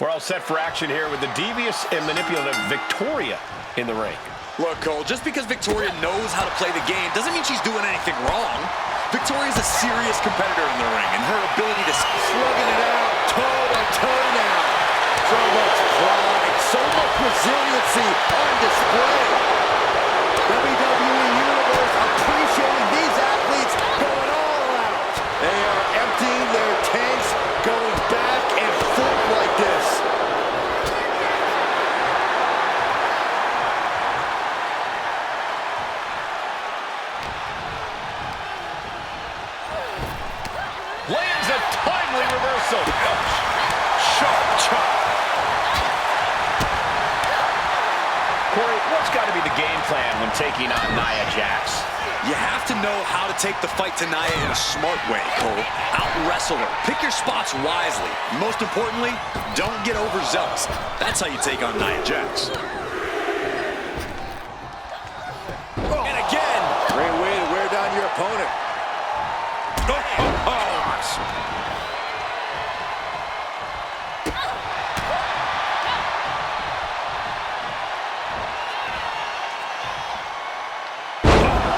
We're all set for action here with the devious and manipulative Victoria in the ring. Look, Cole, just because Victoria knows how to play the game doesn't mean she's doing anything wrong. Victoria's a serious competitor in the ring, and her ability to slugging it out toe-to-toe now. So much pride, so much resiliency on display. WWE Universe appreciating these athletes going all out. They are emptying their tanks, going back and forth like this. Lands a timely reversal. Sharp chop. Corey, what's got to be the game plan when taking on Nia Jax? You have to know how to take the fight to Nia in a smart way, Cole. Out-wrestle her. Pick your spots wisely. Most importantly, don't get overzealous. That's how you take on Nia Jax. And again. Great way to wear down your opponent.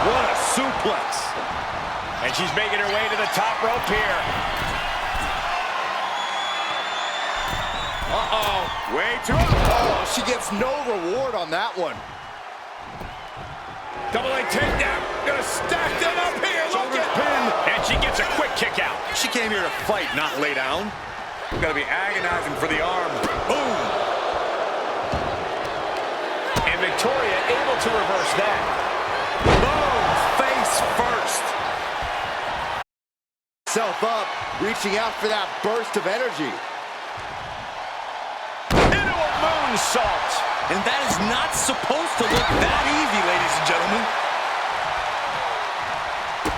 What a suplex. And she's making her way to the top rope here. Uh-oh. Way too Oh, she gets no reward on that one. Double leg takedown. Gonna stack them up here. Look at pin. And she gets a quick kick out. She came here to fight, not lay down. Gotta be agonizing for the arm. Boom. And Victoria able to reverse that. Boom. Face first. Self up, reaching out for that burst of energy. Into a moonsault. And that is not supposed to look that easy, ladies and gentlemen.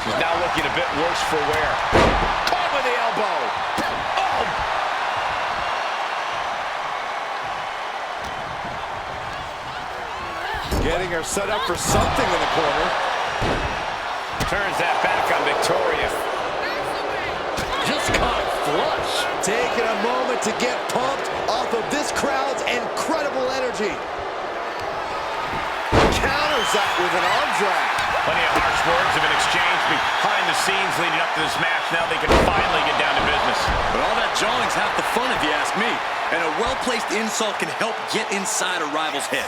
She's now looking a bit worse for wear. Caught with the elbow. Oh! Getting her set up for something in the corner. Turns that back on Victoria. Just caught flush. Taking a moment to get pumped off of this crowd's incredible energy. Counters that with an arm drag. Plenty of harsh words have been exchanged behind the scenes leading up to this match. Now they can finally get down to business. But all that jawing's half the fun if you ask me. And a well-placed insult can help get inside a rival's head.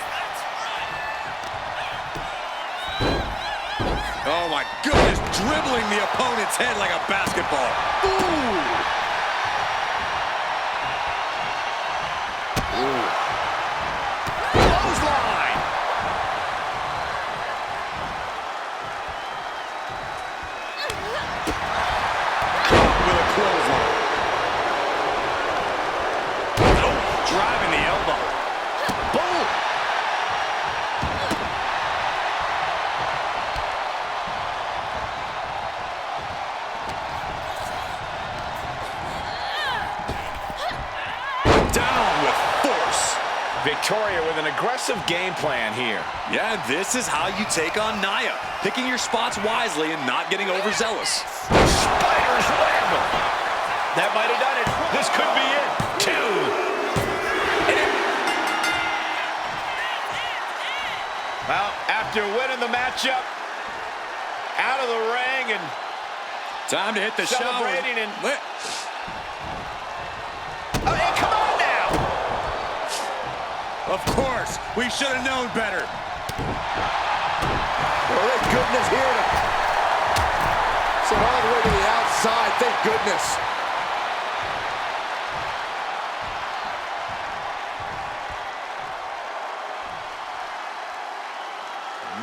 Oh my goodness, dribbling the opponent's head like a basketball. Ooh! Clothesline! Caught with a clothesline. Oh, driving the elbow. Boom! Down with force. Victoria with an aggressive game plan here. Yeah, this is how you take on Nia. Picking your spots wisely and not getting overzealous. Spider's web. That might have done it. This could be it. Two. Well, after winning the matchup, out of the ring and Time to hit the celebrating shower. and oh, hey, come on now. Of course, we should have known better. Oh, thank goodness here to send all the way to the outside. Thank goodness.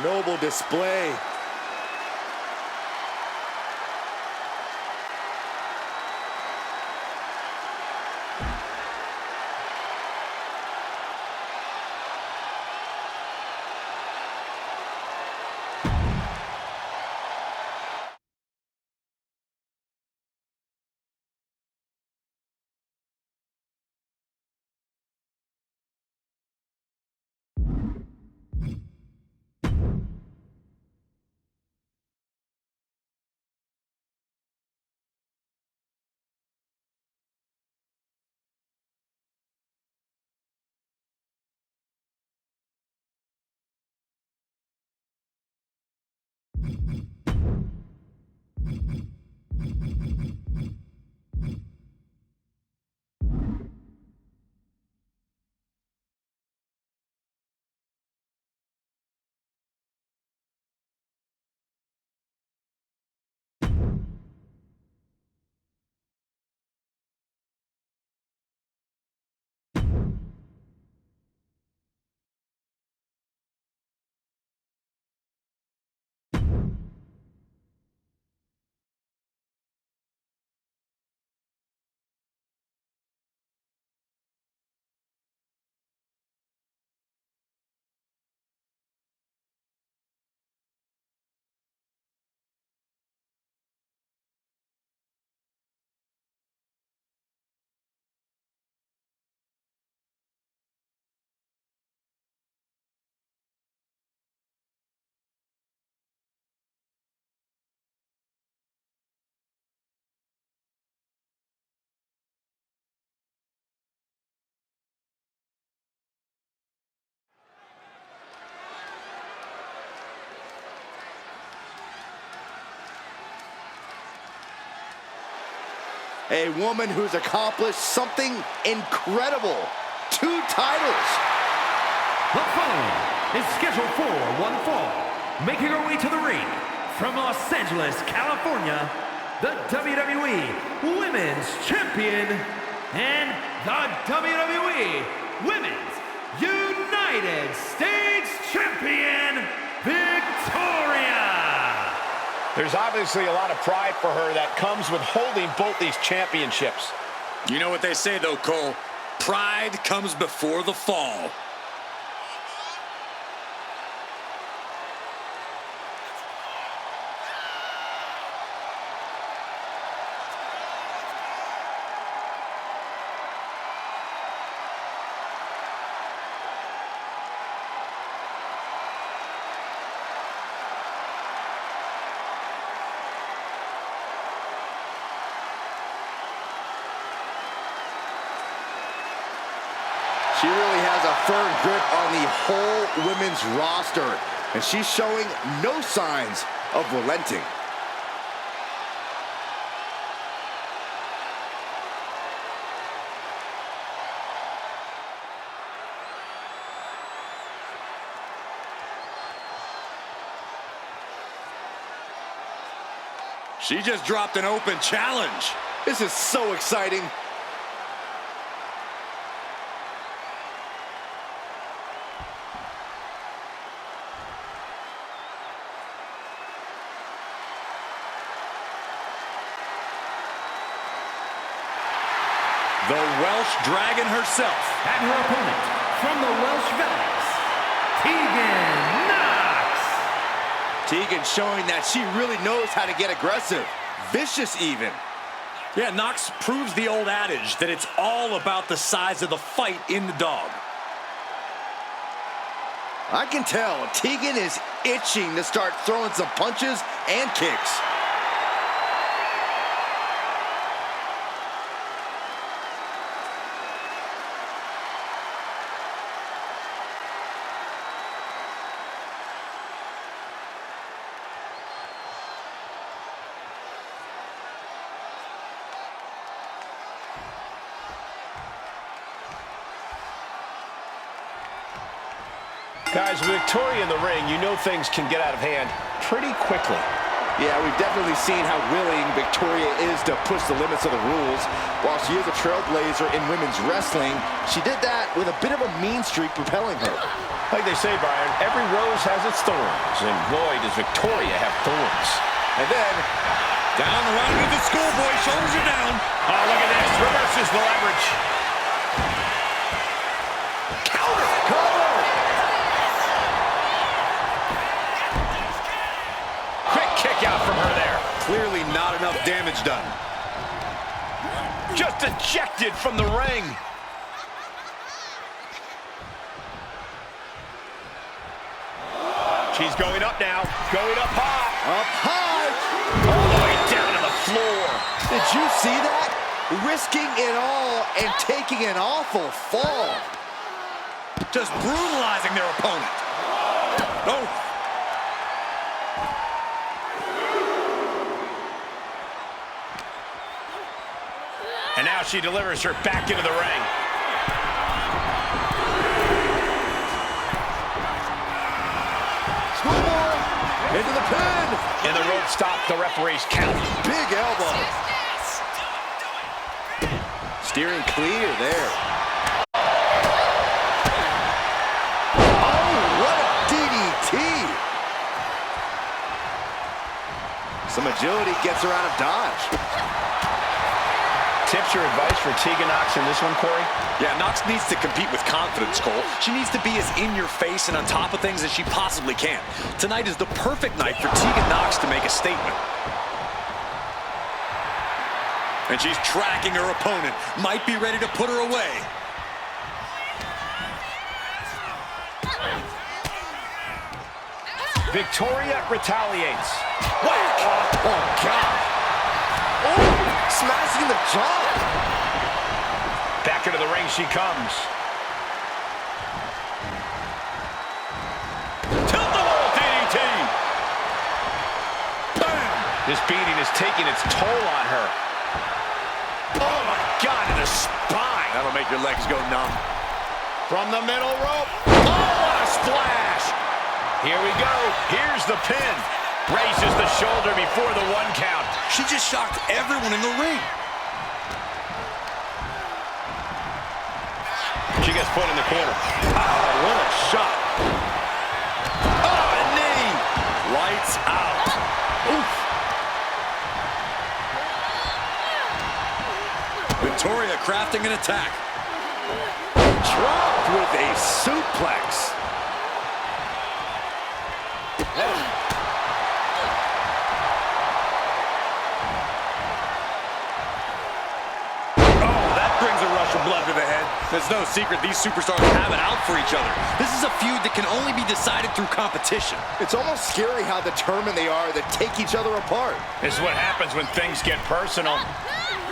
Noble display. A woman who's accomplished something incredible. 2 titles. The following is scheduled for one fall. Making her way to the ring from Los Angeles, California, the WWE Women's Champion and the WWE Women's United States Champion, Victoria! There's obviously a lot of pride for her that comes with holding both these championships. You know what they say, though, Cole? Pride comes before the fall. She really has a firm grip on the whole women's roster, and she's showing no signs of relenting. She just dropped an open challenge. This is so exciting. The Welsh Dragon herself. And her opponent from the Welsh Valleys, Tegan Knox. Tegan showing that she really knows how to get aggressive, vicious even. Yeah, Knox proves the old adage that it's all about the size of the fight in the dog. I can tell Tegan is itching to start throwing some punches and kicks. Guys, with Victoria in the ring, you know things can get out of hand pretty quickly. Yeah, we've definitely seen how willing Victoria is to push the limits of the rules. While she is a trailblazer in women's wrestling, she did that with a bit of a mean streak propelling her. Like they say, Brian, every rose has its thorns, and boy, does Victoria have thorns. And then, Down around with the schoolboy, shoulders are down. Oh, look at this, reverses the leverage. cover! Quick kick out from her there. Clearly not enough damage done. Just ejected from the ring. She's going up now, going up high. Up high! All the way down to the floor. Did you see that? Risking it all and taking an awful fall. Just brutalizing their opponent. Oh. And now she delivers her back into the ring. Schoolboy into the pin. And the rope stopped the referee's count. Big elbow. Steering clear there. Oh, what a DDT. Some agility gets her out of dodge. Tips or advice for Tegan Knox in this one, Corey? Yeah, Knox needs to compete with confidence, Cole. She needs to be as in your face and on top of things as she possibly can. Tonight is the perfect night for Tegan Knox to make a statement. And she's tracking her opponent. Might be ready to put her away. Victoria retaliates. Whack! Oh, God. Oh, smashing the jaw. Back into the ring she comes. Tilt-the-wall DDT. Bam! This beating is taking its toll on her. the spine. That'll make your legs go numb. From the middle rope. Oh, what a splash. Here we go. Here's the pin. Raises the shoulder before the 1 count. She just shocked everyone in the ring. She gets put in the corner. Oh, what a shot. Oh, a knee. Lights out. Oof. Victoria crafting an attack. Dropped with a suplex. Blood to the head. There's no secret these superstars have it out for each other. This is a feud that can only be decided through competition. It's almost scary how determined they are to take each other apart. This is what happens when things get personal.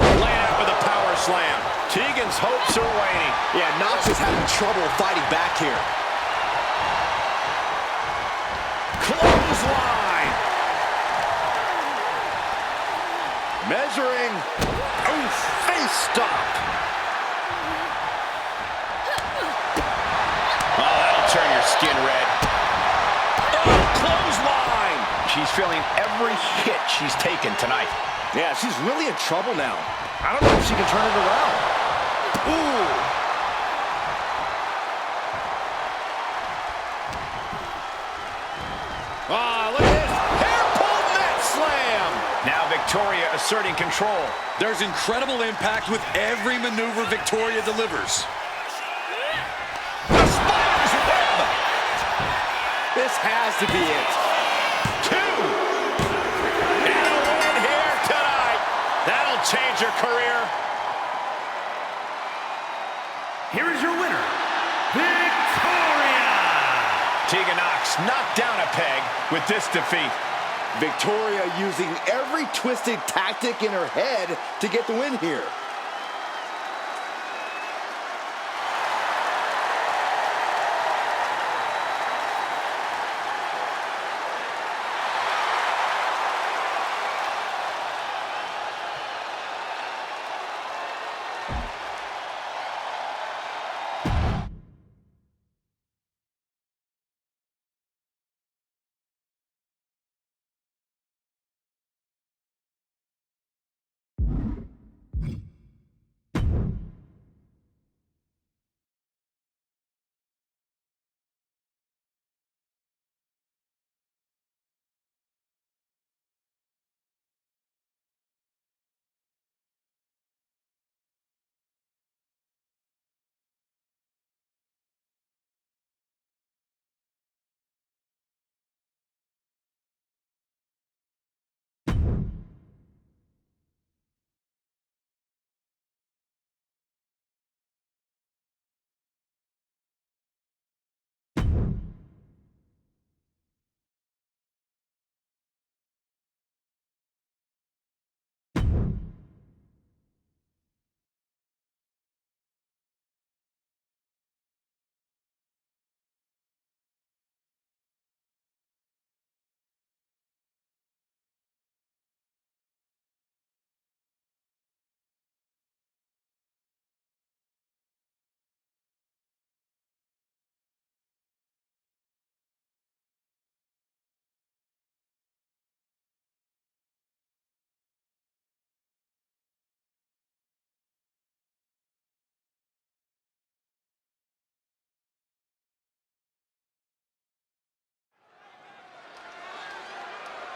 Laying out with a power slam. Tegan's hopes are waning. Yeah, Nox is having trouble fighting back here. Clothesline. Measuring. Oof, face stop. Turn your skin red. Oh, clothesline! She's feeling every hit she's taken tonight. Yeah, she's really in trouble now. I don't know if she can turn it around. Ooh! Oh, look at this! Hair pull mat slam! Now Victoria asserting control. There's incredible impact with every maneuver Victoria delivers. This has to be it. 2. And a win here tonight. That'll change her career. Here is your winner, Victoria! Tegan Nox knocked down a peg with this defeat. Victoria using every twisted tactic in her head to get the win here.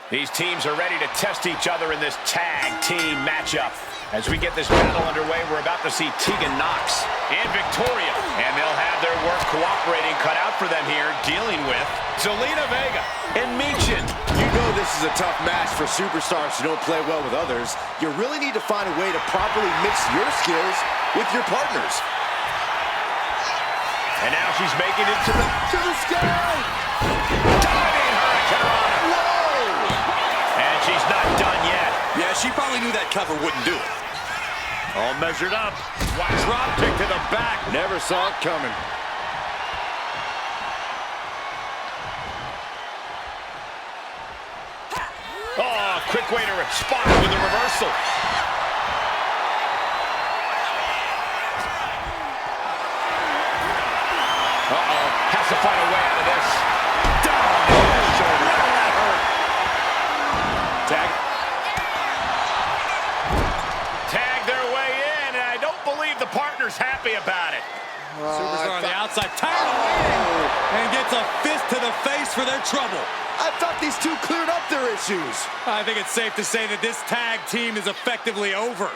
These teams are ready to test each other in this tag team matchup. As we get this battle underway, we're about to see Tegan Nox and Victoria. And they'll have their work cooperating cut out for them here, dealing with Zelina Vega and Michin. You know this is a tough match for superstars who don't play well with others. You really need to find a way to properly mix your skills with your partners. And now she's making it to the sky. Diving Hurricane. And she's not done yet. Yeah, she probably knew that cover wouldn't do it. All measured up. Drop kick to the back. Never saw it coming. Oh, quick way to respond with a reversal. Uh-oh. Has to find a way out of this. Down on his shoulder. That hurt. Tag. Tag their way in, and I don't believe the partner's happy about it. Superstar on the outside, tired of waiting, and gets a fist to the face for their trouble. I thought these two cleared up their issues. I think it's safe to say that this tag team is effectively over.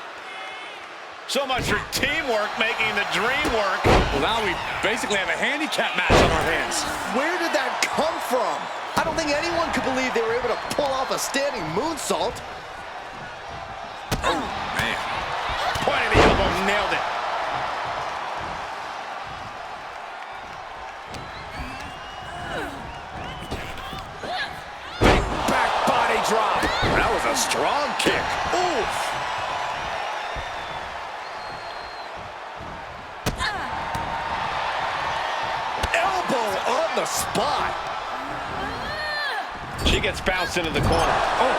So much for teamwork making the dream work. Well, now we basically have a handicap match on our hands. Where did that come from? I don't think anyone could believe they were able to pull off a standing moonsault. Oh, man. Point of the elbow, nailed it. Big back body drop. That was a strong kick. Oof. Elbow on the spot. She gets bounced into the corner. Oh.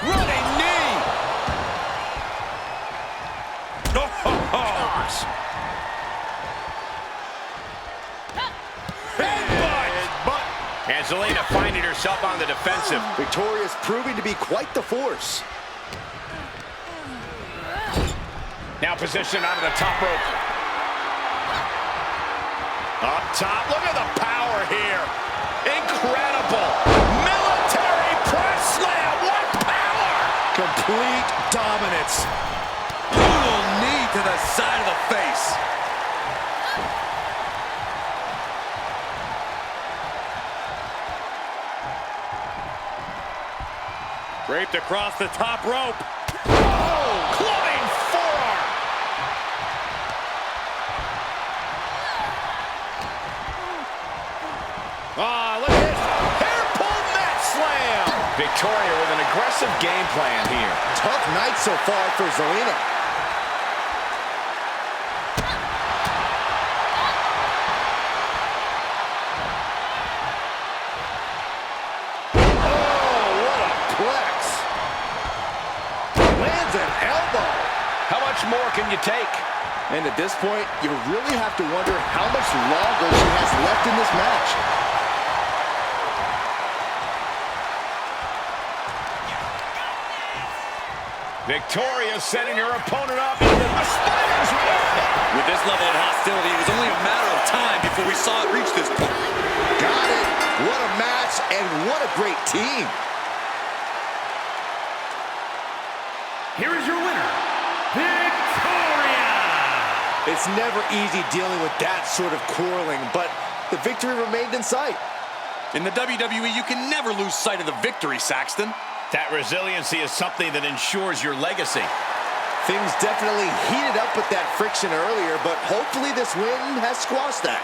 Running knee. Oh, gosh. Headbutt. And Zelina finding herself on the defensive. Victoria's proving to be quite the force. Now positioned onto the top rope. Up top, look at the power here. Incredible. Military press slam, what power! Complete dominance. Brutal knee to the side of the face. Draped across the top rope. Oh, clubbing forearm. Ah, look at this. Hair pull mat slam. Victoria with an aggressive game plan here. Tough night so far for Zelina. How much more can you take? And at this point, you really have to wonder how much longer she has left in this match. Victoria setting her opponent up into a spider's web. With this level of hostility, it was only a matter of time before we saw it reach this point. Got it. What a match, and what a great team. Here is your winner, Victoria! It's never easy dealing with that sort of quarreling, but the victory remained in sight. In the WWE, you can never lose sight of the victory, Saxton. That resiliency is something that ensures your legacy. Things definitely heated up with that friction earlier, but hopefully this win has squashed that.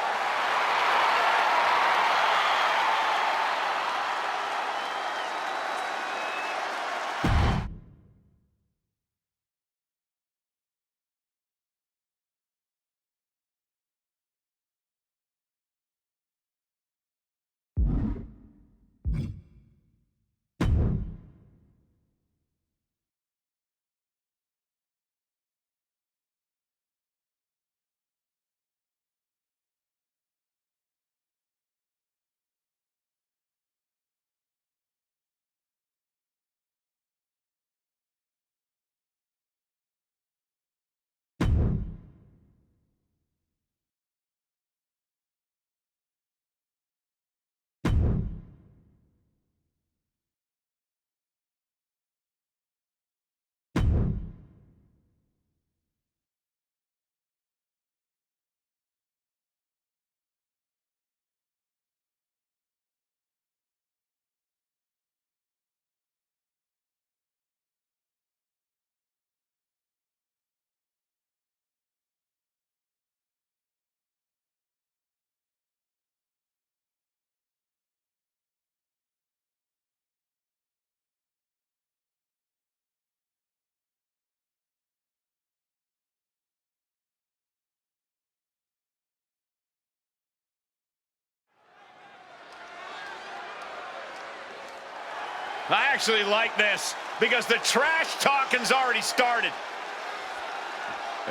I actually like this because the trash talking's already started.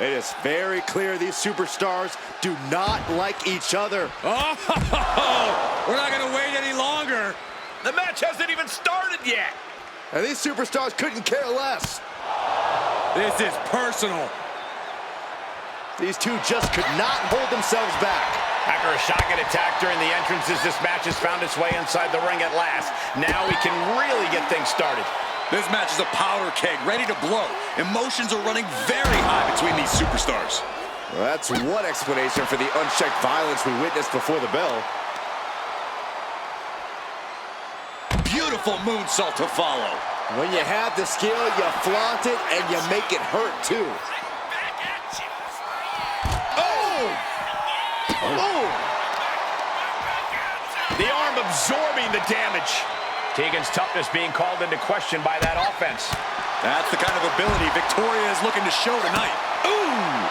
It is very clear these superstars do not like each other. Oh, we're not going to wait any longer. The match hasn't even started yet. And these superstars couldn't care less. This is personal. These two just could not hold themselves back. After a shotgun attack during the entrances, this match has found its way inside the ring at last. Now we can really get things started. This match is a powder keg, ready to blow. Emotions are running very high between these superstars. Well, that's one explanation for the unchecked violence we witnessed before the bell. Beautiful moonsault to follow. When you have the skill, you flaunt it and you make it hurt too. Oh! The arm absorbing the damage. Tegan's toughness being called into question by that offense. That's the kind of ability Victoria is looking to show tonight. Ooh!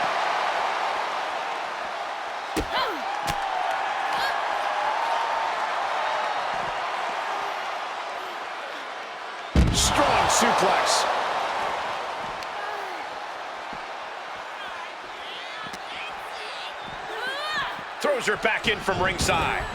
Strong suplex. Throws her back in from ringside.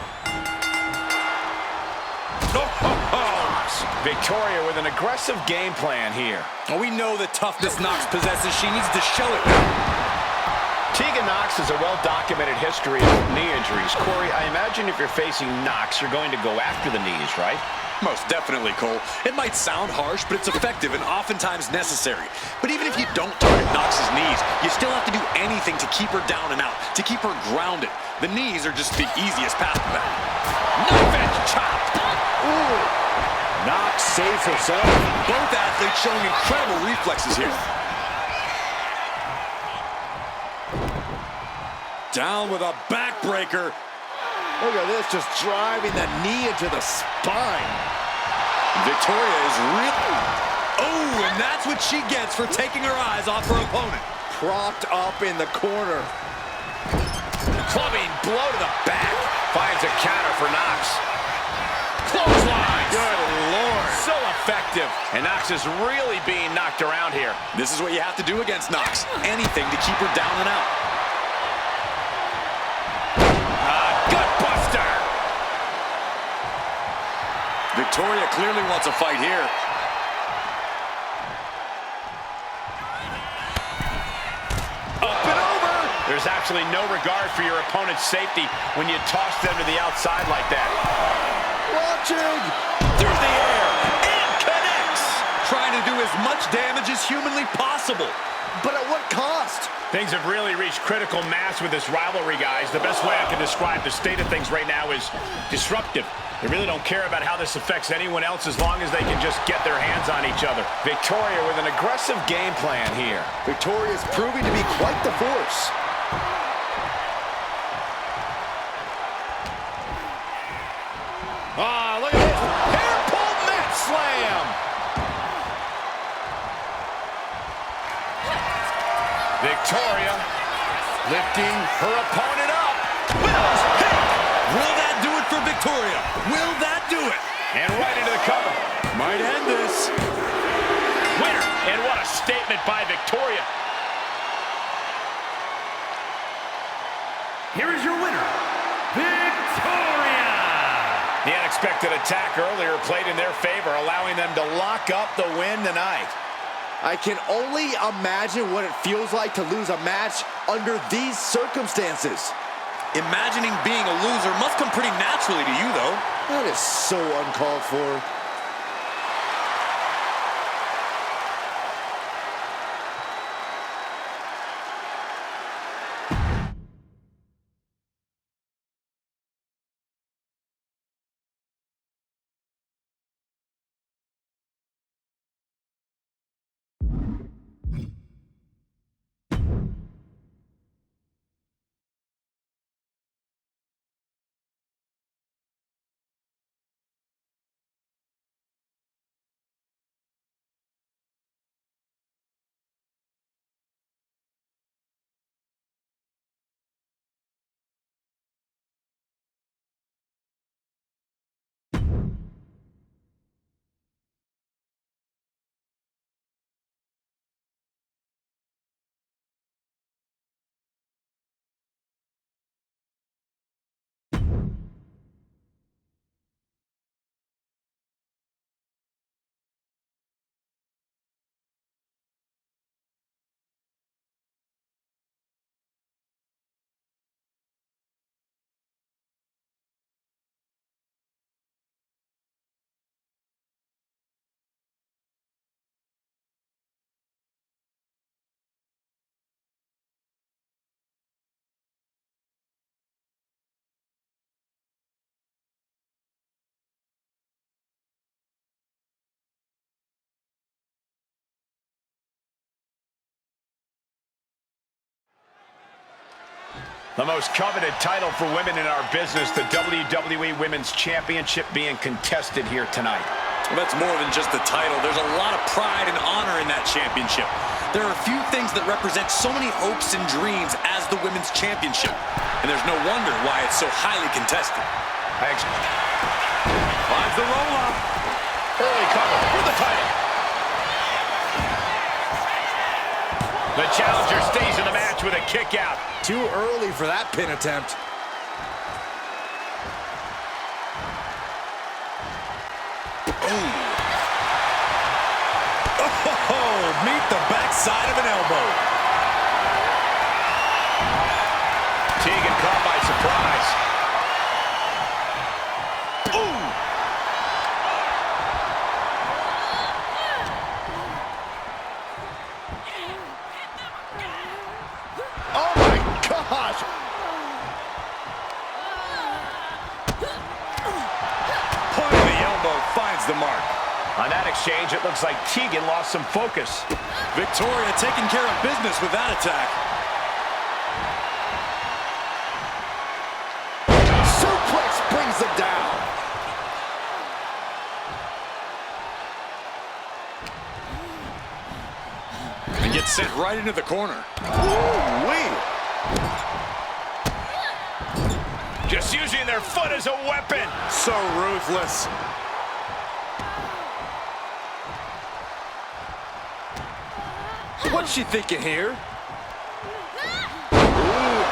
Victoria with an aggressive game plan here. Oh, we know the toughness Nox possesses. She needs to show it now. Tegan Nox has a well-documented history of knee injuries. Corey, I imagine if you're facing Nox, you're going to go after the knees, right? Most definitely, Cole. It might sound harsh, but it's effective and oftentimes necessary. But even if you don't target Nox's knees, you still have to do anything to keep her down and out, to keep her grounded. The knees are just the easiest path to that. Knife edge chop. Ooh. Nox saves herself. Both athletes showing incredible reflexes here. Down with a backbreaker. Look at this, just driving the knee into the spine. Victoria is really... Oh, and that's what she gets for taking her eyes off her opponent. Propped up in the corner. Clubbing blow to the back. Finds a counter for Nox. Clothesline. Good Lord. So effective. And Nox is really being knocked around here. This is what you have to do against Nox. Anything to keep her down and out. Gutbuster. Victoria clearly wants a fight here. Up and over. There's absolutely no regard for your opponent's safety when you toss them to the outside like that. Watching. Through the air. And connects. Trying to do as much damage as humanly possible. But at what cost? Things have really reached critical mass with this rivalry, guys. The best way I can describe the state of things right now is disruptive. They really don't care about how this affects anyone else as long as they can just get their hands on each other. Victoria with an aggressive game plan here. Victoria's proving to be quite the force. Ah, look at this. Hair pull mat slam. Victoria lifting her opponent up. Will that do it for Victoria? Will that do it? And right into the cover. Might end this. Winner. And what a statement by Victoria. Here is your winner, Victoria! The unexpected attack earlier played in their favor, allowing them to lock up the win tonight. I can only imagine what it feels like to lose a match under these circumstances. Imagining being a loser must come pretty naturally to you, though. That is so uncalled for. The most coveted title for women in our business, the WWE Women's Championship being contested here tonight. Well, that's more than just the title. There's a lot of pride and honor in that championship. There are a few things that represent so many hopes and dreams as the Women's Championship. And there's no wonder why it's so highly contested. Finds the roll-up. Early cover for the title. The challenger stays in the match with a kick out. Too early for that pin attempt. Oh, meet the backside of an elbow. Tegan caught by surprise. Ooh! Oh my gosh! Point of the elbow finds the mark. On that exchange, it looks like Tegan lost some focus. Victoria taking care of business with that attack. Suplex brings them down. And gets sent right into the corner. Ooh-wee. Just using their foot as a weapon. So ruthless. What's she thinking here? Ooh,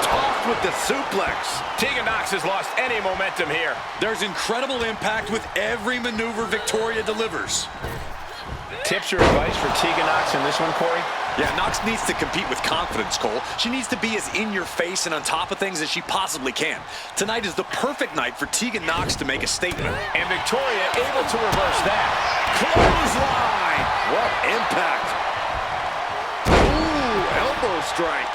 tossed with the suplex. Tegan Nox has lost any momentum here. There's incredible impact with every maneuver Victoria delivers. Tips or advice for Tegan Nox in this one, Corey? Yeah, Nox needs to compete with confidence, Cole. She needs to be as in your face and on top of things as she possibly can. Tonight is the perfect night for Tegan Nox to make a statement. And Victoria able to reverse that. Clothesline. What impact. Ooh, elbow strike.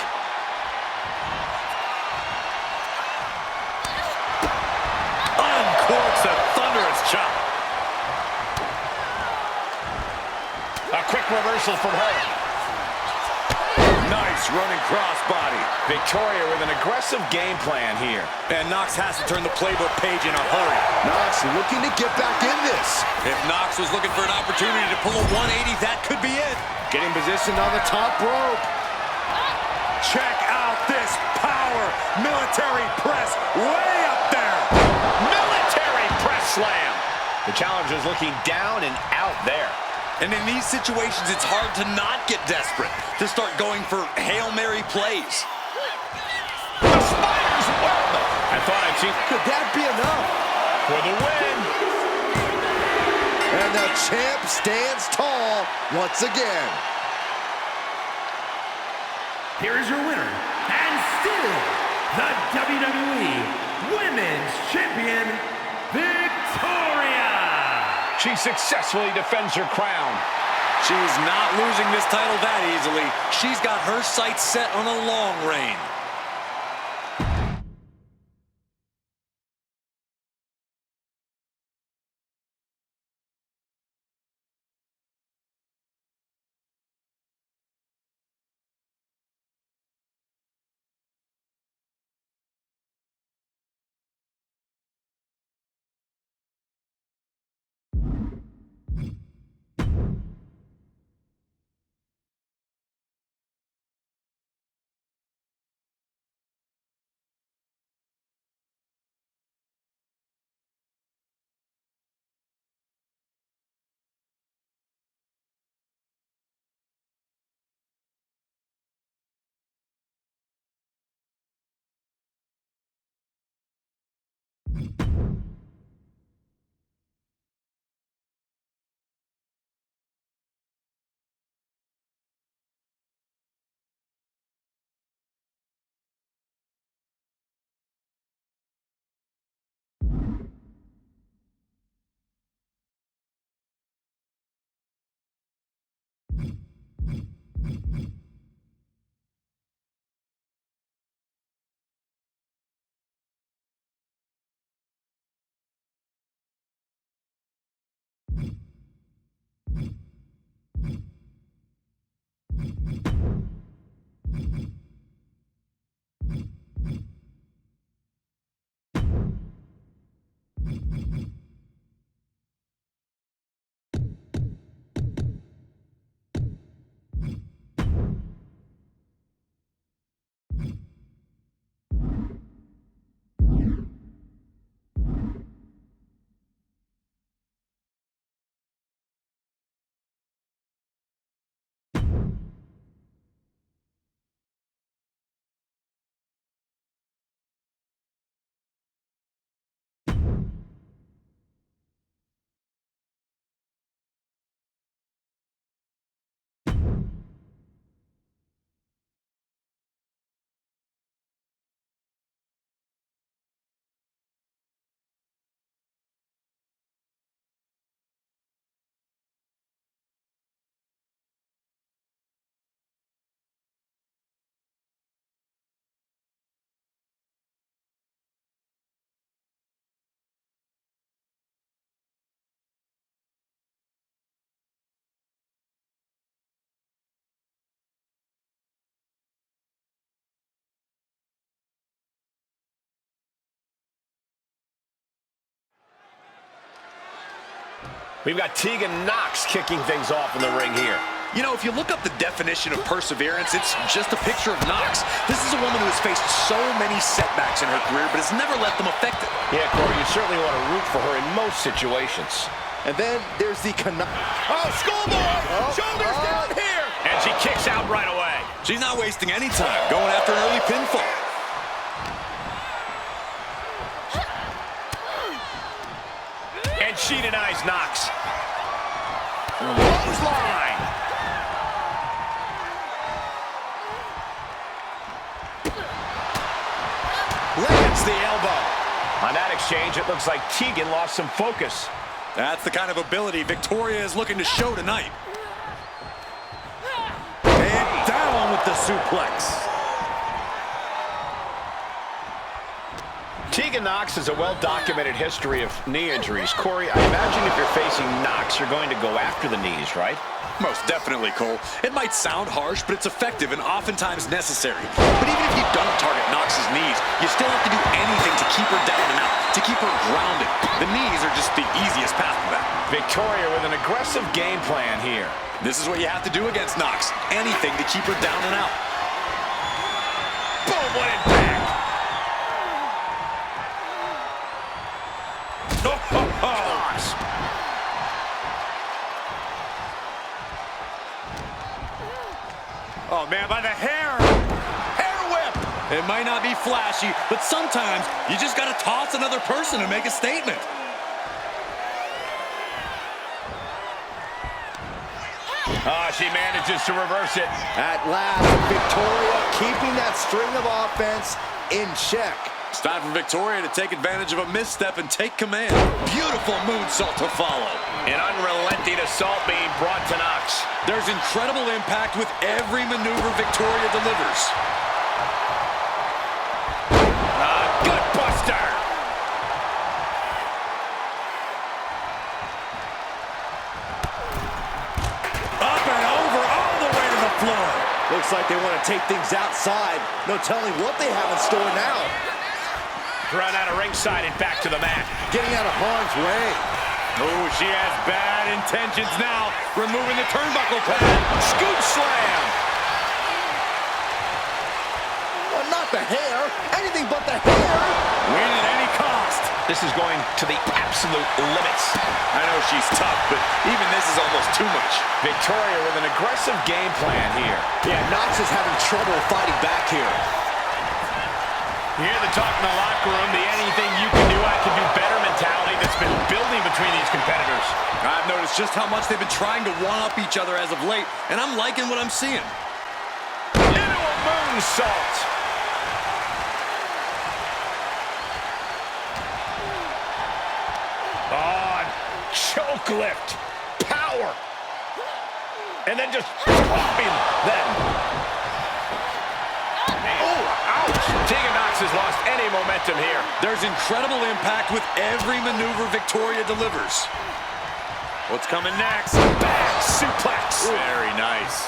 Uncorks a thunderous chop. A quick reversal from her. Nice running crossbody. Victoria with an aggressive game plan here. And Nox has to turn the playbook page in a hurry. Nox looking to get back in this. If Nox was looking for an opportunity to pull a 180, that could be it. Getting positioned on the top rope. Check out this power. Military press way up there. Military press slam. The challenger's looking down and out there. And in these situations, it's hard to not get desperate, to start going for Hail Mary plays. The spider's web. I thought I'd see. Could that be enough? For the win. And the champ stands tall once again. Here is your winner, and still the WWE Women's Champion, Victoria! She successfully defends her crown. She's not losing this title that easily. She's got her sights set on a long reign. We've got Tegan Knox kicking things off in the ring here. You know, if you look up the definition of perseverance, it's just a picture of Knox. This is a woman who has faced so many setbacks in her career, but has never let them affect it. Yeah, Corey, you certainly want to root for her in most situations. And then there's the schoolboy! Shoulders down here! And she kicks out right away. She's not wasting any time, going after an early pinfall. And she denies Knox. Clothesline! Lands the elbow. On that exchange, it looks like Tegan lost some focus. That's the kind of ability Victoria is looking to show tonight. And down with the suplex. Tegan Knox has a well-documented history of knee injuries. Corey, I imagine if you're facing Knox, you're going to go after the knees, right? Most definitely, Cole. It might sound harsh, but it's effective and oftentimes necessary. But even if you don't target Knox's knees, you still have to do anything to keep her down and out, to keep her grounded. The knees are just the easiest path to that. Victoria with an aggressive game plan here. This is what you have to do against Knox. Anything to keep her down and out. Boom, what impact! Knox. Oh, man, by the hair. Hair whip. It might not be flashy, but sometimes you just got to toss another person to make a statement. Oh, she manages to reverse it. At last, Victoria keeping that string of offense in check. It's time for Victoria to take advantage of a misstep and take command. Beautiful moonsault to follow. An unrelenting assault being brought to Knox. There's incredible impact with every maneuver Victoria delivers. Good buster. Up and over, all the way to the floor. Looks like they want to take things outside. No telling what they have in store now. Thrown out of ringside and back to the mat. Getting out of harm's way. Oh, she has bad intentions now. Removing the turnbuckle pad. Scoop slam. Well, not the hair. Anything but the hair. Win at any cost. This is going to the absolute limits. I know she's tough, but even this is almost too much. Victoria with an aggressive game plan here. Yeah, Knox is having trouble fighting back here. You hear the talk in the locker room, the anything you can do, I can do better mentality that's been building between these competitors. I've noticed just how much they've been trying to one-up each other as of late, and I'm liking what I'm seeing. Into a moonsault. Oh, choke lift. Power. And then just dropping them. Oh, ouch. Tegan Knox has lost any momentum here. There's incredible impact with every maneuver Victoria delivers. What's coming next? Back suplex. Very nice.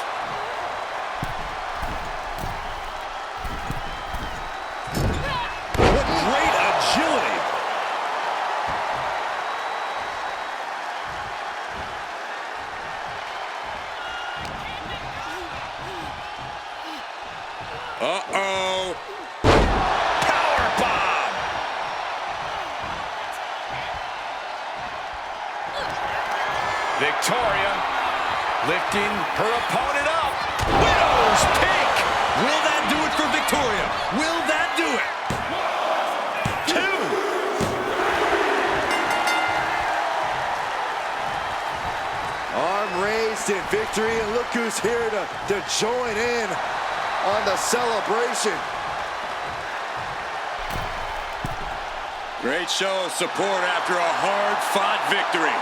What great agility. Uh-oh. Powerbomb. Victoria lifting her opponent up. Widow's peak. Will that do it for Victoria? Will that do it? 2. Arm raised in victory, and look who's here to join in on the celebration. Great show of support after a hard-fought victory.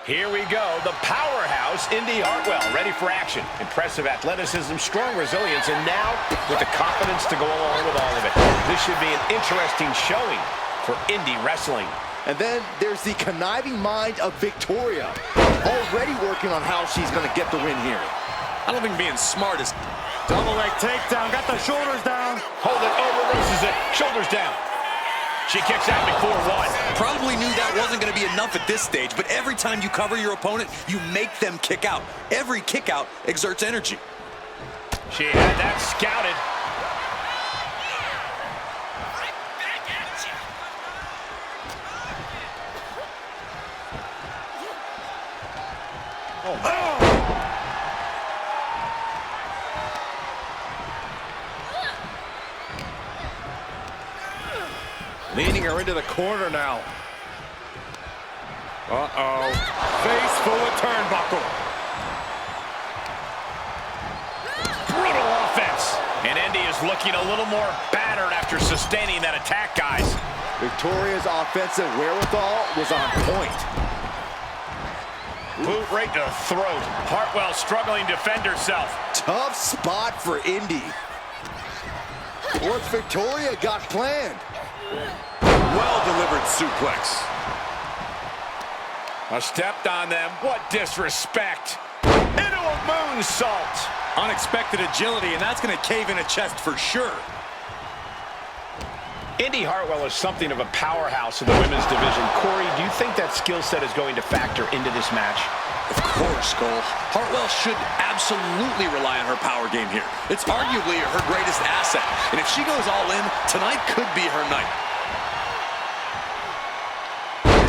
Here we go, the powerhouse, Indy Hartwell, ready for action. Impressive athleticism, strong resilience, and now with the confidence to go along with all of it. This should be an interesting showing for Indy Wrestling. And then there's the conniving mind of Victoria, already working on how she's going to get the win here. I don't think being smart is... Double leg takedown, got the shoulders down. Hold it, over, reverses it, shoulders down. She kicks out before one. Probably knew that wasn't going to be enough at this stage, but every time you cover your opponent, you make them kick out. Every kick out exerts energy. She had that scouted. Leaning her into the corner now. Uh-oh. Face full of turnbuckle. Brutal offense. And Indy is looking a little more battered after sustaining that attack, guys. Victoria's offensive wherewithal was on point. Boot right to the throat. Hartwell struggling to defend herself. Tough spot for Indy. What's Victoria got planned? Well-delivered suplex. Stepped on them. What disrespect. Into a moonsault. Unexpected agility, and that's going to cave in a chest for sure. Indy Hartwell is something of a powerhouse in the women's division. Corey, do you think that skill set is going to factor into this match? Of course, Cole. Hartwell should absolutely rely on her power game here. It's arguably her greatest asset, and if she goes all in, tonight could be her night.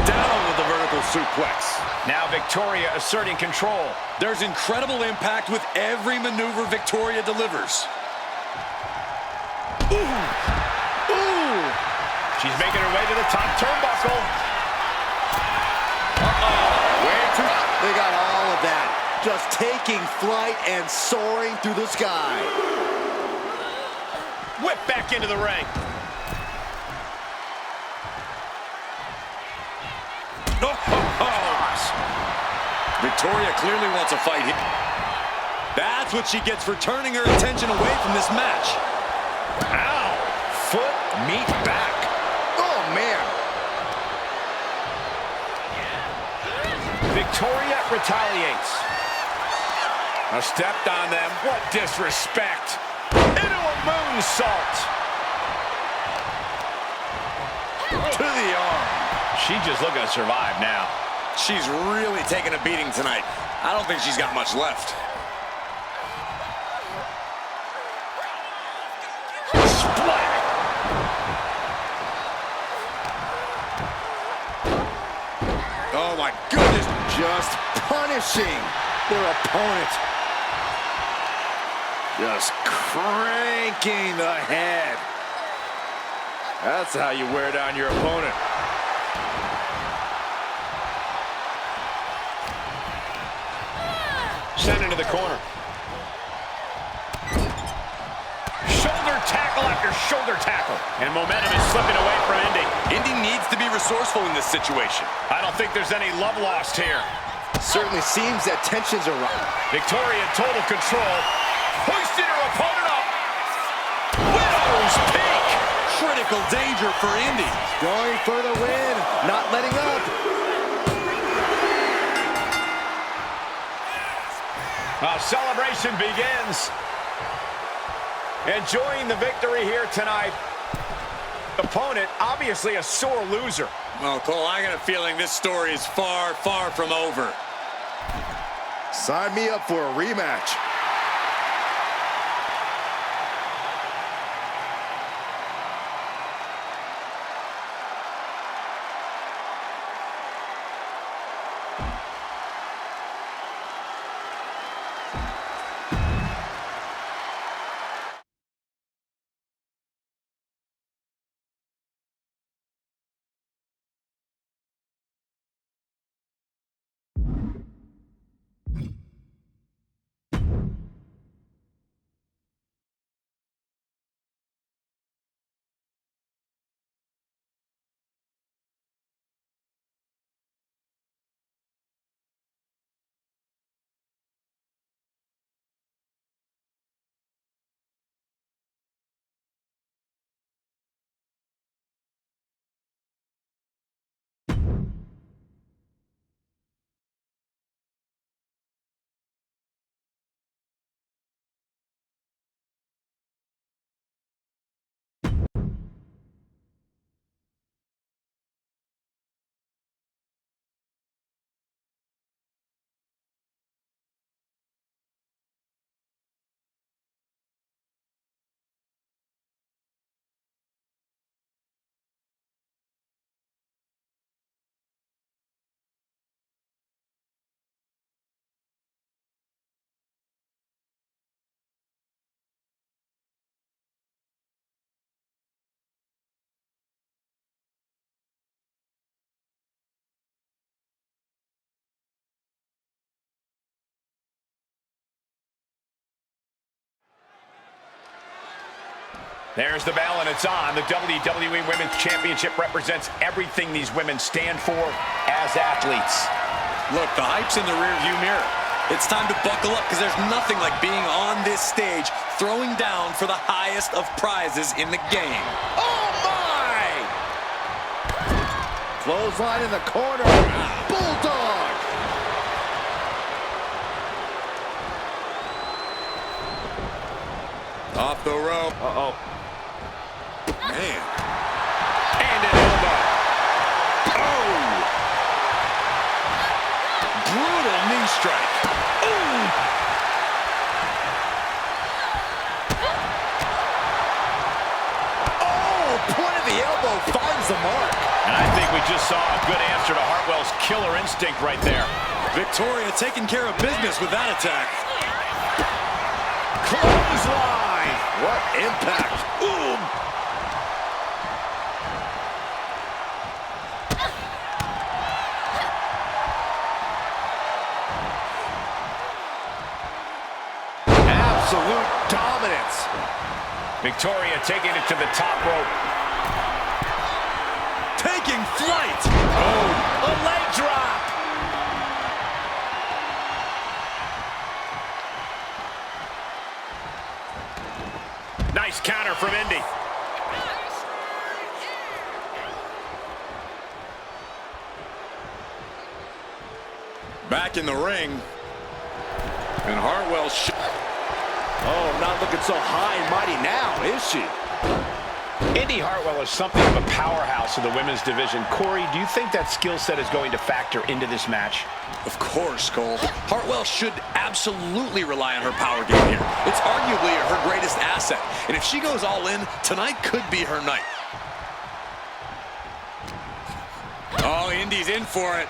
Down with the vertical suplex. Now Victoria asserting control. There's incredible impact with every maneuver Victoria delivers. She's making her way to the top turnbuckle. They got all of that. Just taking flight and soaring through the sky. Whip back into the ring. Victoria clearly wants a fight here. That's what she gets for turning her attention away from this match. Ow! Foot meet back. Oh, man. Victoria retaliates. Now stepped on them. What disrespect. Into a moonsault. To the arm. She's just looking to survive now. She's really taking a beating tonight. I don't think she's got much left. Splat. Oh my goodness. Just punishing their opponent. Just cranking the head. That's how you wear down your opponent. Sent into the corner. Shoulder tackle after shoulder tackle. And momentum is slipping away from Indy. Indy needs to be resourceful in this situation. I don't think there's any love lost here. Certainly seems that tensions are rising. Victoria in total control. Hoisting her opponent up. Widow's peak. Critical danger for Indy. Going for the win. Not letting up. Celebration begins. Enjoying the victory here tonight. Opponent, obviously a sore loser. Well, Cole, I got a feeling this story is far, far from over. Sign me up for a rematch. There's the bell, and it's on. The WWE Women's Championship represents everything these women stand for as athletes. Look, the hype's in the rearview mirror. It's time to buckle up because there's nothing like being on this stage, throwing down for the highest of prizes in the game. Oh, my! Clothesline in the corner. Bulldog! Off the rope. Uh-oh. Man. And an elbow. Oh! Brutal knee strike. Ooh! Oh, point of the elbow finds the mark. And I think we just saw a good answer to Hartwell's killer instinct right there. Victoria taking care of business with that attack. Clothesline! What impact! Ooh! Absolute dominance. Victoria taking it to the top rope. Taking flight. Oh, a leg drop. Nice counter from Indy. Back in the ring. And Hartwell. Oh, not looking so high and mighty now, is she? Indy Hartwell is something of a powerhouse in the women's division. Corey, do you think that skill set is going to factor into this match? Of course, Cole. Hartwell should absolutely rely on her power game here. It's arguably her greatest asset. And if she goes all in, tonight could be her night. Oh, Indy's in for it.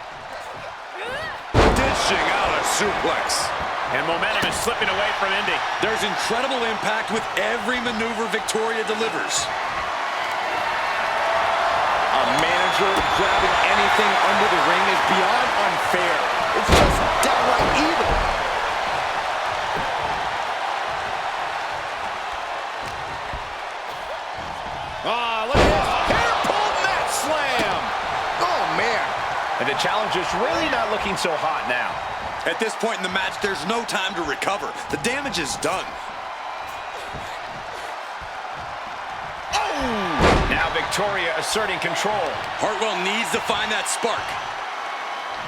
Dishing out a suplex. And momentum is slipping away from Indy. There's incredible impact with every maneuver Victoria delivers. A manager grabbing anything under the ring is beyond unfair. It's just downright evil. Look at this. Hair-pulled mat slam. Oh, man. And the challenger's really not looking so hot now. At this point in the match, there's no time to recover. The damage is done. Oh! Now Victoria asserting control. Hartwell needs to find that spark.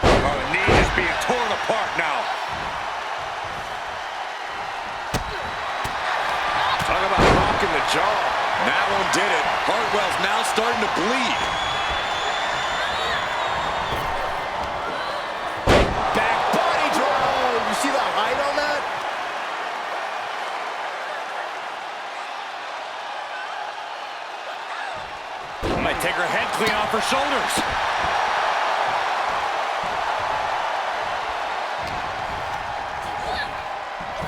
Oh, the knee is being torn apart now. Talk about rocking the jaw. That one did it. Hartwell's now starting to bleed. Back body drop. You see the height on that? Might take her head clean off her shoulders.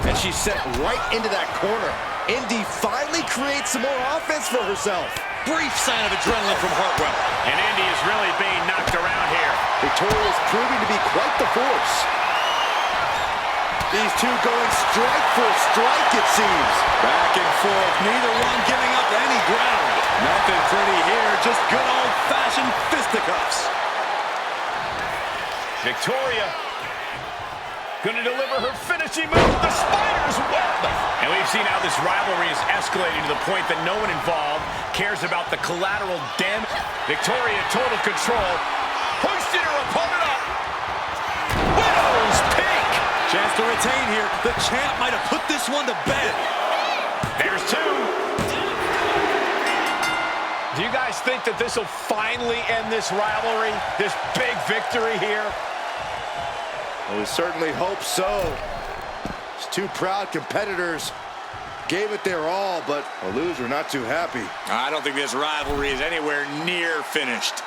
And she's set right into that corner. Indy finally creates some more offense for herself. Brief sign of adrenaline from Hartwell. And Indy is really being knocked around here. Victoria's proving to be quite the force. These two going strike for strike, it seems. Back and forth, neither one giving up any ground. Nothing pretty here, just good old-fashioned fisticuffs. Victoria going to deliver her finishing move, the spider's web. And we've seen how this rivalry is escalating to the point that no one involved cares about the collateral damage. Victoria, total control, hoisted her opponent up. Widow's peak. Chance to retain here. The champ might have put this one to bed. There's two. Do you guys think that this will finally end this rivalry, this big victory here? Well, we certainly hope so. These two proud competitors gave it their all, but the loser not too happy. I don't think this rivalry is anywhere near finished.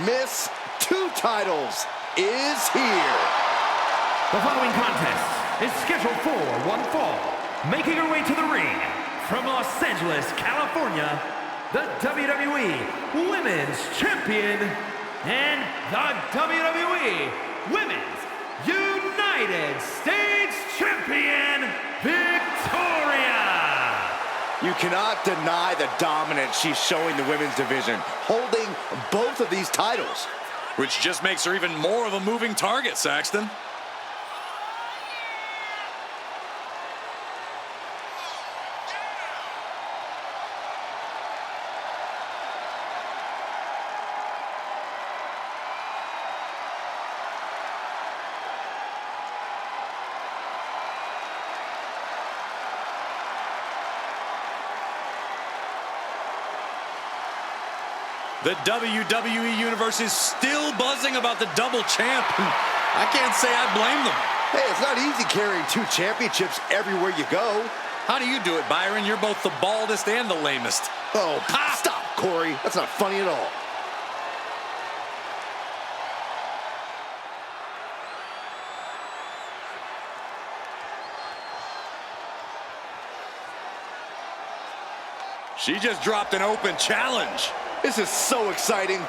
Miss Two Titles is here. The following contest is scheduled for one fall. Making her way to the ring from Los Angeles, California, the WWE Women's Champion and the WWE Women's United States Champion, Victoria! You cannot deny the dominance she's showing the women's division, holding both of these titles. Which just makes her even more of a moving target, Saxton. The WWE Universe is still buzzing about the double champ. I can't say I blame them. Hey, it's not easy carrying 2 championships everywhere you go. How do you do it, Byron? You're both the baldest and the lamest. Oh, stop, Corey. That's not funny at all. She just dropped an open challenge. This is so exciting.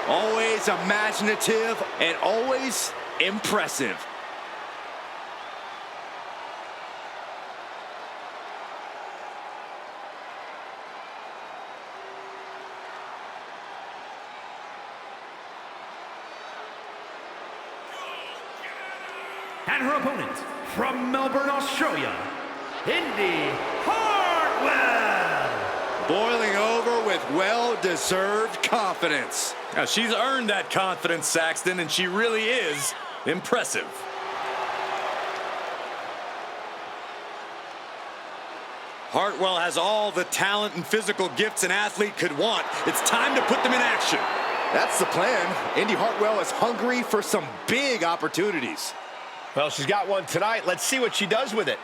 Always imaginative and always impressive. And her opponent, from Melbourne, Australia, Indy Hartwell. Boiling over with well-deserved confidence. Now, she's earned that confidence, Saxton, and she really is impressive. Hartwell has all the talent and physical gifts an athlete could want. It's time to put them in action. That's the plan. Indy Hartwell is hungry for some big opportunities. Well, she's got one tonight. Let's see what she does with it.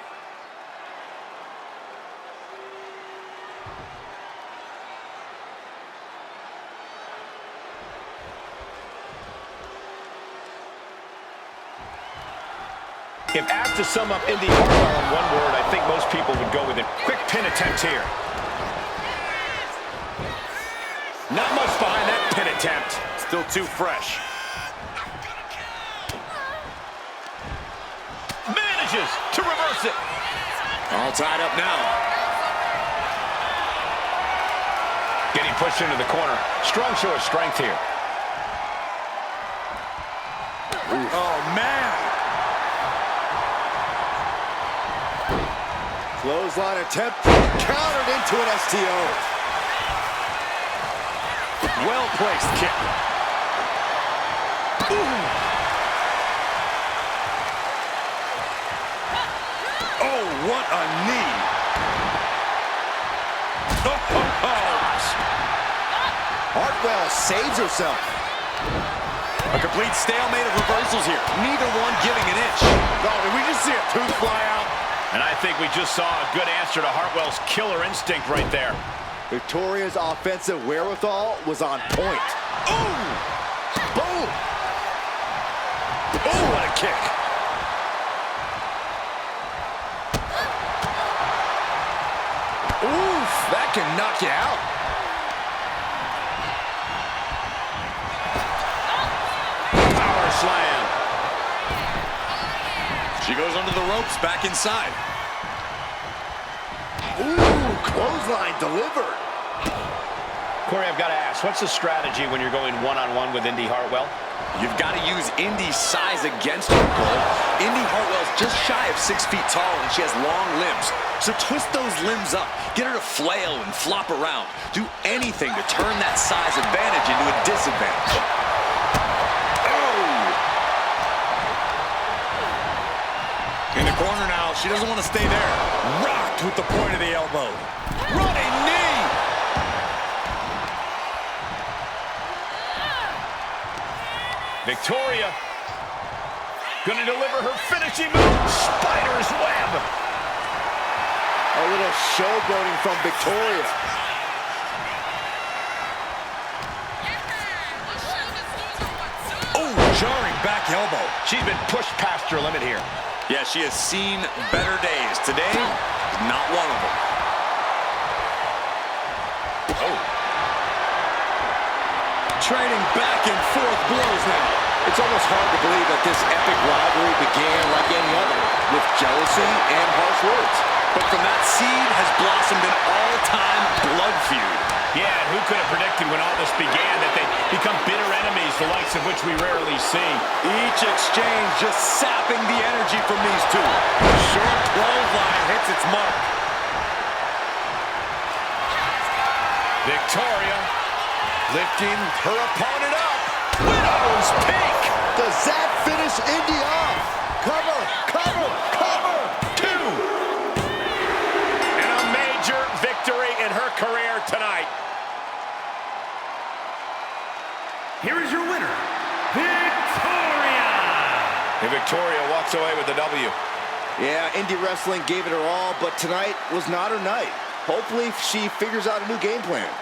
If asked to sum up Indy Hartwell in one word, I think most people would go with it. Quick pin attempt here. Not much behind that pin attempt. Still too fresh. Manages to reverse it. All tied up now. Getting pushed into the corner. Strong show of strength here. Oh, man. Clothesline attempt countered into an STO. Well-placed kick. Ooh. Oh, what a knee. Hartwell saves herself. A complete stalemate of reversals here. Neither one giving an inch. Oh, did we just see a tooth fly out? And I think we just saw a good answer to Hartwell's killer instinct right there. Victoria's offensive wherewithal was on point. Ooh! Boom! Oh, what a kick. Oof, that can knock you out. Power slam. She goes under the ropes, back inside. Ooh, clothesline delivered. Corey, I've got to ask, what's the strategy when you're going one-on-one with Indy Hartwell? You've got to use Indy's size against her, Cole. Indy Hartwell's just shy of 6 feet tall, and she has long limbs. So twist those limbs up. Get her to flail and flop around. Do anything to turn that size advantage into a disadvantage. In the corner now, she doesn't want to stay there. Rocked with the point of the elbow. Running knee! Victoria gonna deliver her finishing move. Spider's web. A little showboating from Victoria. Oh, jarring back elbow. She's been pushed past her limit here. Yeah, she has seen better days. Today, not one of them. Oh. Trading back and forth blows now. It's almost hard to believe that this epic rivalry began like any other, with jealousy and harsh words. But from that seed has blossomed an all-time blood feud. Yeah, and who could have predicted when all this began that they'd become bitter enemies, the likes of which we rarely see. Each exchange just sapping the energy from these two. Short clothesline hits its mark. Victoria lifting her opponent up. Widow's peak. Does that finish Indy off? Cover, cover, cover. 2. And a major victory in her career tonight. Here is your winner, Victoria! And Victoria walks away with the W. Yeah, indie wrestling gave it her all, but tonight was not her night. Hopefully she figures out a new game plan.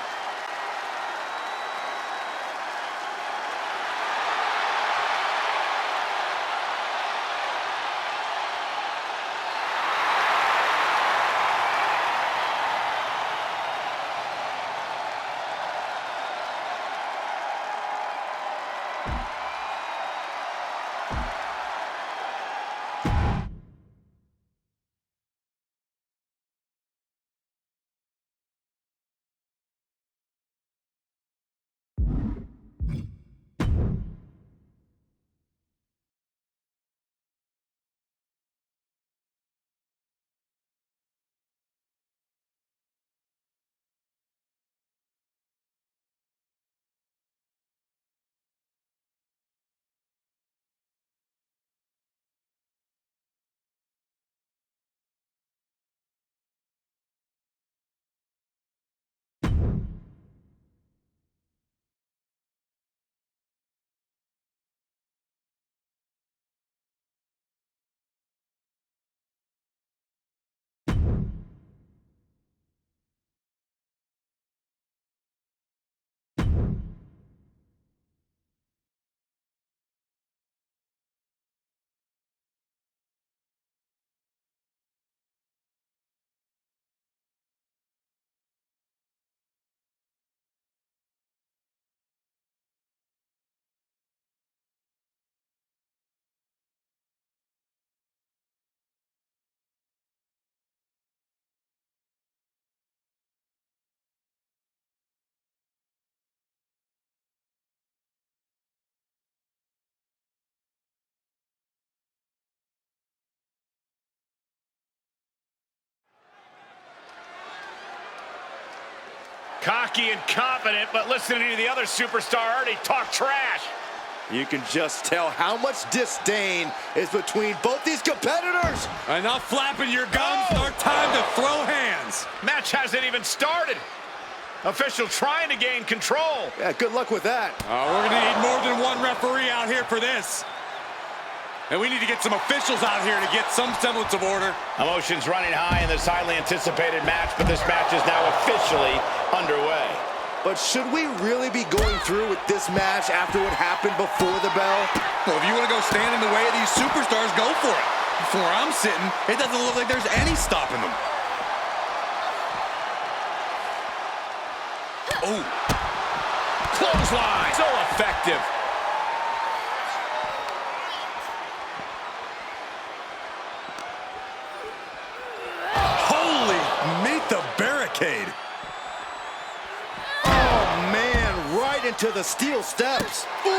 Cocky and confident, but listening to the other superstar already talk trash. You can just tell how much disdain is between both these competitors. Enough flapping your gums, nor time to throw hands. Match hasn't even started. Official trying to gain control. Yeah, good luck with that. We're gonna need more than one referee out here for this. And we need to get some officials out here to get some semblance of order. Emotions running high in this highly anticipated match, but this match is now officially underway. But should we really be going through with this match after what happened before the bell? Well, if you want to go stand in the way of these superstars, go for it. From where I'm sitting, it doesn't look like there's any stopping them. Oh. Clothesline. So effective. Holy, meet the barricade. Oh, man, right into the steel steps. Ooh.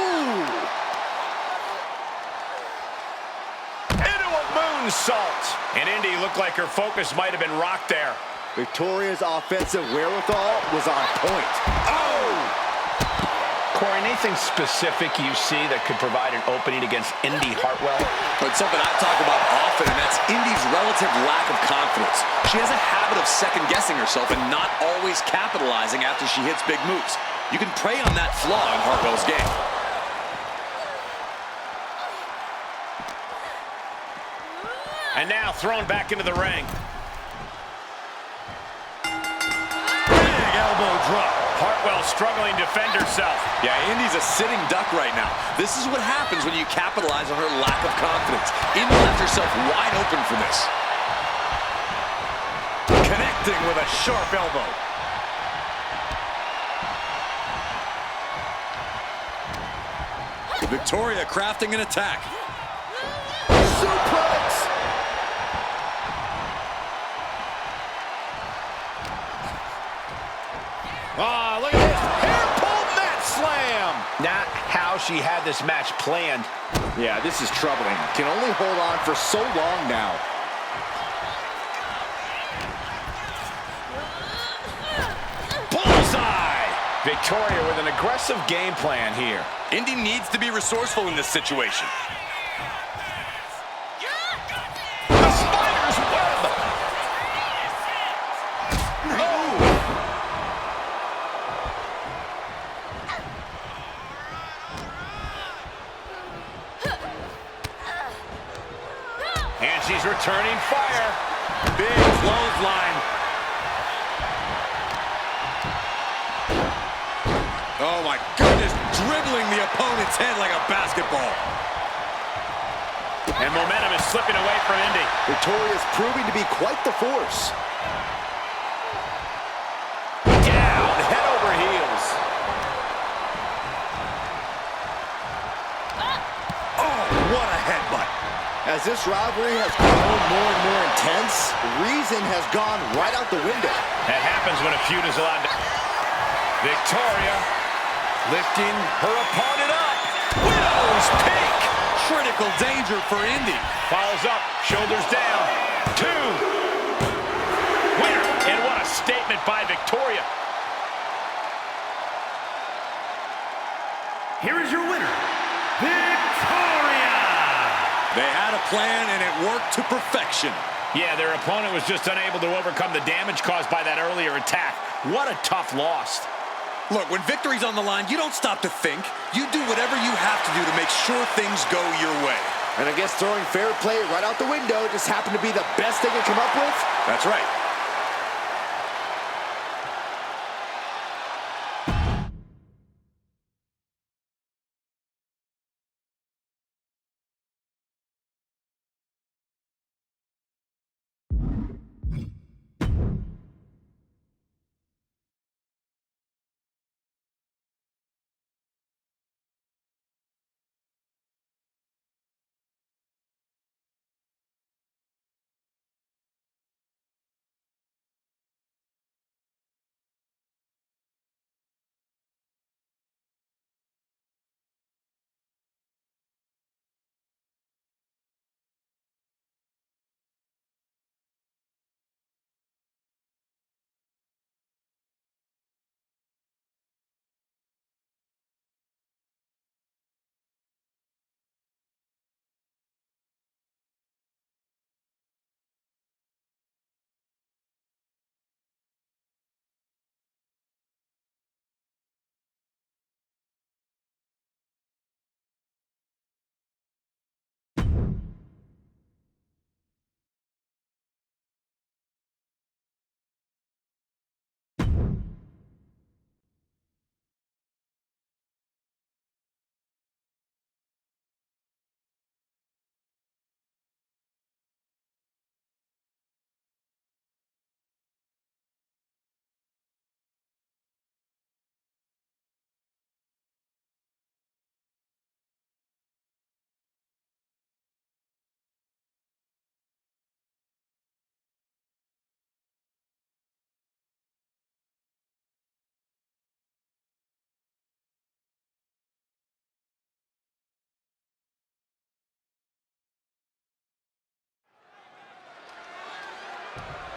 Into a moonsault. And Indy looked like her focus might have been rocked there. Victoria's offensive wherewithal was on point. Oh! Corey, anything specific you see that could provide an opening against Indy Hartwell? But something I talk about often, and that's Indy's relative lack of confidence. She has a habit of second-guessing herself and not always capitalizing after she hits big moves. You can prey on that flaw in Hartwell's game. And now thrown back into the ring. Big elbow drop. Hartwell struggling to defend herself. Yeah, Indy's a sitting duck right now. This is what happens when you capitalize on her lack of confidence. Indy left herself wide open for this. Connecting with a sharp elbow. Victoria crafting an attack. Suplex! Oh, look at this. Hair pull mat slam. Not how she had this match planned. Yeah, this is troubling. Can only hold on for so long now. Bullseye. Victoria with an aggressive game plan here. Indy needs to be resourceful in this situation. The spider's web. And she's returning fire. Big clothesline. Oh my goodness, dribbling the opponent's head like a basketball. And momentum is slipping away from Indy. Victoria's proving to be quite the force. Down, head over heels. Oh, what a headbutt. As this rivalry has grown more and more intense, reason has gone right out the window. That happens when a feud is allowed to... Victoria lifting her opponent up. Widow's peak. Critical danger for Indy. Follows up, shoulders down. 2. Winner. And what a statement by Victoria. Here is your winner, Victoria! They had a plan and it worked to perfection. Yeah, their opponent was just unable to overcome the damage caused by that earlier attack. What a tough loss. Look, when victory's on the line, you don't stop to think. You do whatever you have to do to make sure things go your way. And I guess throwing fair play right out the window just happened to be the best they could come up with. That's right.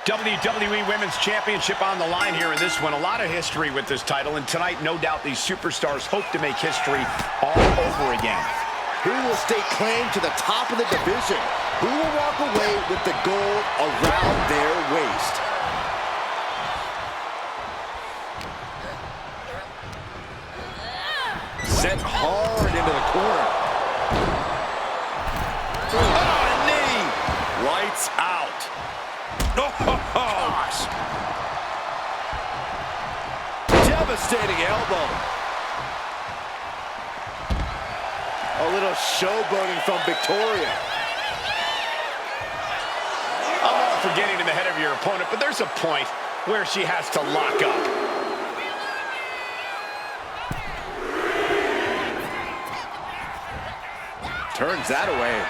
WWE Women's Championship on the line here in this one. A lot of history with this title, and tonight, no doubt, these superstars hope to make history all over again. Who will stake claim to the top of the division? Who will walk away with the gold around their waist? Sent hard into the corner. Oh, knee! Right devastating elbow. A little showboating from Victoria. I'm all for getting in the head of your opponent, but there's a point where she has to lock up. Turns that away.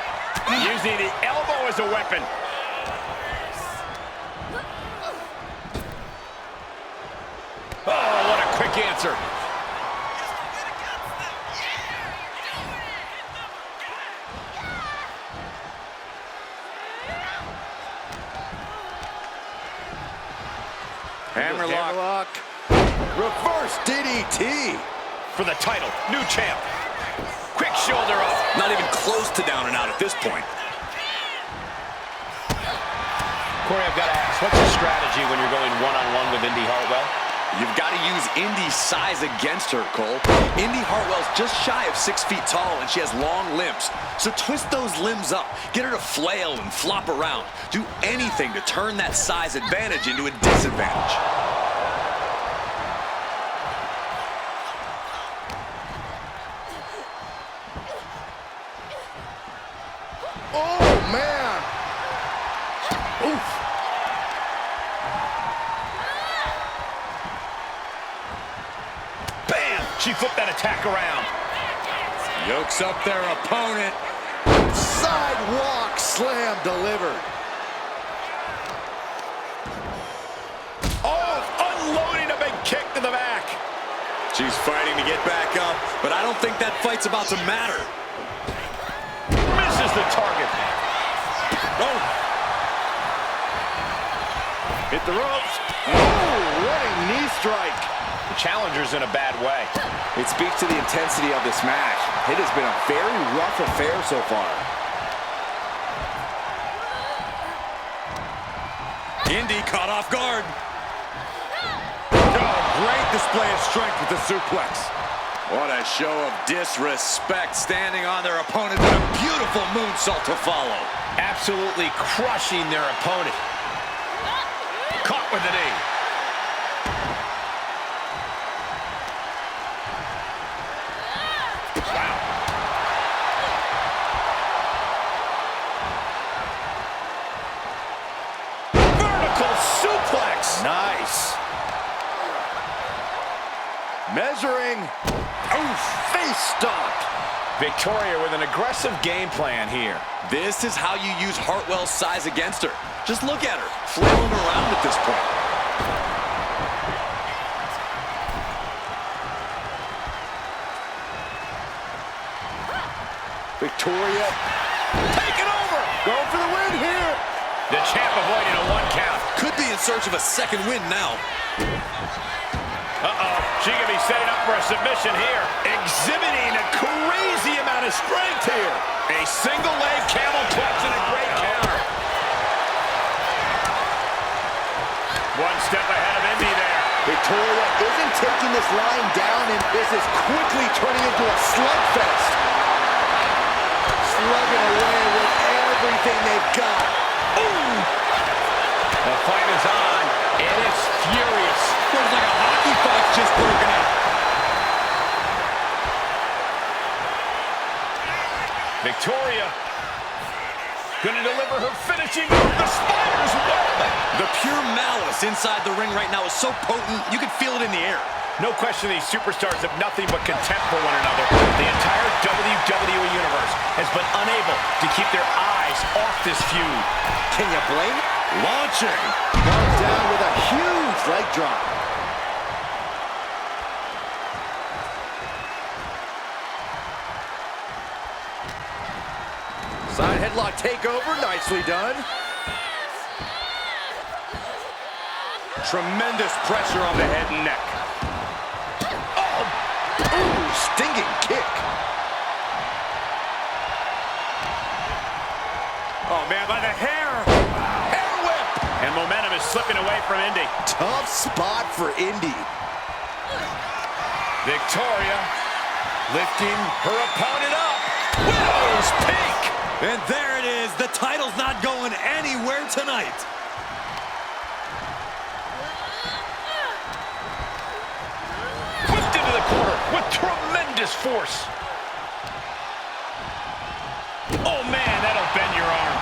Using the elbow as a weapon. Oh, what a quick answer. Hammerlock. Reverse DDT. For the title, new champ. Quick shoulder up. Not even close to down and out at this point. Corey, I've got to ask, what's your strategy when you're going one-on-one with Indi Hartwell? You've got to use Indi's size against her, Cole. Indi Hartwell's just shy of 6 feet tall, and she has long limbs. So twist those limbs up. Get her to flail and flop around. Do anything to turn that size advantage into a disadvantage. Oh, man. Oof. Bam! She flipped that attack around. Yokes up their opponent. Sidewalk slam delivered. Oh, unloading a big kick to the back. She's fighting to get back up, but I don't think that fight's about to matter. Misses the target. Oh. Hit the ropes. Oh, running knee strike. The challenger's in a bad way. It speaks to the intensity of this match. It has been a very rough affair so far. Indi caught off guard. Oh, great display of strength with the suplex. What a show of disrespect, standing on their opponent with a beautiful moonsault to follow. Absolutely crushing their opponent. Caught with the knee. Wow. Vertical suplex. Nice. Measuring. Oh, face stopped. Victoria with an aggressive game plan here. This is how you use Hartwell's size against her. Just look at her, flailing around at this point. Victoria Taking over. going for the win here. The champ avoiding a 1 count. Could be in search of a second win now. Uh-oh. She could be setting up for a submission here. Exhibiting a crazy amount of strength here. A single leg camel clutch and a great counter. One step ahead of Indi there. Victoria isn't taking this line down, and this is quickly turning into a slugfest. Slugging away with everything they've got. Ooh. The fight is on, and it's furious. Looks like a hockey fight's just broken out. Victoria gonna deliver her finishing move, the spider's web. The pure malice inside the ring right now is so potent, you can feel it in the air. No question these superstars have nothing but contempt for one another. The entire WWE Universe has been unable to keep their eyes off this feud. Can you blame it? Launching. Comes down with a huge leg drop. Side headlock takeover, nicely done. Tremendous pressure on the head and neck. Oh, ooh, stinging kick. Oh, man, by the hair. Hair whip. And momentum is slipping away from Indi. Tough spot for Indi. Victoria lifting her opponent up. Widow's peak. And there it is. The title's not going anywhere tonight. tremendous force. Oh, man, that'll bend your arm.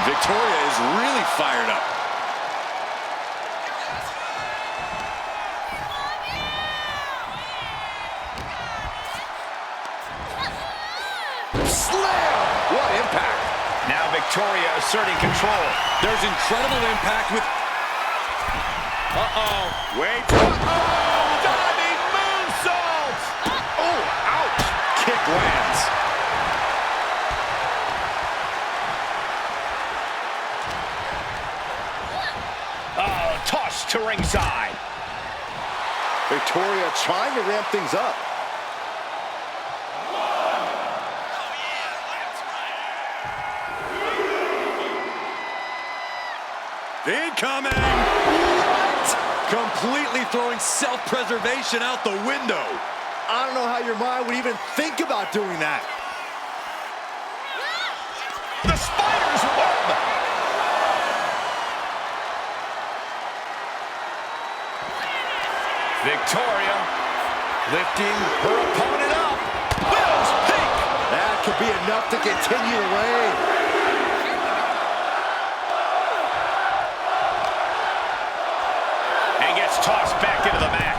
Victoria is really fired up. Slam! What impact! Now Victoria asserting control. There's incredible impact with... Uh-oh. Wait. Oh, diving moonsault! Oh, ouch! Kick lands. Oh, toss to ringside. Victoria trying to ramp things up. Incoming! What? Completely throwing self-preservation out the window. I don't know how your mind would even think about doing that. The spider's web. Victoria lifting her opponent up. Will's pink. That could be enough to continue the reign. And gets tossed back into the mat.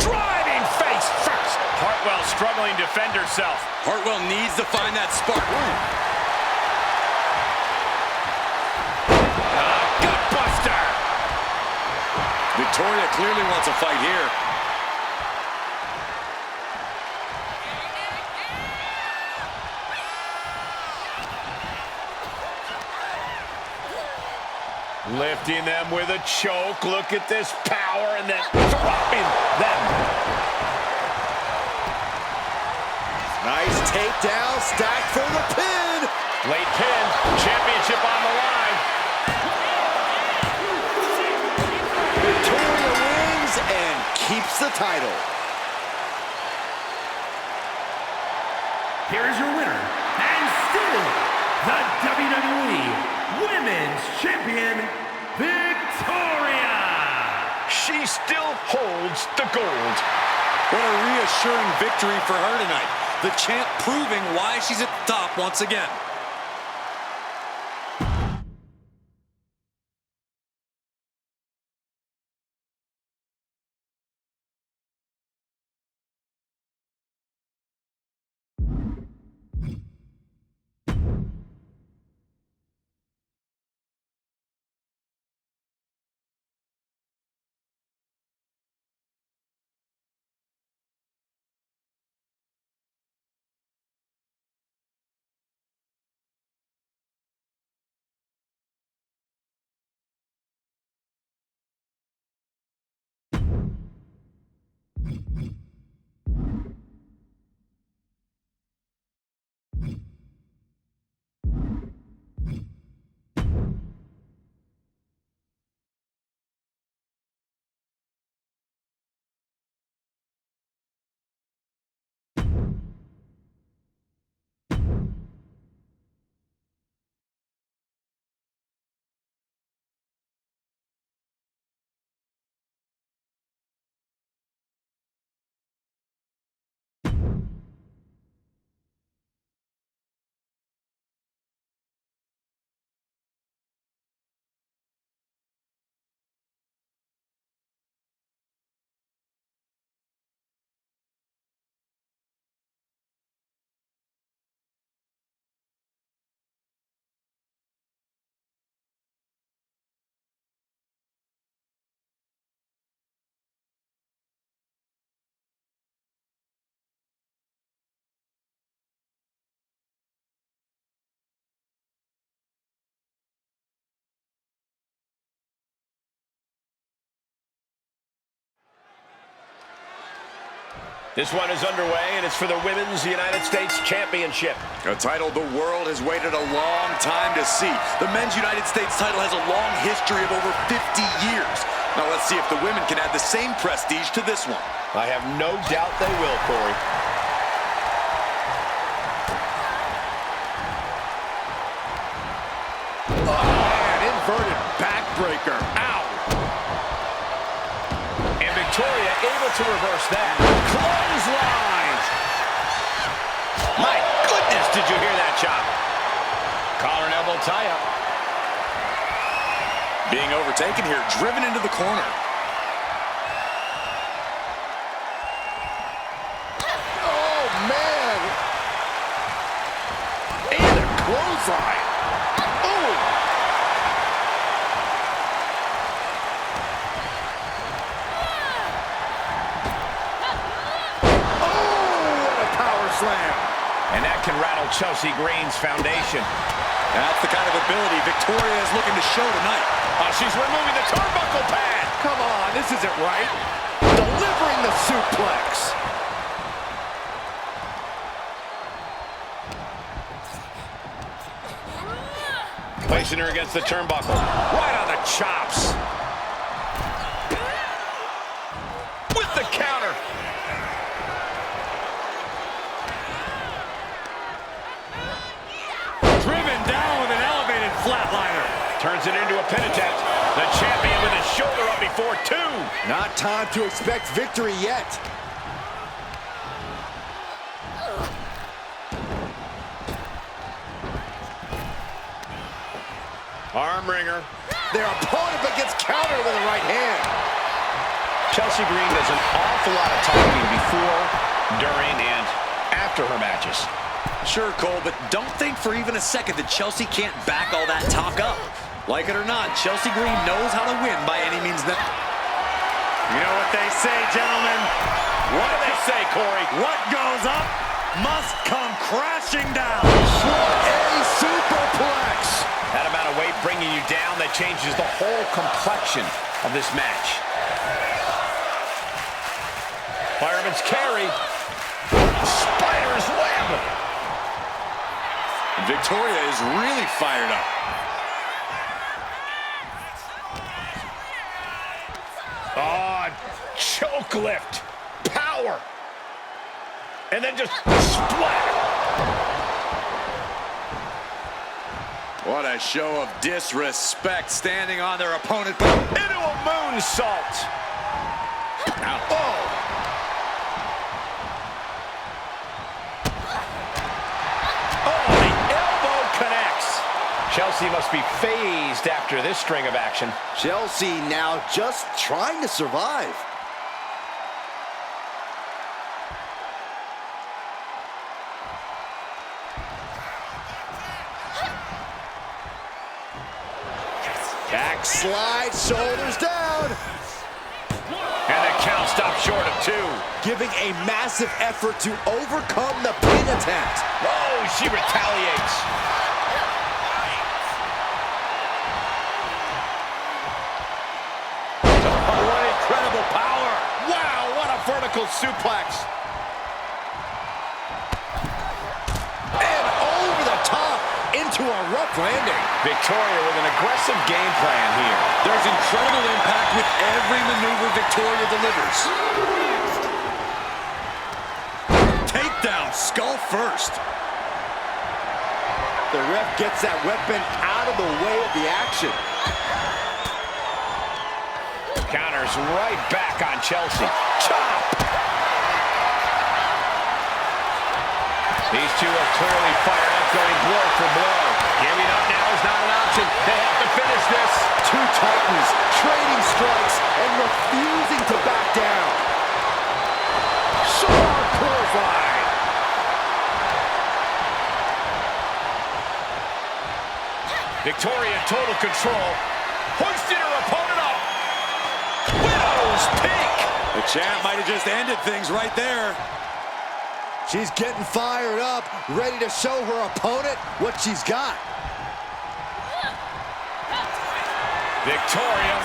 Driving face first. Hartwell struggling to defend herself. Hartwell needs to find that spark. Gutbuster. Victoria clearly wants a fight here. Lifting them with a choke. Look at this power and then dropping them. Nice takedown, stacked for the pin. Late pin. Championship on the line. Victoria wins and keeps the title. Here is your winner, and still the WWE Women's Champion, Victoria! She still holds the gold. What a reassuring victory for her tonight. The champ proving why she's at the top once again. This one is underway, and it's for the Women's United States Championship. A title the world has waited a long time to see. The Men's United States title has a long history of over 50 years. Now let's see if the women can add the same prestige to this one. I have no doubt they will, Corey. Oh, man, inverted back Backbreaker. Ow! And Victoria able to reverse that. Clothesline! My goodness, did you hear that chop? Collar and elbow tie-up. Being overtaken here, driven into the corner. Oh, man. And a clothesline. Oh. Oh, what a power slam. And that can rattle Chelsea Green's foundation. That's the kind of ability Victoria is looking to show tonight. Oh, she's removing the turnbuckle pad. Come on, this isn't right. Delivering the suplex. Placing her against the turnbuckle. Right on the chops. With the counter. Driven down with an elevated flatliner. Turns it into a pin attempt. The champion with his shoulder up before two. Not time to expect victory yet. Arm wringer. Their opponent gets countered with a right hand. Chelsea Green does an awful lot of talking before, during, and after her matches. Sure, Cole, but don't think for even a second that Chelsea can't back all that talk up. Like it or not, Chelsea Green knows how to win by any means necessary. You know what they say, gentlemen? What do they say, Corey? What goes up must come crashing down. What a superplex. That amount of weight bringing you down, that changes the whole complexion of this match. Fireman's carry. Spider's web. Victoria is really fired up. Oh, choke lift. Power. And then just splat. What a show of disrespect, standing on their opponent. Into a moonsault. Oh. Oh, the elbow connects. Chelsea must be phased after this string of action. Chelsea now just trying to survive. Backslide, shoulders down. And the count stopped short of two. Giving a massive effort to overcome the pin attempt. Oh, she retaliates. Oh, what incredible power. Wow, what a vertical suplex. And over the top into a rough landing. Victoria with an aggressive game plan here. There's incredible impact with every maneuver Victoria delivers. Takedown, skull first. The ref gets that weapon out of the way of the action. Counters right back on Chelsea. Chop! These two are clearly fired up, going blow for blow. Giving up now is not an option. They have to finish this. Two titans trading strikes and refusing to back down. Sharp clothesline. Victoria in total control. Hoisting her opponent up. Widow's peak. The champ might have just ended things right there. She's getting fired up, ready to show her opponent what she's got. Victoria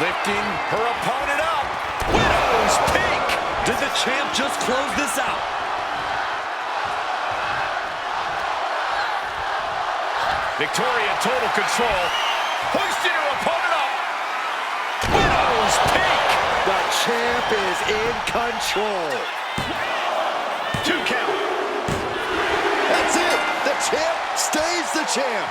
lifting her opponent up. Widow's peak. Did the champ just close this out? Victoria in total control. Hoisting her opponent up. Widow's peak. The champ is in control. 2 count. That's it. The champ stays the champ.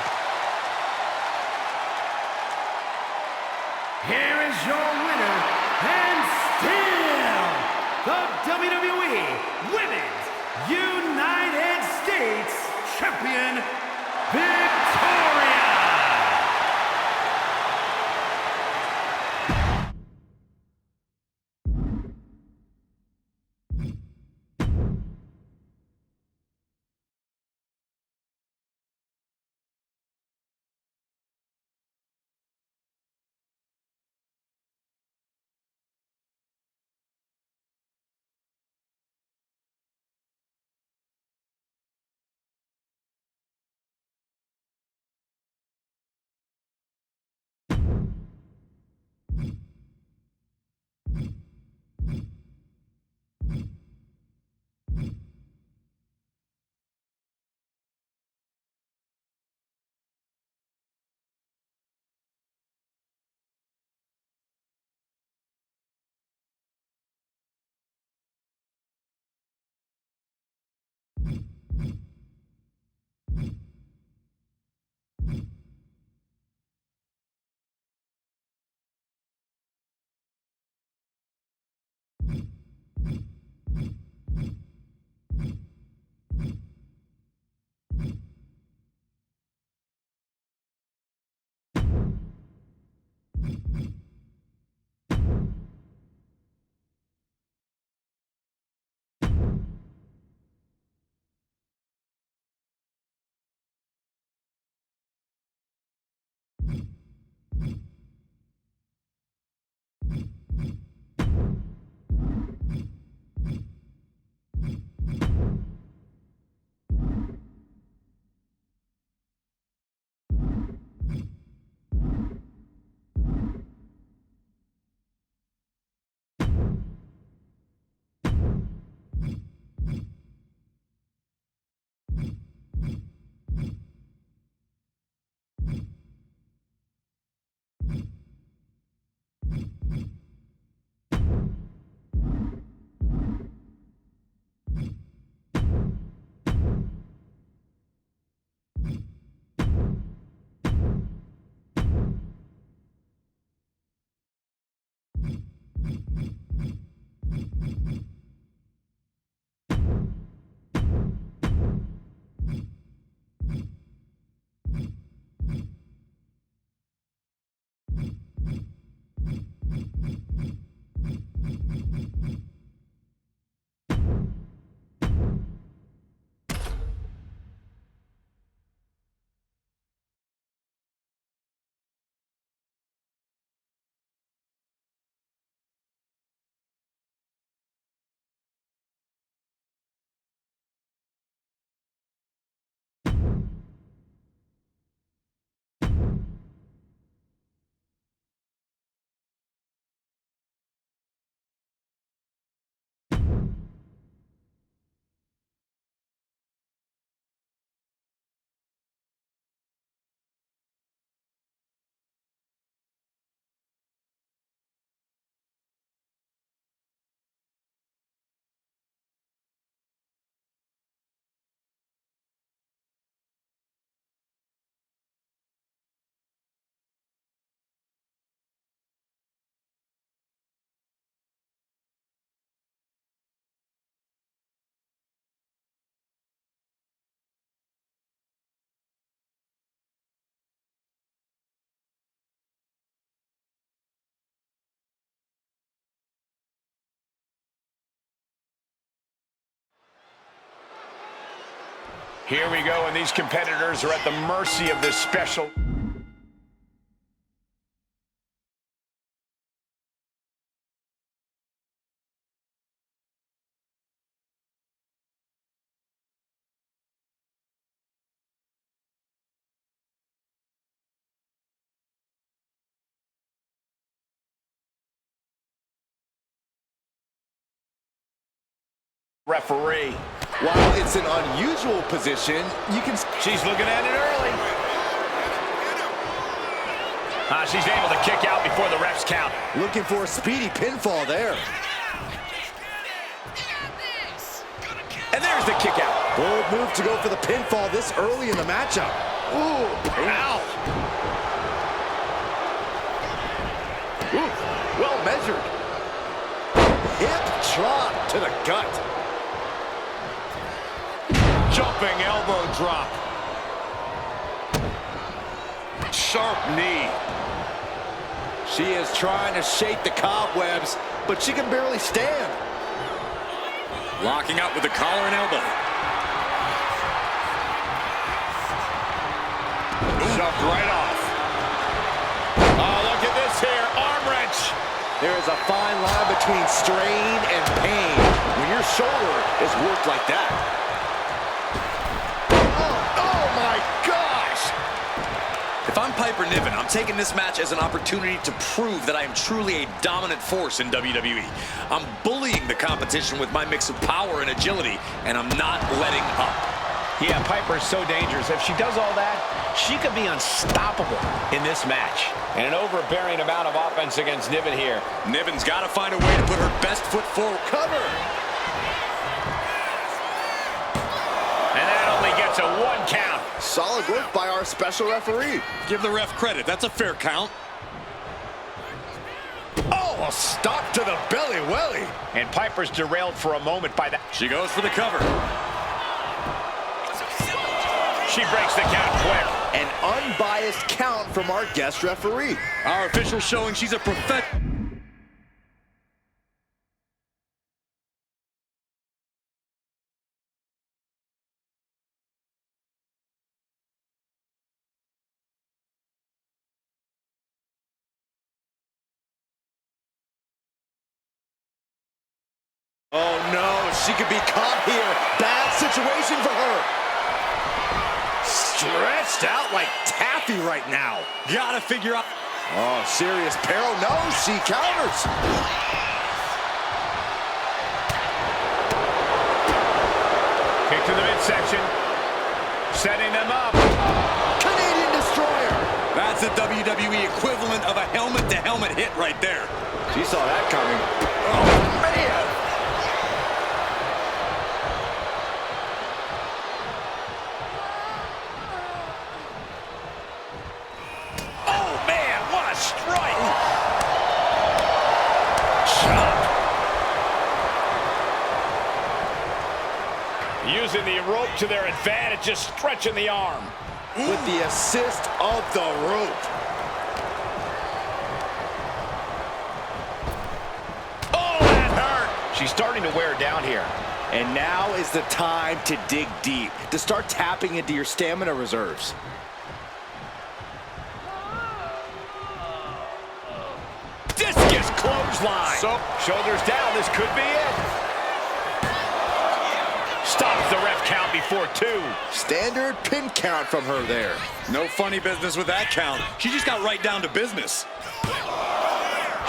here is your winner, and still the WWE Women's United States Champion, Victoria! Here we go, and these competitors are at the mercy of this special referee. While it's an unusual position, you can... She's looking at it early. She's able to kick out before the refs count. Looking for a speedy pinfall there. And there's the kick out. Bold move to go for the pinfall this early in the matchup. Ooh. Ow. Ooh, well measured. Hip drop to the gut. Jumping elbow drop. Sharp knee. She is trying to shake the cobwebs, but she can barely stand. Locking up with the collar and elbow. Shoved right off. Oh, look at this here. Arm wrench. There is a fine line between strain and pain when your shoulder is worked like that. Oh my gosh! If I'm Piper Niven, I'm taking this match as an opportunity to prove that I am truly a dominant force in WWE. I'm bullying the competition with my mix of power and agility, and I'm not letting up. Yeah, Piper's so dangerous. If she does all that, she could be unstoppable in this match. And an overbearing amount of offense against Niven here. Niven's got to find a way to put her best foot forward. Cover! And that only gets a 1 count. Solid work by our special referee. Give the ref credit. That's a fair count. Oh, a stop to the belly welly. And Piper's derailed for a moment by that. She goes for the cover. She breaks the count quick. An unbiased count from our guest referee. Our official showing she's a professional. Oh no, she could be caught here. Bad situation for her. Stretched out like taffy right now. Gotta figure out. Oh, serious peril. No, she counters. Kick to the midsection. Setting them up. Canadian Destroyer. That's the WWE equivalent of a helmet-to-helmet hit right there. She saw that coming. Oh, man. Using the rope to their advantage, just stretching the arm. With the assist of the rope. Oh, that hurt. She's starting to wear down here. And now is the time to dig deep, to start tapping into your stamina reserves. Discus clothesline. So, shoulders down, this could be it. Stops the ref count before 2. Standard pin count from her there. No funny business with that count. She just got right down to business.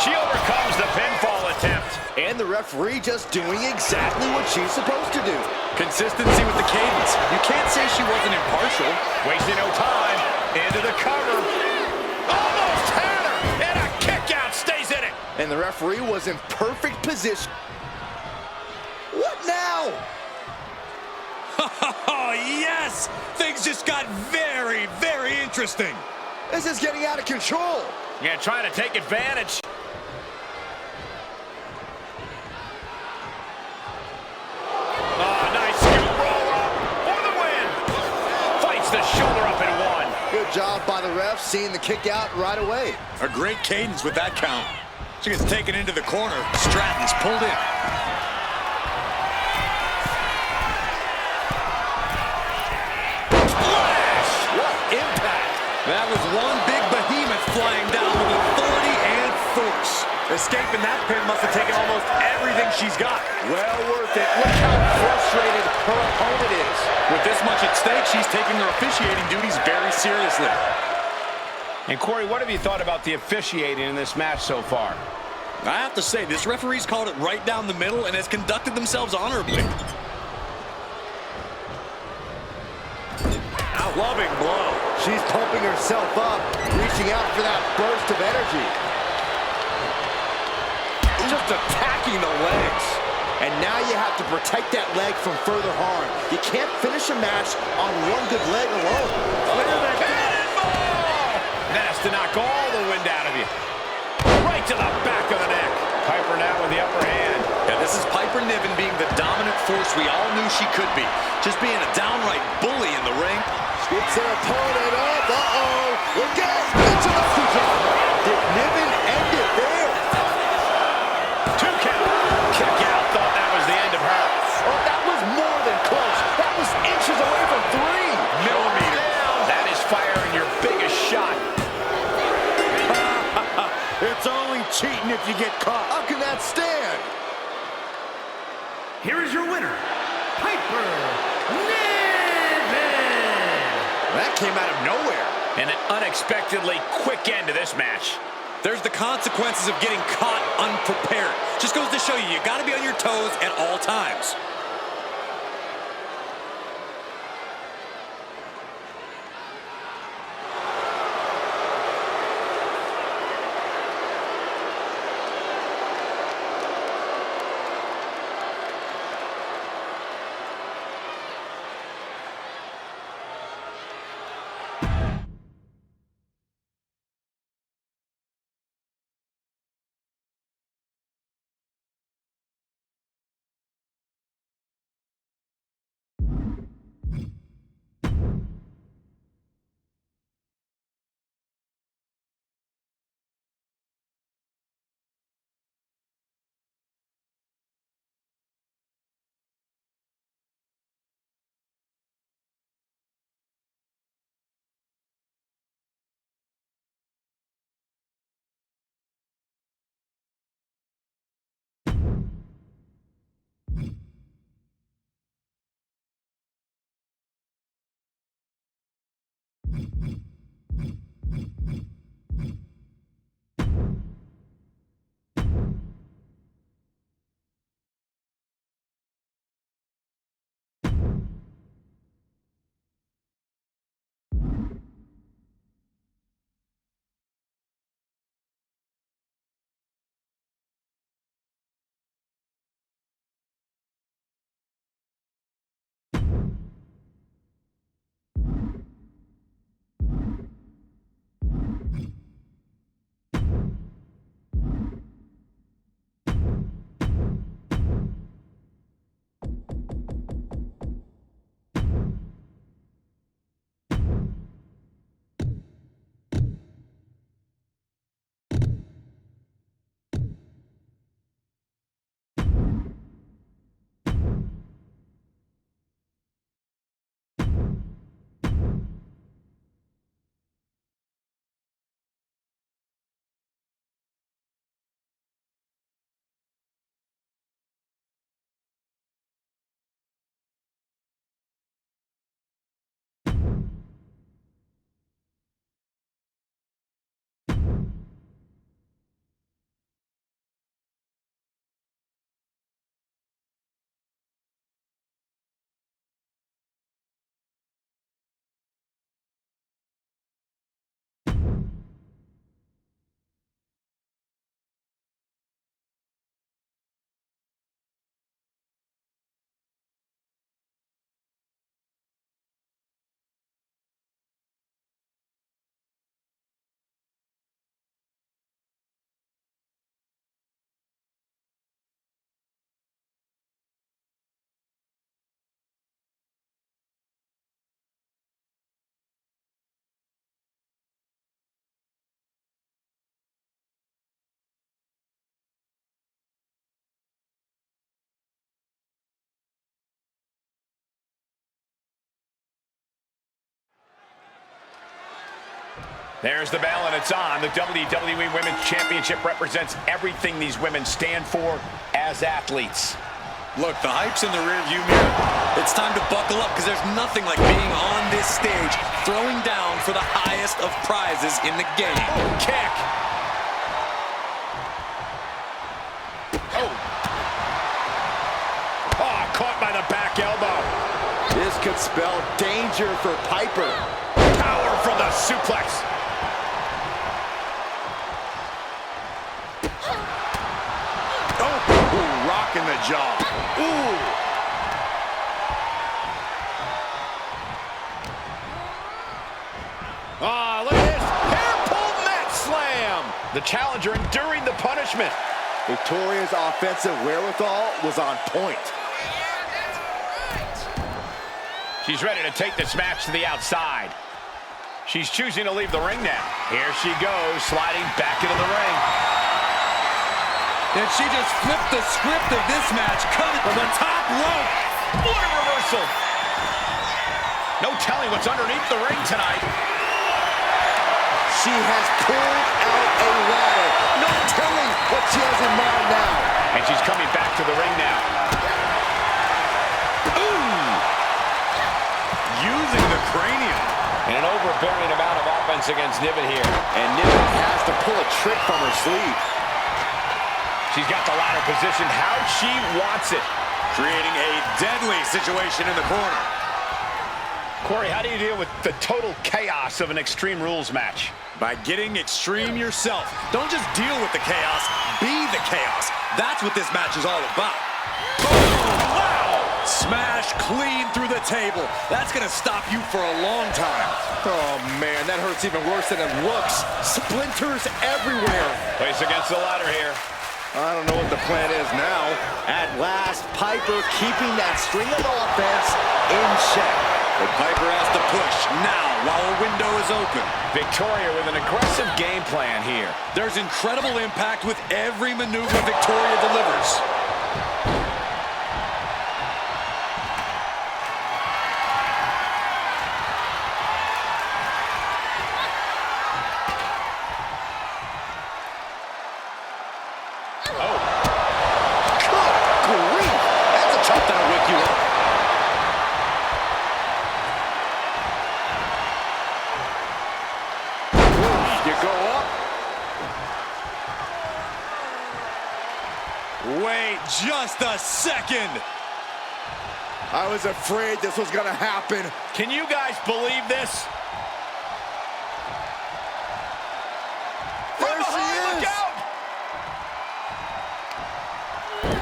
She overcomes the pinfall attempt. And the referee just doing exactly what she's supposed to do. Consistency with the cadence. You can't say she wasn't impartial. Wasting no time. Into the cover. Almost had her. And a kick out stays in it. And the referee was in perfect position. What now? Oh, yes! Things just got very, very interesting. This is getting out of control. Yeah, trying to take advantage. Oh, nice scoop roll up for the win. Fights the shoulder up in 1. Good job by the ref seeing the kick out right away. A great cadence with that count. She gets taken into the corner. Stratton's pulled in. That was one big behemoth flying down with authority and force. Escaping that pin must have taken almost everything she's got. Well worth it. Look how frustrated her opponent is. With this much at stake, she's taking her officiating duties very seriously. And Corey, what have you thought about the officiating in this match so far? I have to say, this referee's called it right down the middle and has conducted themselves honorably. Loving blow. She's pumping herself up, reaching out for that burst of energy. Just attacking the legs. And now you have to protect that leg from further harm. You can't finish a match on one good leg alone. Cannonball! That has to knock all the wind out of you. Right to to the back of the neck. Piper now with the upper hand. Yeah, this is Piper Niven being the dominant force we all knew she could be. Just being a downright bully in the ring. Scoops her opponent up. Uh-oh. Look out. Into the future. Did Niven end it there? 2 count. Kick out. Thought that was the end of her. Oh, that was more than close. That was inches away from 3 millimeters. That is firing your biggest shot. It's only cheating if you get caught. How can that stand? Here is your winner, Piper Niven. That came out of nowhere. And an unexpectedly quick end to this match. There's the consequences of getting caught unprepared. Just goes to show you, you got to be on your toes at all times. There's the bell, and it's on. The WWE Women's Championship represents everything these women stand for as athletes. Look, the hype's in the rearview mirror. It's time to buckle up because there's nothing like being on this stage, throwing down for the highest of prizes in the game. Oh, kick. Oh, caught by the back elbow. This could spell danger for Piper. Power from the suplex. Rock in the jaw. Ooh. Ah, look at this. Hair pull mat slam. The challenger enduring the punishment. Victoria's offensive wherewithal was on point. She's ready to take this match to the outside. She's choosing to leave the ring now. Here she goes, sliding back into the ring. And she just flipped the script of this match, cut it from the top rope. What a reversal. No telling what's underneath the ring tonight. She has pulled out a ladder. No telling what she has in mind now. And she's coming back to the ring now. Ooh! Using the cranium. And an overbearing amount of offense against Niven here. And Niven has to pull a trick from her sleeve. She's got the ladder positioned how she wants it. Creating a deadly situation in the corner. Corey, how do you deal with the total chaos of an Extreme Rules match? By getting extreme yourself. Don't just deal with the chaos, be the chaos. That's what this match is all about. Boom! Wow! Smash clean through the table. That's gonna stop you for a long time. Oh, man, that hurts even worse than it looks. Splinters everywhere. Place against the ladder here. I don't know what the plan is now. At last, Piper keeping that string of offense in check. But Piper has to push now while a window is open. Victoria with an aggressive game plan here. There's incredible impact with every maneuver Victoria delivers. Oh. Good grief. That's a chop that'll wake you up. You go up. Wait just a second. I was afraid this was gonna happen. Can you guys believe this? There she is. Look out!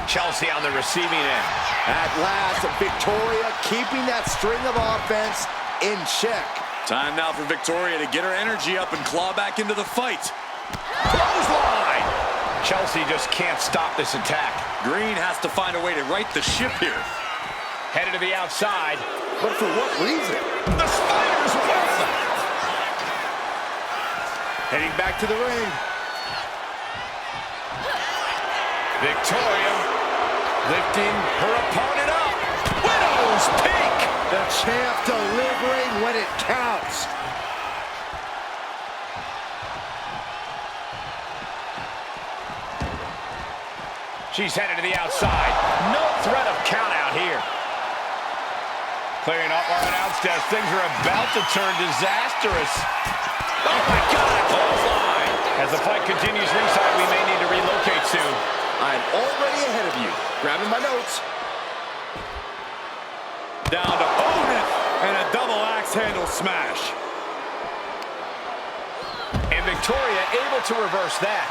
Chelsea on the receiving end. At last, Victoria keeping that string of offense in check. Time now for Victoria to get her energy up and claw back into the fight. Clothesline! Chelsea just can't stop this attack. Green has to find a way to right the ship here. Headed to the outside. But for what reason? The Spider's web! Heading back to the ring. Victoria lifting her opponent up. Widow's peak! The champ delivering when it counts. She's headed to the outside. No threat of count out here. Clearing up our announce desk. Things are about to turn disastrous. Oh my God, a clothesline. As the fight continues ringside, we may need to relocate soon. I'm already ahead of you. Grabbing my notes. Down to opponent and a double axe handle smash. And Victoria able to reverse that.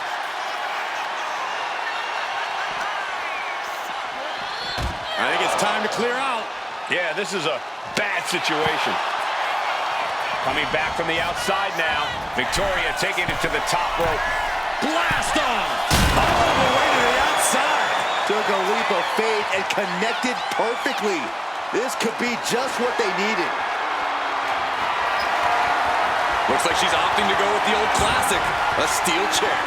I think it's time to clear out. Yeah, this is a bad situation. Coming back from the outside now. Victoria taking it to the top rope. Blast on! All the way to the outside. Took a leap of faith and connected perfectly. This could be just what they needed. Looks like she's opting to go with the old classic, a steel chair.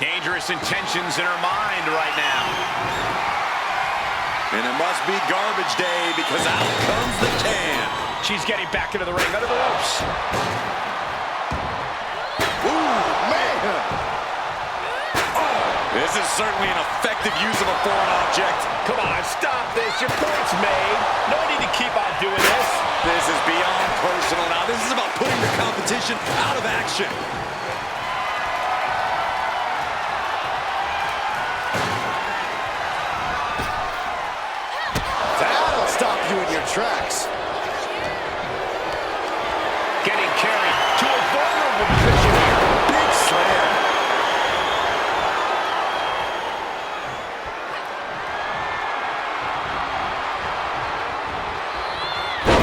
Dangerous intentions in her mind right now. And it must be garbage day because out comes the can. She's getting back into the ring, under the ropes. Ooh, man! This is certainly an effective use of a foreign object. Come on, stop this. Your point's made. No need to keep on doing this. This is beyond personal now. This is about putting the competition out of action. That'll stop you in your tracks. Getting carried to a vulnerable position here. Big slam.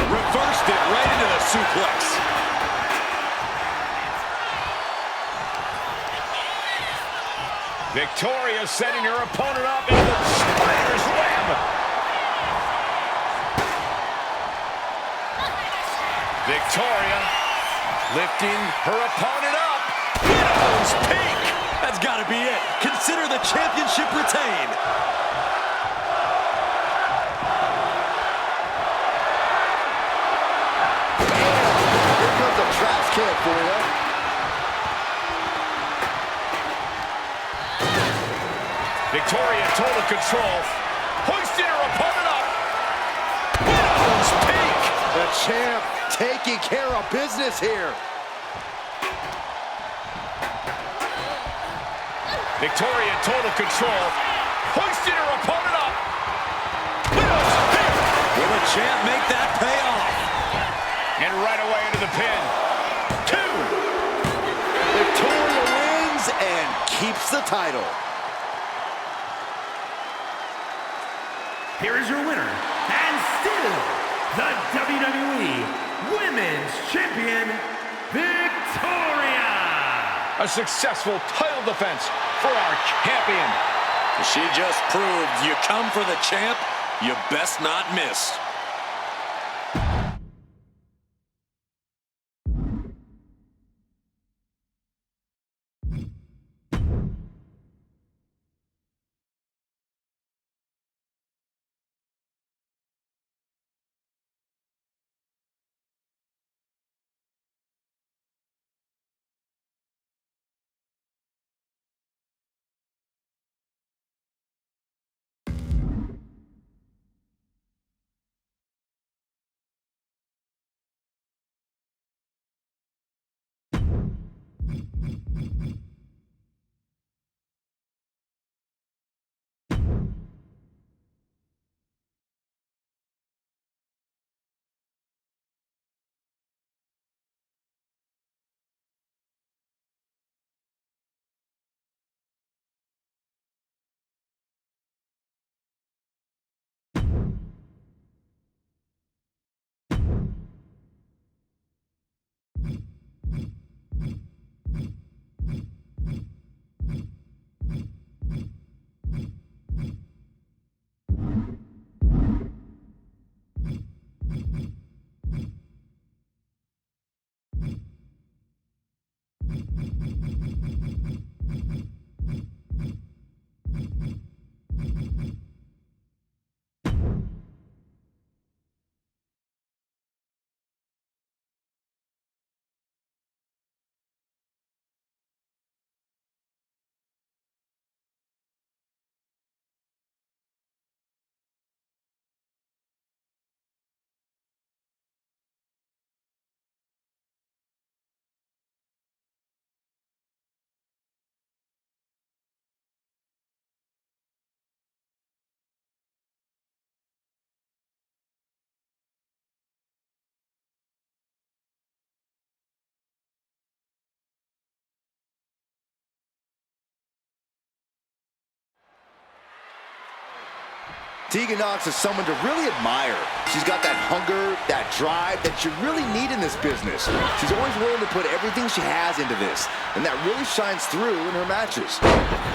Reversed it right suplex. Victoria setting her opponent up into the spider's web. Victoria lifting her opponent up. Widow's peak. That's got to be it. Consider the championship retained. Here comes a trash can for you. Victoria in total control. Hoisting her opponent up. Widow's peak. The champ taking care of business here. Victoria in total control. Hoisting her opponent up. Widow's peak. Will the champ make that pay off? And right away into the pin. 2. Victoria wins and keeps the title. Here is your winner, and still the WWE Women's Champion, Victoria! A successful title defense for our champion. She just proved you come for the champ, you best not miss. Tegan Nox is someone to really admire. She's got that hunger, that drive that you really need in this business. She's always willing to put everything she has into this, and that really shines through in her matches.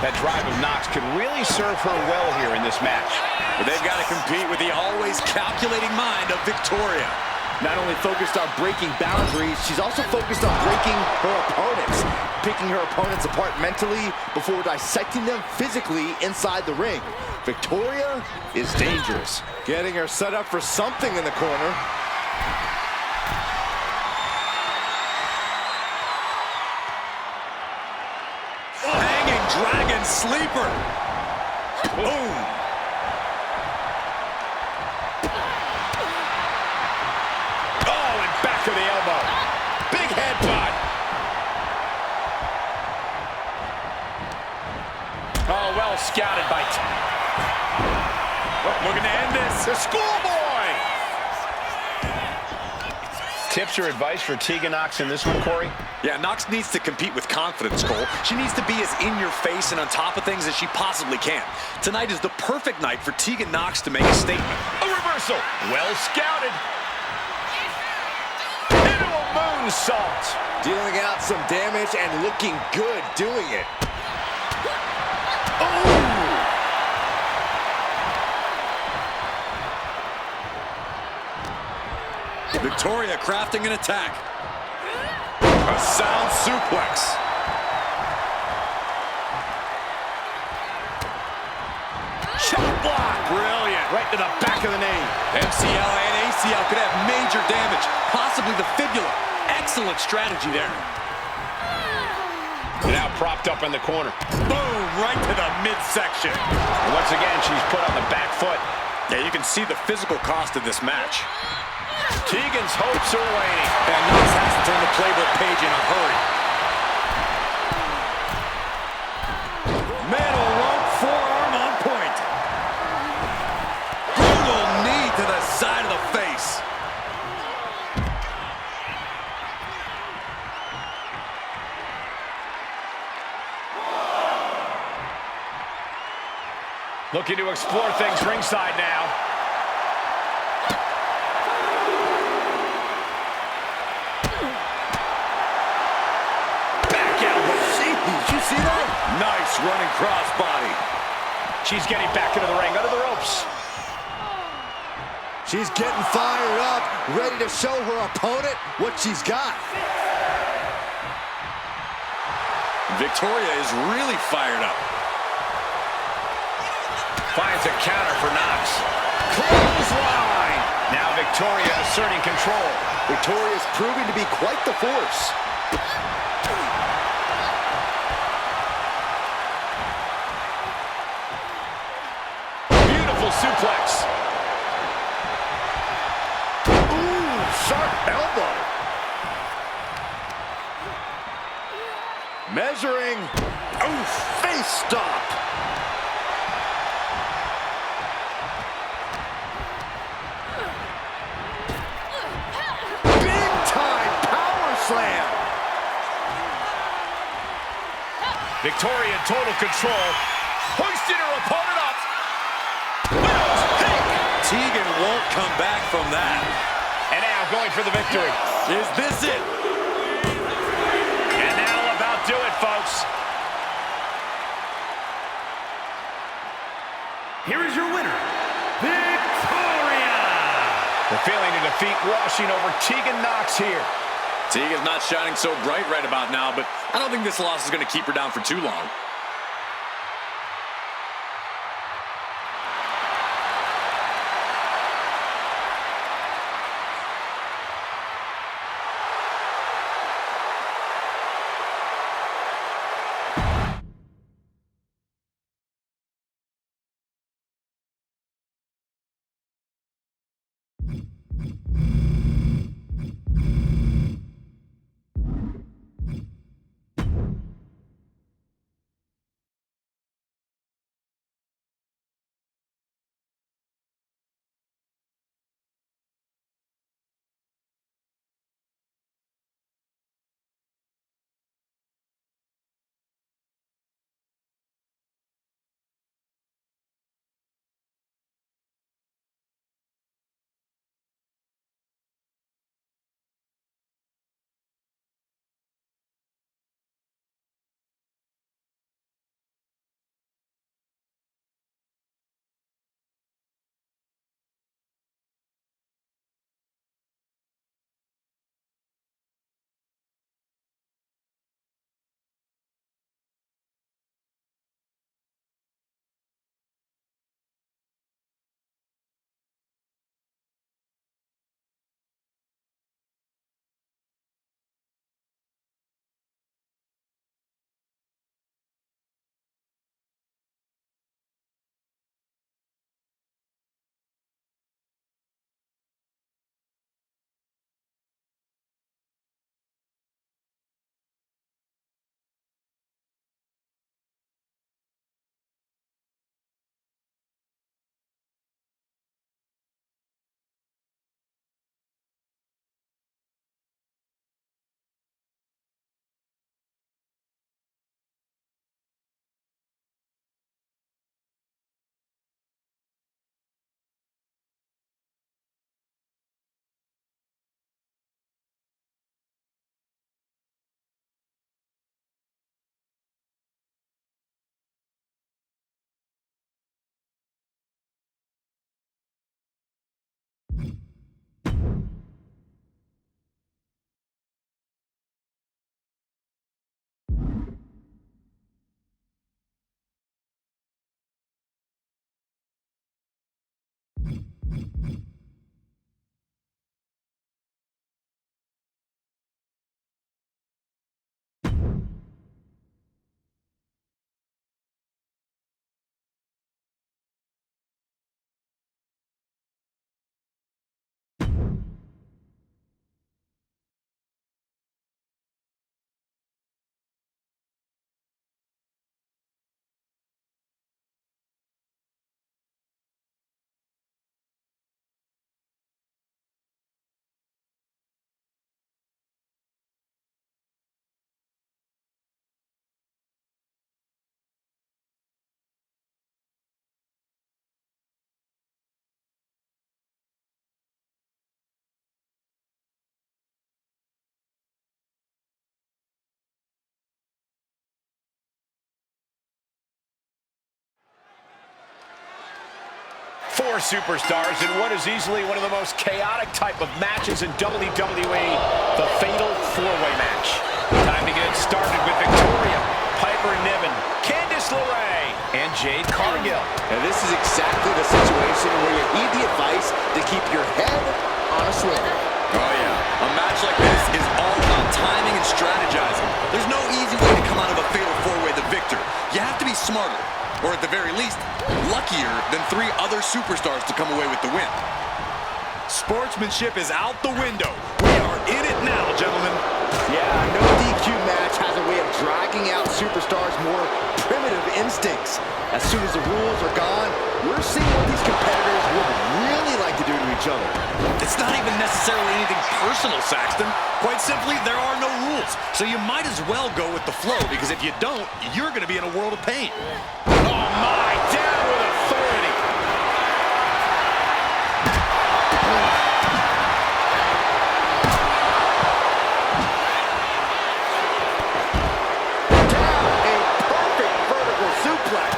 That drive of Nox could really serve her well here in this match. But they've got to compete with the always calculating mind of Victoria. Not only focused on breaking boundaries, she's also focused on breaking her opponents, picking her opponents apart mentally before dissecting them physically inside the ring. Victoria is dangerous. Getting her set up for something in the corner. Hanging Dragon Sleeper. Boom. Oh, and back to the elbow. Big headbutt. Oh, well scouted by... Looking to end this. The schoolboy! Tips or advice for Tegan Nox in this one, Corey? Yeah, Nox needs to compete with confidence, Cole. She needs to be as in your face and on top of things as she possibly can. Tonight is the perfect night for Tegan Nox to make a statement. A reversal. Well scouted. moonsault. Dealing out some damage and looking good doing it. Oh! Victoria crafting an attack. A sound suplex. Chop block. Brilliant. Right to the back of the knee. MCL and ACL could have major damage, possibly the fibula. Excellent strategy there. Now propped up in the corner. Boom, right to the midsection. And once again, she's put on the back foot. Yeah, you can see the physical cost of this match. Tegan's hopes are waning. And Knox has to turn the playbook page in a hurry. Metal rope forearm on point. Brutal knee to the side of the face. Looking to explore things ringside now. Back elbow. Did you see that? Nice running crossbody. She's getting back into the ring, under the ropes. She's getting fired up, ready to show her opponent what she's got. Victoria is really fired up. Finds a counter for Knox. Clothesline. Now Victoria asserting control. Victoria's proving to be quite the force. Beautiful suplex. Ooh, sharp elbow. Measuring. Ooh, face stop. Slam. Victoria in total control. Hoisted her opponent up. Tegan won't come back from that. And now going for the victory. Is this it? And that'll about do it, folks. Here is your winner, Victoria! The feeling of defeat washing over Tegan Knox here. Tegan's not shining so bright right about now, but I don't think this loss is going to keep her down for too long. Four superstars in what is easily one of the most chaotic type of matches in WWE, the Fatal 4-Way match. Time to get it started with Victoria, Piper Niven, Candice LeRae, and Jade Cargill. And this is exactly the situation where you heed the advice to keep your head on a swivel. Oh, yeah. A match like this is all about timing and strategizing. There's no easy way to come out of a Fatal 4-Way the victor. You have to be smarter, or at the very least, luckier than 3 other superstars to come away with the win. Sportsmanship is out the window. We are in it now, gentlemen. Yeah, no DQ match has a way of dragging out superstars' more primitive instincts. As soon as the rules are gone, we're seeing what these competitors would really like to do to each other. It's not even necessarily anything personal, Saxton. Quite simply, there are no rules. So you might as well go with the flow, because if you don't, you're going to be in a world of pain. Oh my, down with authority. Down, a perfect vertical suplex.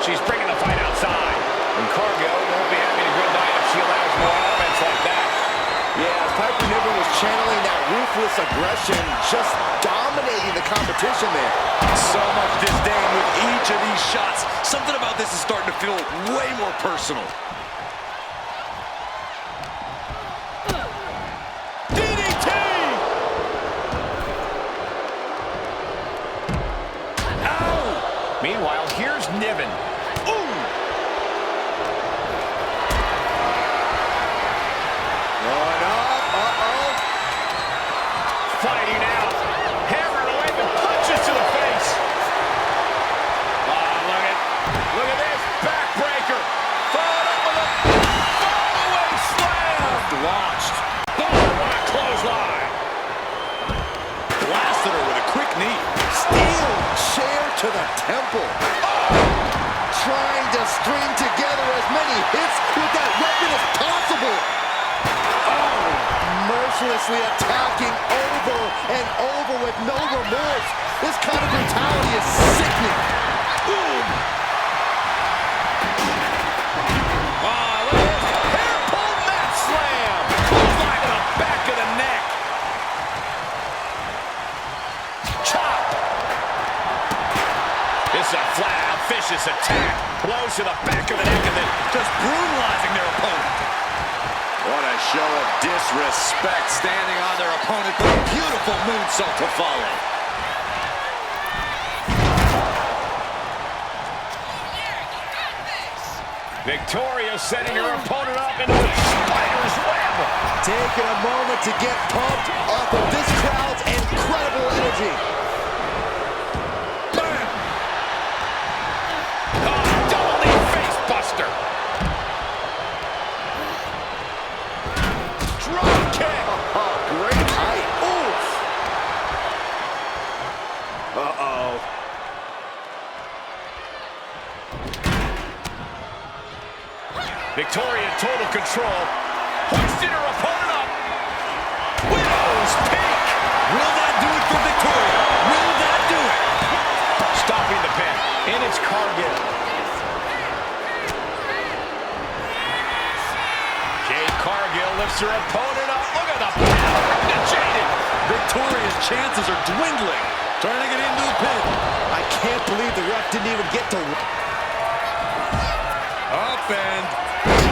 She's bringing the fight outside. And Cargill won't be having a good night if she allows more offense like that. Yeah, Piper Niven was channeling that ruthless aggression, just dominating the competition there. So much disdain with each of these shots. Something about this is starting to feel way more personal. DDT! Ow! Meanwhile, here's Niven. Ooh! Going up, uh-oh. Fighting out. Hammering away with punches to the face. Oh, look at this. Backbreaker. Followed up with a fall-away slam. Launched. Oh, what a clothesline. Blasted her with a quick knee. Steel chair to the temple. Trying to string together as many hits with that weapon as possible. Oh, mercilessly attacking over and over with no remorse. This kind of brutality is sickening. Ooh. Oh, look at this. Hair pull mat slam. Clothesline to the back of the neck. Chop. This is a flat-out vicious attack. Blows to the back of the neck and then just brutalizing their opponent. What a show of disrespect, standing on their opponent. A beautiful moonsault to follow. Victoria setting her opponent up into a spider's web. Taking a moment to get pumped off of this crowd's incredible energy. Bam! Oh, double knee face buster. Drop kick. Oh, great height. Oof. Uh-oh. Victoria in total control. Hoisted her opponent up. Widow's peak. Will that do it for Victoria? Will that do it? Stopping the pin. And it's Cargill. Jade Cargill lifts her opponent up. Look at the power to Jade. Victoria's chances are dwindling. Trying to get into the pin. I can't believe the ref didn't even get to... Up and...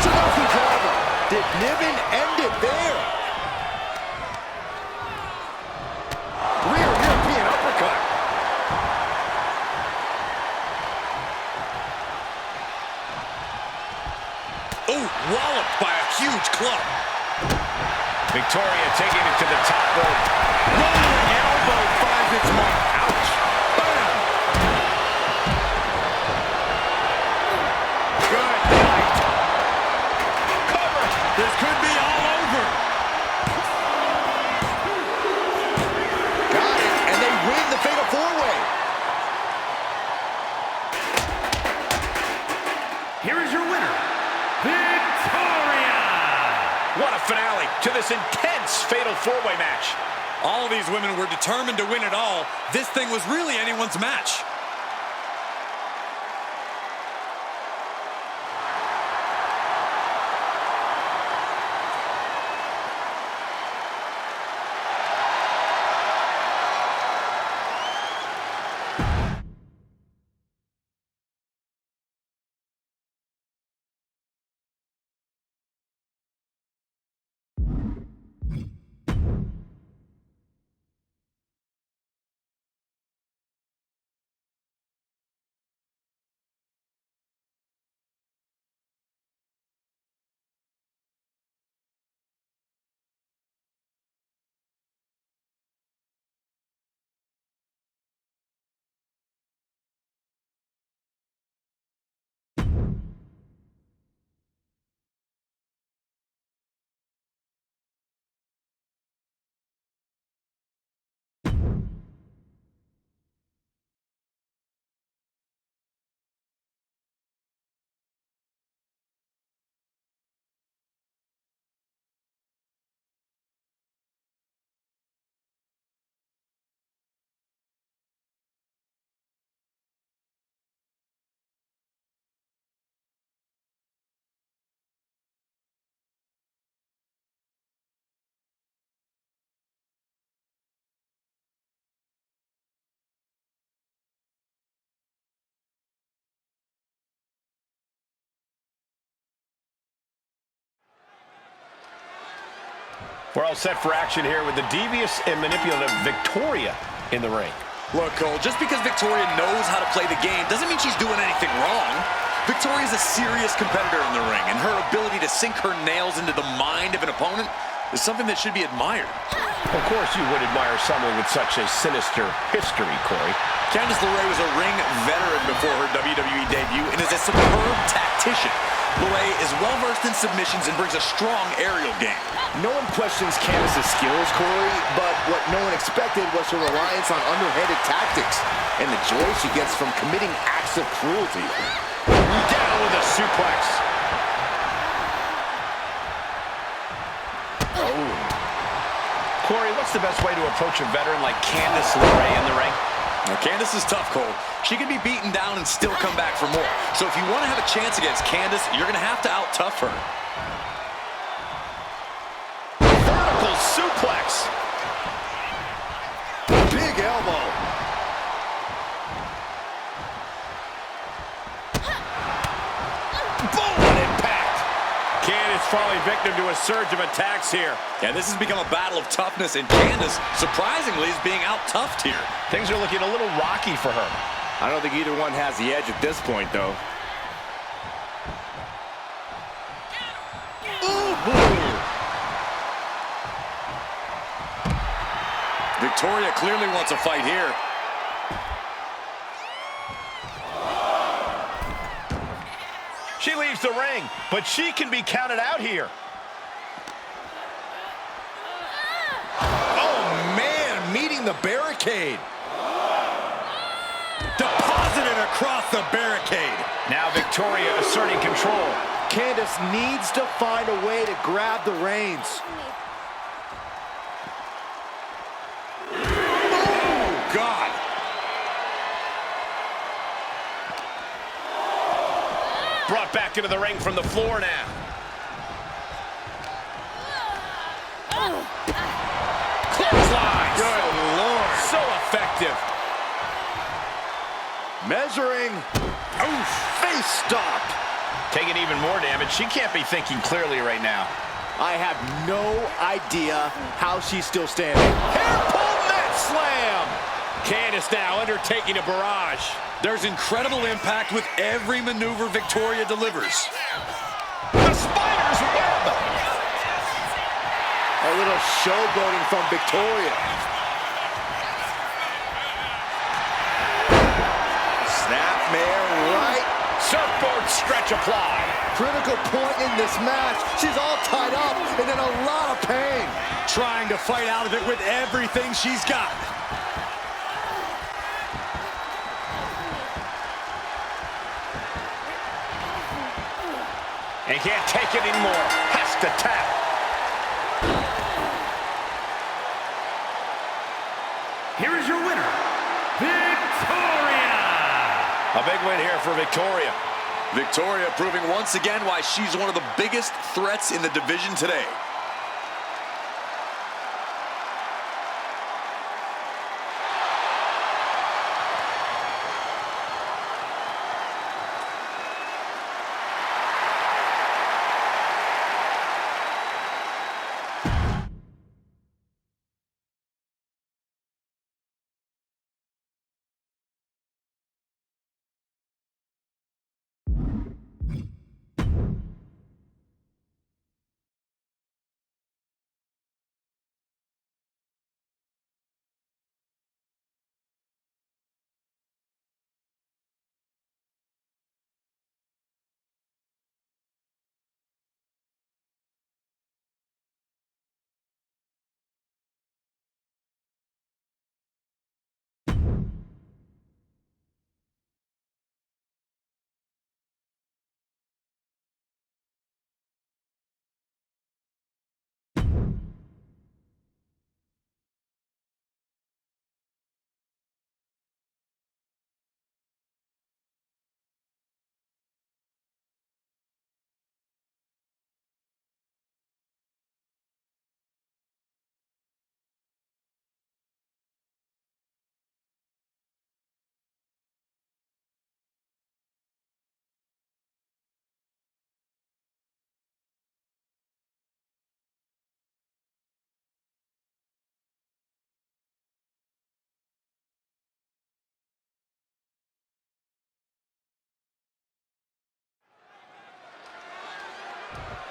Chinoki driver. Did Niven end it there? Rear European uppercut. Oh, walloped by a huge club. Victoria taking it to the top rope. Rolling elbow finds its mark. Ouch. Bam. Good night. Cover. This could be all over. Got it, and they win the Fatal 4-Way. Here is your winner, Victoria! What a finale to this intense Fatal 4-Way match. All of these women were determined to win it all. This thing was really anyone's match. We're all set for action here with the devious and manipulative Victoria in the ring. Look, Cole, just because Victoria knows how to play the game doesn't mean she's doing anything wrong. Victoria's a serious competitor in the ring, and her ability to sink her nails into the mind of an opponent is something that should be admired. Of course you would admire someone with such a sinister history, Corey. Candice LeRae was a ring veteran before her WWE debut and is a superb tactician. LeRae is well-versed in submissions and brings a strong aerial game. No one questions Candice's skills, Corey, but what no one expected was her reliance on underhanded tactics and the joy she gets from committing acts of cruelty. Down with a suplex. Oh. Corey, what's the best way to approach a veteran like Candice LeRae in the ring? Now, Candice is tough, Cole. She can be beaten down and still come back for more. So if you want to have a chance against Candice, you're going to have to out-tough her. Vertical suplex. Big elbow. Boom! Impact. Candice falling victim to a surge of attacks here. Yeah, this has become a battle of toughness, and Candice, surprisingly, is being out-toughed here. Things are looking a little rocky for her. I don't think either one has the edge at this point, though. Victoria clearly wants a fight here. She leaves the ring, but she can be counted out here. Oh, man, meeting the barricade. Deposited across the barricade. Now Victoria asserting control. Candice needs to find a way to grab the reins. Oh, God. Brought back into the ring from the floor now. Clotheslines. Good Lord. So effective. Measuring. Oof. Face stop. Taking even more damage. She can't be thinking clearly right now. I have no idea how she's still standing. Hair pull mat slam. Candice now undertaking a barrage. There's incredible impact with every maneuver Victoria delivers. The spider's web. A little showboating from Victoria. Snapmare right. Surfboard stretch applied. Critical point in this match. She's all tied up and in a lot of pain. Trying to fight out of it with everything she's got. And can't take it anymore. Has to tap. Here is your winner, Victoria! A big win here for Victoria. Victoria proving once again why she's one of the biggest threats in the division today.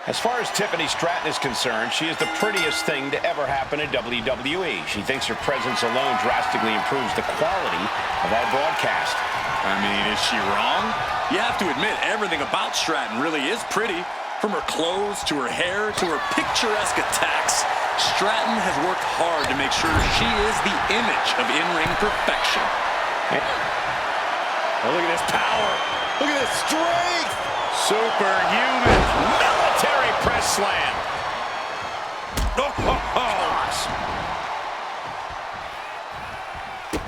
As far as Tiffany Stratton is concerned, she is the prettiest thing to ever happen in WWE. She thinks her presence alone drastically improves the quality of our broadcast. I mean, is she wrong? You have to admit, everything about Stratton really is pretty. From her clothes, to her hair, to her picturesque attacks, Stratton has worked hard to make sure she is the image of in-ring perfection. Oh, look at this power. Look at this strength. Superhuman military press slam.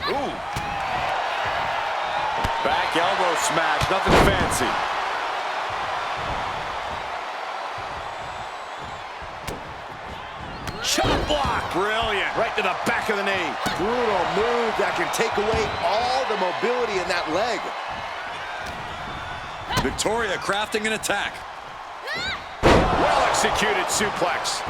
Ooh. Back elbow smash, nothing fancy. Chop block. Brilliant. Right to the back of the knee. Brutal move that can take away all the mobility in that leg. Victoria crafting an attack. Well executed suplex.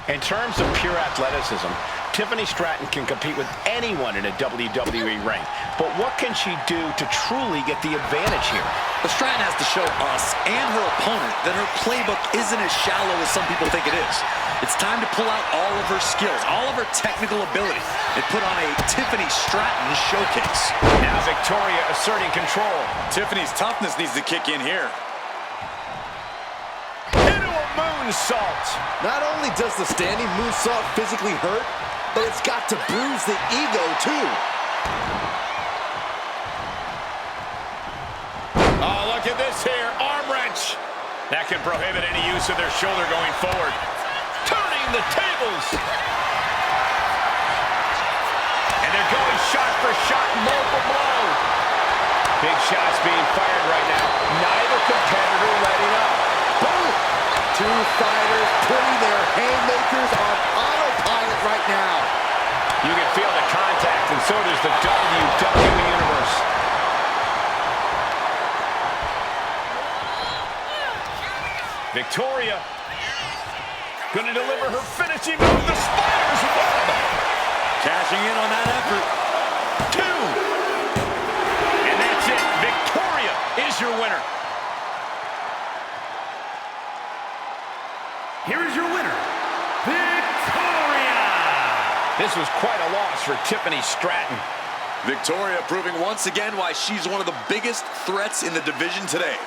In terms of pure athleticism, Tiffany Stratton can compete with anyone in a WWE ring. But what can she do to truly get the advantage here? But Stratton has to show us and her opponent that her playbook isn't as shallow as some people think it is. It's time to pull out all of her skills, all of her technical ability, and put on a Tiffany Stratton showcase. Now Victoria asserting control. Tiffany's toughness needs to kick in here. Into a moonsault. Not only does the standing moonsault physically hurt, but it's got to bruise the ego too. Oh, look at this here. Arm wrench. That can prohibit any use of their shoulder going forward. Turning the tables. And they're going shot for shot, blow for blow. Big shots being fired right now. Neither competitor letting up. Boom! Two fighters putting their haymakers on autopilot right now. You can feel the contact, and so does the WWE Universe. Victoria going to deliver her finishing move, the Spider's Web. Cashing in on that effort. 2. And that's it. Victoria is your winner. Here is your winner, Victoria! This was quite a loss for Tiffany Stratton. Victoria proving once again why she's one of the biggest threats in the division today.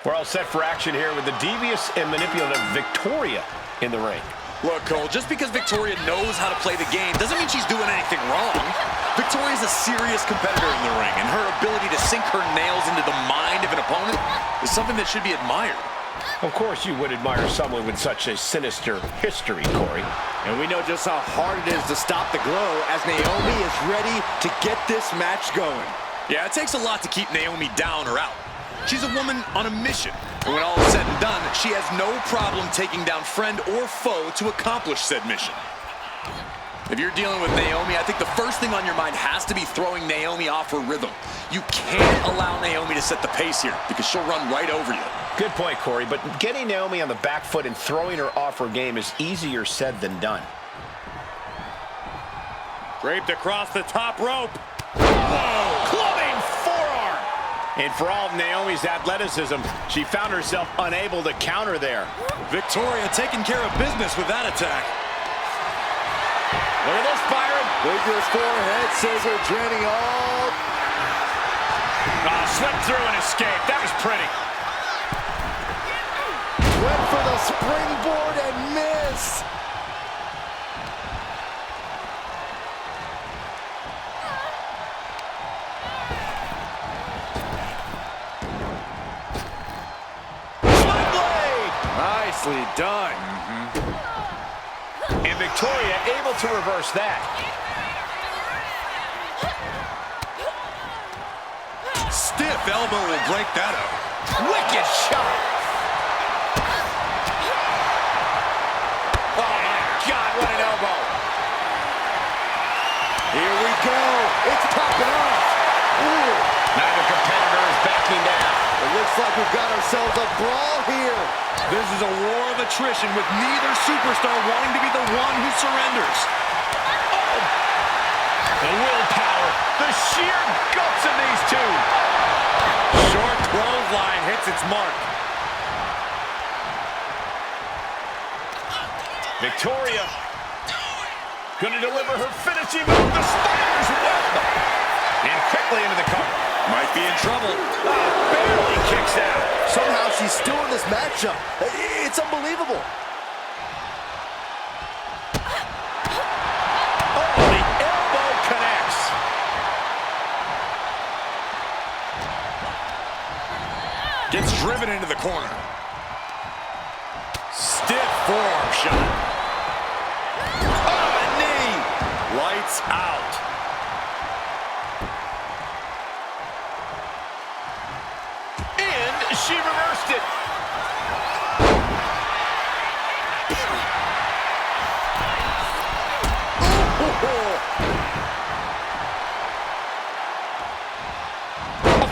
We're all set for action here with the devious and manipulative Victoria in the ring. Look, Cole, just because Victoria knows how to play the game doesn't mean she's doing anything wrong. Victoria's a serious competitor in the ring, and her ability to sink her nails into the mind of an opponent is something that should be admired. Of course you would admire someone with such a sinister history, Corey. And we know just how hard it is to stop the glow as Naomi is ready to get this match going. Yeah, it takes a lot to keep Naomi down or out. She's a woman on a mission, and when all is said and done, she has no problem taking down friend or foe to accomplish said mission. If you're dealing with Naomi, I think the first thing on your mind has to be throwing Naomi off her rhythm. You can't allow Naomi to set the pace here because she'll run right over you. Good point, Corey, but getting Naomi on the back foot and throwing her off her game is easier said than done. Draped across the top rope. Whoa! Clubbing forearm! And for all of Naomi's athleticism, she found herself unable to counter there. Victoria taking care of business with that attack. Look at this, Byron. Vigorous forehead scissor draining all. Slipped through and escaped. That was pretty. Went for the springboard and missed. Nicely done. And Victoria able to reverse that. Stiff elbow will break that up. Wicked shot. Oh, my God, what an elbow. Here we go. It's popping off. Ooh. Neither competitor is backing down. It looks like we've got ourselves a brawl here. This is a war of attrition with neither superstar wanting to be the one who surrenders. Oh. The willpower, the sheer guts of these two. Short clothesline hits its mark. Victoria going to deliver her finishing move, the Spider's Web. And quickly into the cover. Might be in trouble. Barely kicks out. Somehow she's still in this matchup. It's unbelievable. Oh, the elbow connects. Gets driven into the corner. Stiff forearm shot. Oh, a knee. Lights out. she reversed it.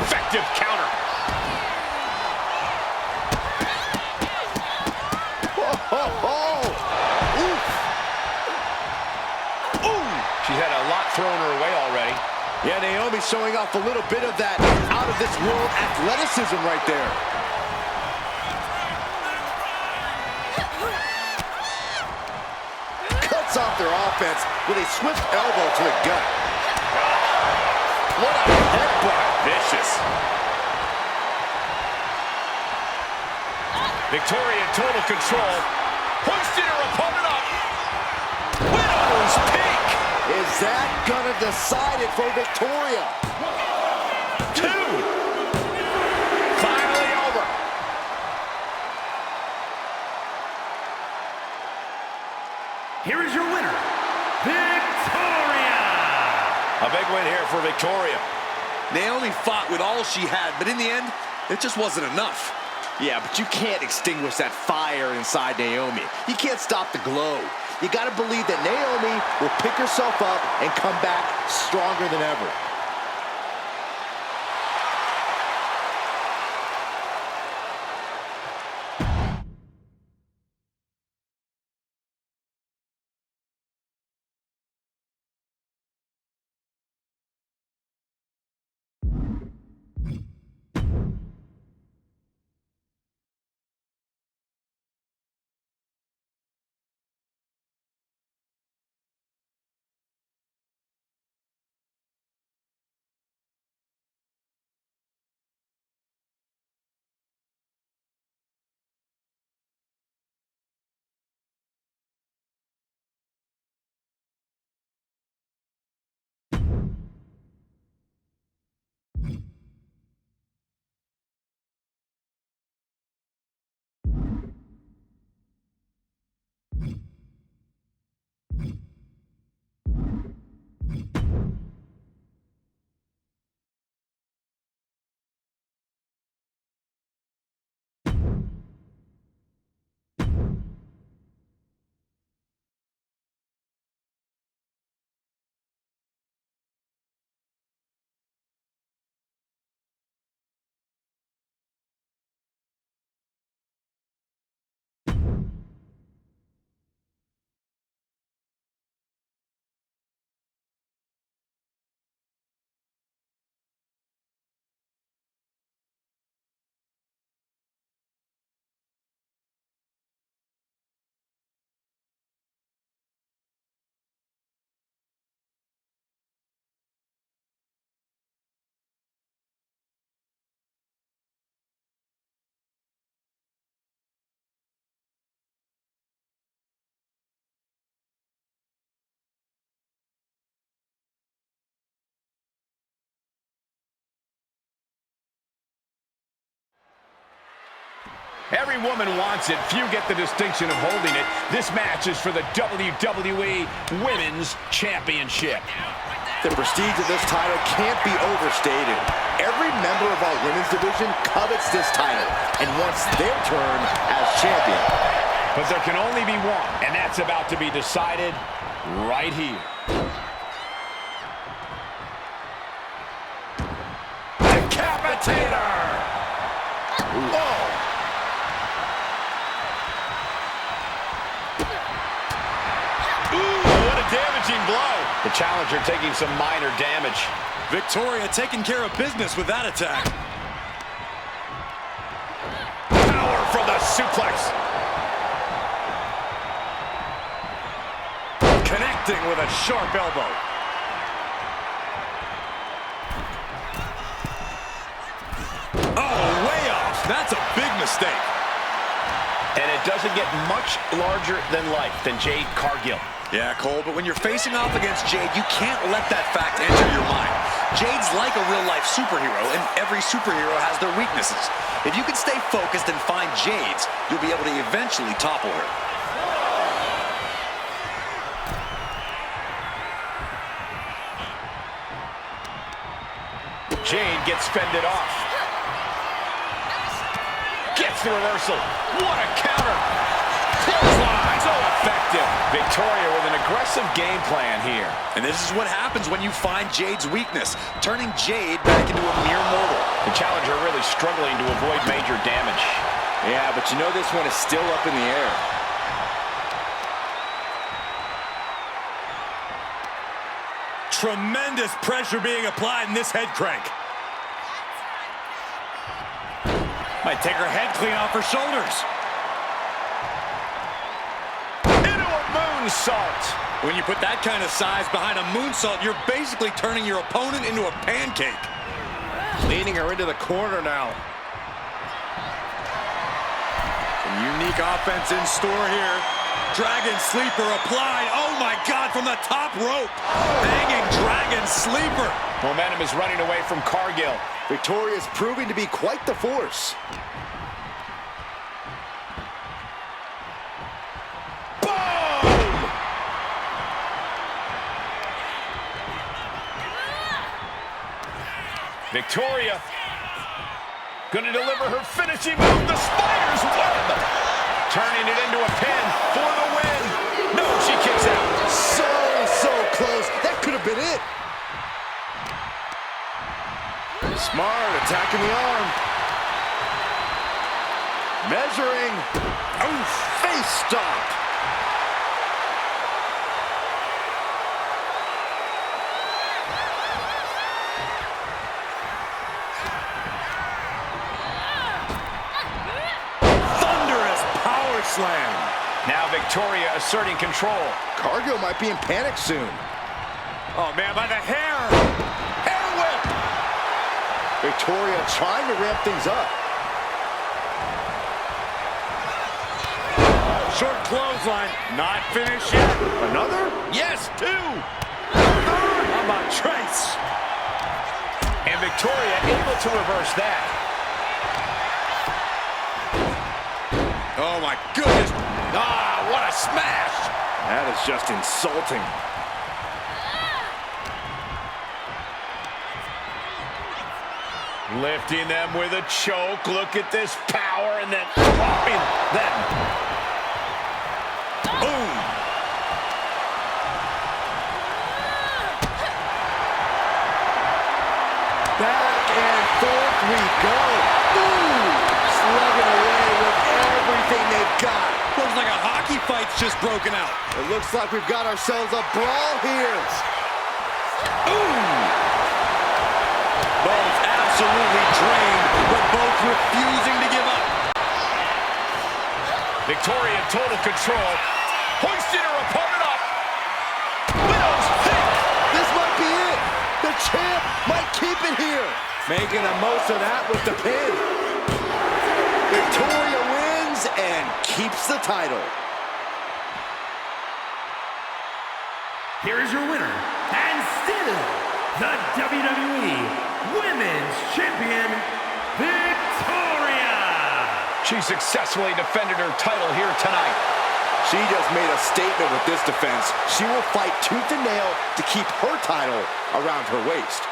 Effective counter. She's had a lot thrown her way already. Yeah, Naomi showing off a little bit of that out-of-this-world athleticism right there. Cuts off their offense with a swift elbow to the gut. What a headbutt. Vicious. Victoria in total control. Hoisted her opponent up. Widow's peak. Is that gonna decide it for Victoria? 2. Finally over. Here is your winner, Victoria! A big win here for Victoria. Naomi fought with all she had, but in the end, it just wasn't enough. Yeah, but you can't extinguish that fire inside Naomi. You can't stop the glow. You gotta believe that Naomi will pick herself up and come back stronger than ever. Every woman wants it. Few get the distinction of holding it. This match is for the WWE Women's Championship. The prestige of this title can't be overstated. Every member of our women's division covets this title and wants their turn as champion. But there can only be one, and that's about to be decided right here. Decapitator! Whoa! Damaging blow. The challenger taking some minor damage. Victoria taking care of business with that attack. Power from the suplex. Connecting with a sharp elbow. Oh, way off. That's a big mistake. And it doesn't get much larger than life than Jade Cargill. Yeah, Cole, but when you're facing off against Jade, you can't let that fact enter your mind. Jade's like a real-life superhero, and every superhero has their weaknesses. If you can stay focused and find Jade's, you'll be able to eventually topple her. Jade gets fended off. Gets the reversal. What a counter. Clothesline. So effective. Victoria with an aggressive game plan here. And this is what happens when you find Jade's weakness, turning Jade back into a mere mortal. The challenger really struggling to avoid major damage. Yeah, but you know this one is still up in the air. Tremendous pressure being applied in this head crank. Might take her head clean off her shoulders. Into a moonsault. When you put that kind of size behind a moonsault, you're basically turning your opponent into a pancake. Leading her into the corner now. Some unique offense in store here. Dragon Sleeper applied. Oh my God, from the top rope. Hanging Dragon Sleeper. Momentum is running away from Cargill. Victoria's proving to be quite the force. Boom! Victoria gonna deliver her finishing move, the spider's web. Turning it into a pin for the win. No, she kicks out. So close. That could have been it. Smart, attacking the arm. Measuring. Oh, face stop. Thunderous power slam. Now Victoria asserting control. Cargill might be in panic soon. Oh man, by the hair. Hair whip. Victoria trying to ramp things up. Short clothesline. Not finished yet. Another? Yes, two. How about Trace? And Victoria able to reverse that. Oh my goodness. Ah, what a smash. That is just insulting. Lifting them with a choke. Look at this power and then dropping them. Boom. Back and forth we go. Ooh, slugging away with everything they've got. Looks like a hockey fight's just broken out. It looks like we've got ourselves a brawl here. Both absolutely drained, but both refusing to give up. Victoria in total control. Hoisting her opponent up. Widow's pick. This might be it. The champ might keep it here. Making the most of that with the pin. Victoria wins and keeps the title. Here is your winner, and still the WWE Women's Champion, Victoria! She successfully defended her title here tonight. She just made a statement with this defense. She will fight tooth and nail to keep her title around her waist.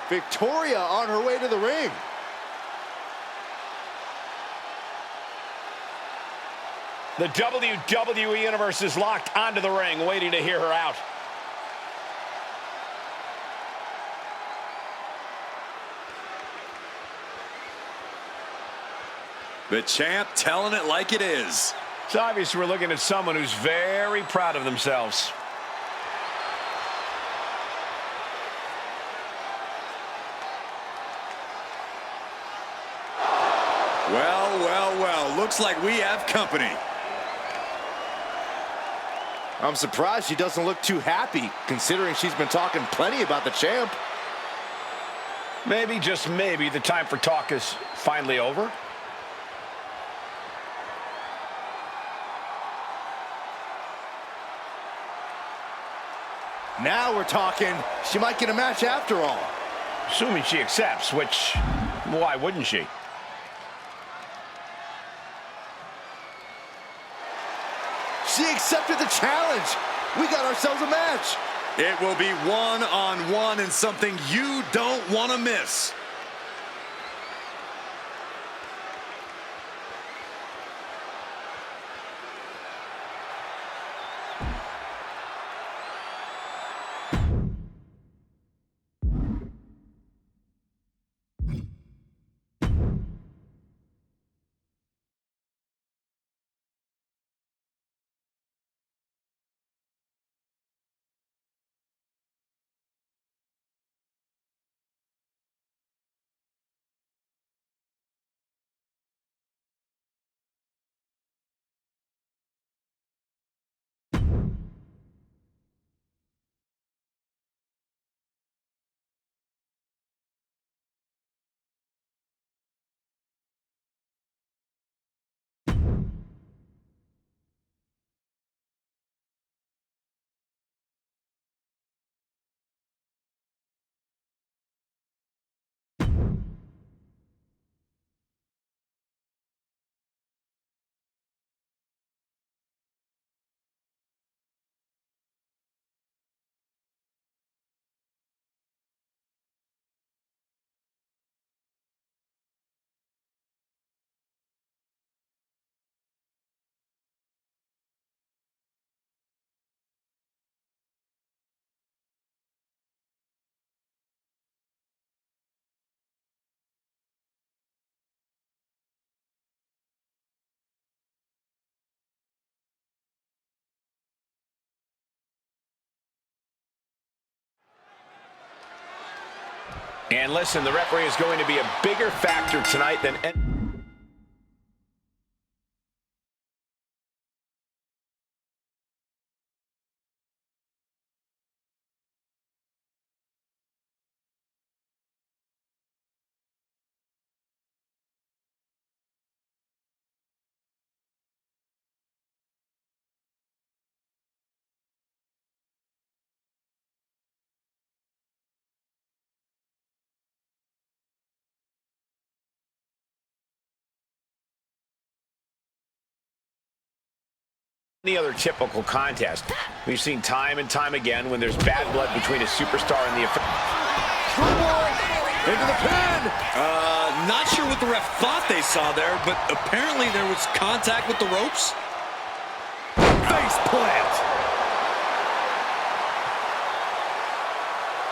Victoria on her way to the ring. The WWE Universe is locked onto the ring, waiting to hear her out. The champ telling it like it is. It's obvious we're looking at someone who's very proud of themselves. Well, well, well. Looks like we have company. I'm surprised she doesn't look too happy, considering she's been talking plenty about the champ. Maybe, just maybe, the time for talk is finally over. Now we're talking. She might get a match after all. Assuming she accepts, which, why wouldn't she? She accepted the challenge. We got ourselves a match. It will be one-on-one and something you don't want to miss. And listen, the referee is going to be a bigger factor tonight than... any other typical contest. We've seen time and time again when there's bad blood between a superstar and the... Into the pin! Not sure what the ref thought they saw there, but apparently there was contact with the ropes. Face plant!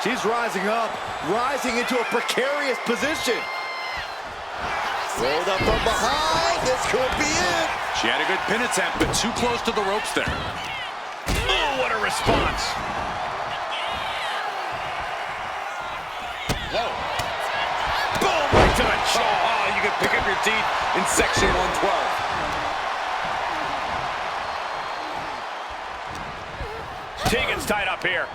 She's rising up, rising into a precarious position. Rolled up from behind, this could be it! She had a good pin attempt, but too close to the ropes there. Oh, what a response! Whoa. Boom, right to the jaw. Oh, you can pick up your teeth in section 112. Tegan's tied up here.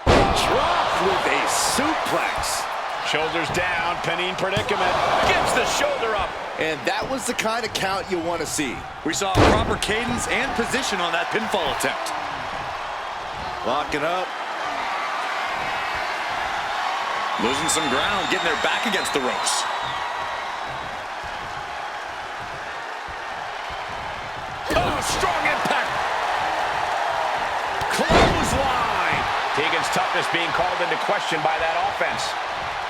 Dropped with a suplex. Shoulders down, pinning predicament. Gets the shoulder up. And that was the kind of count you want to see. We saw proper cadence and position on that pinfall attempt. Locking up. Losing some ground, getting their back against the ropes. Oh, strong impact. Clothesline. Tegan's toughness being called into question by that offense.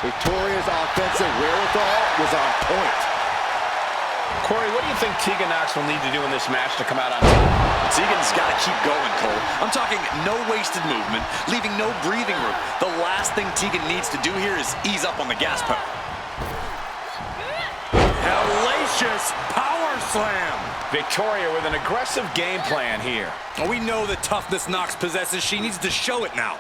Victoria's offensive wherewithal was on point. Corey, what do you think Tegan Nox will need to do in this match to come out on top? Tegan's got to keep going, Cole. I'm talking no wasted movement, leaving no breathing room. The last thing Tegan needs to do here is ease up on the gas pedal. Hellacious power slam. Victoria with an aggressive game plan here. Oh, we know the toughness Nox possesses. She needs to show it now.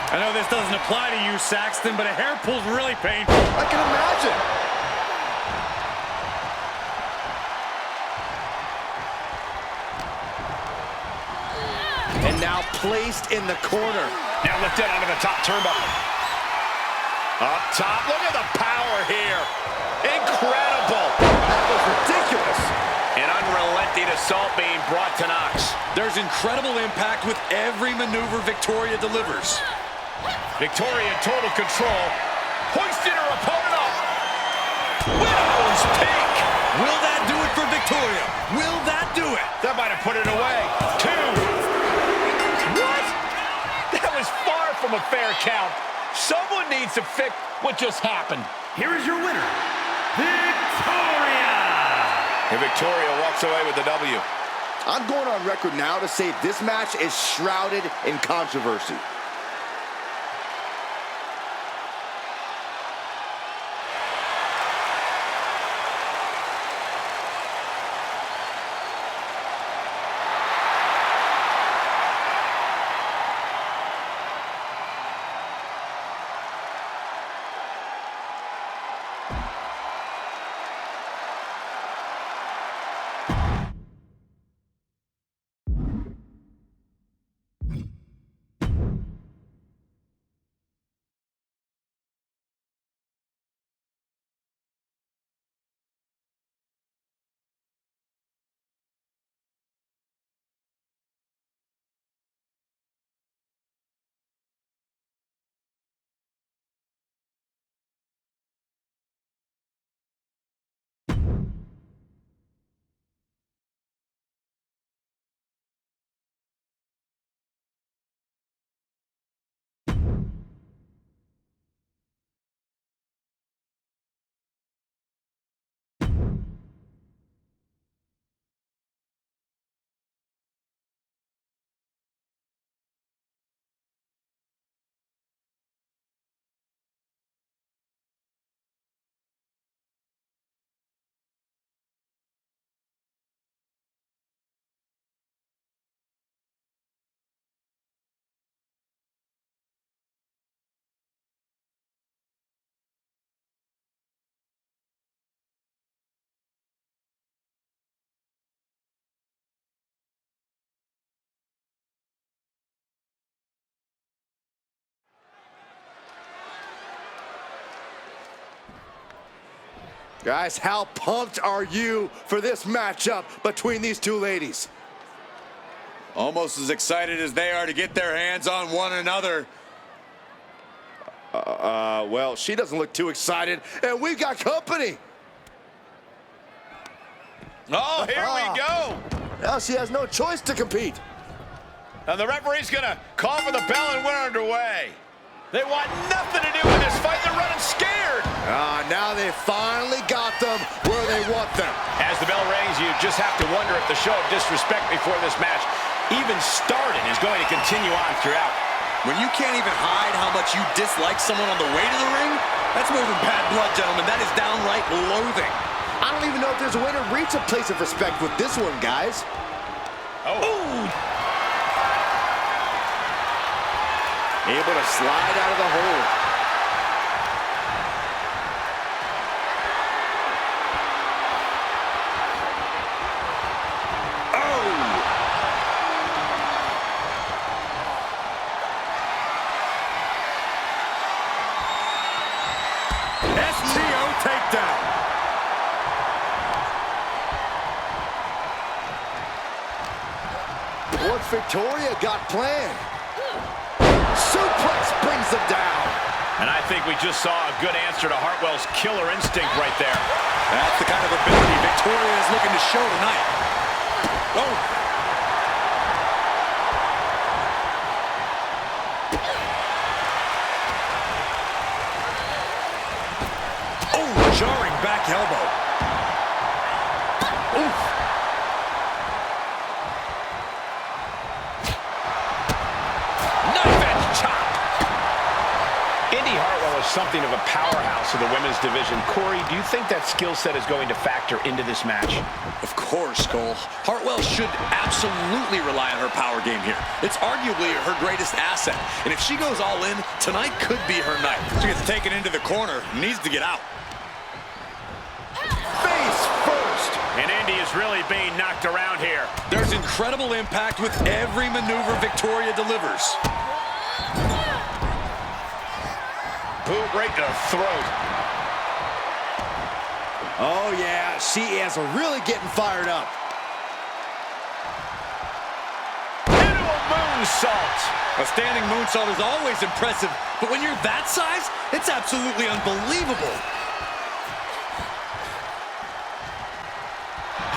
I know this doesn't apply to you, Saxton, but a hair pull's really painful. I can imagine. And now placed in the corner. Now lifted onto the top turnbuckle. Up top, look at the power here. Incredible. That was ridiculous. An unrelenting assault being brought to Nox. There's incredible impact with every maneuver Victoria delivers. Victoria in total control. Hoisted her opponent up. Widow's peak. Will that do it for Victoria? Will that do it? That might have put it away. 2. What? That was far from a fair count. Someone needs to fix what just happened. Here is your winner, Victoria! And Victoria walks away with the W. I'm going on record now to say this match is shrouded in controversy. Guys, how pumped are you for this matchup between these two ladies? Almost as excited as they are to get their hands on one another. Well, she doesn't look too excited, and we've got company. Oh, here we go. Now she has no choice to compete. And the referee's gonna call for the bell and we're underway. They want nothing to do with this fight. They're running scared. Now they finally got them where they want them. As the bell rings, you just have to wonder if the show of disrespect before this match even started is going to continue on throughout. When you can't even hide how much you dislike someone on the way to the ring, that's more than bad blood, gentlemen. That is downright loathing. I don't even know if there's a way to reach a place of respect with this one, guys. Oh. Ooh. Able to slide out of the hole. STO takedown. What's Victoria got planned? suplex brings them down. And I think we just saw a good answer to Hartwell's killer instinct right there. That's the kind of ability Victoria is looking to show tonight. Oh. Oh, jarring back elbow. Oof. Knife edge chop. Indy Hartwell is something of a powerhouse of the women's division. Corey, do you think that skill set is going to factor into this match? Of course, Cole. Hartwell should absolutely rely on her power game here. It's arguably her greatest asset. And if she goes all in, tonight could be her night. She gets taken into the corner. Needs to get out. Face first. And Indy is really being knocked around here. There's incredible impact with every maneuver Victoria delivers. Boot right to the throat. Oh, yeah, she is really getting fired up. Into a moonsault. A standing moonsault is always impressive, but when you're that size, it's absolutely unbelievable.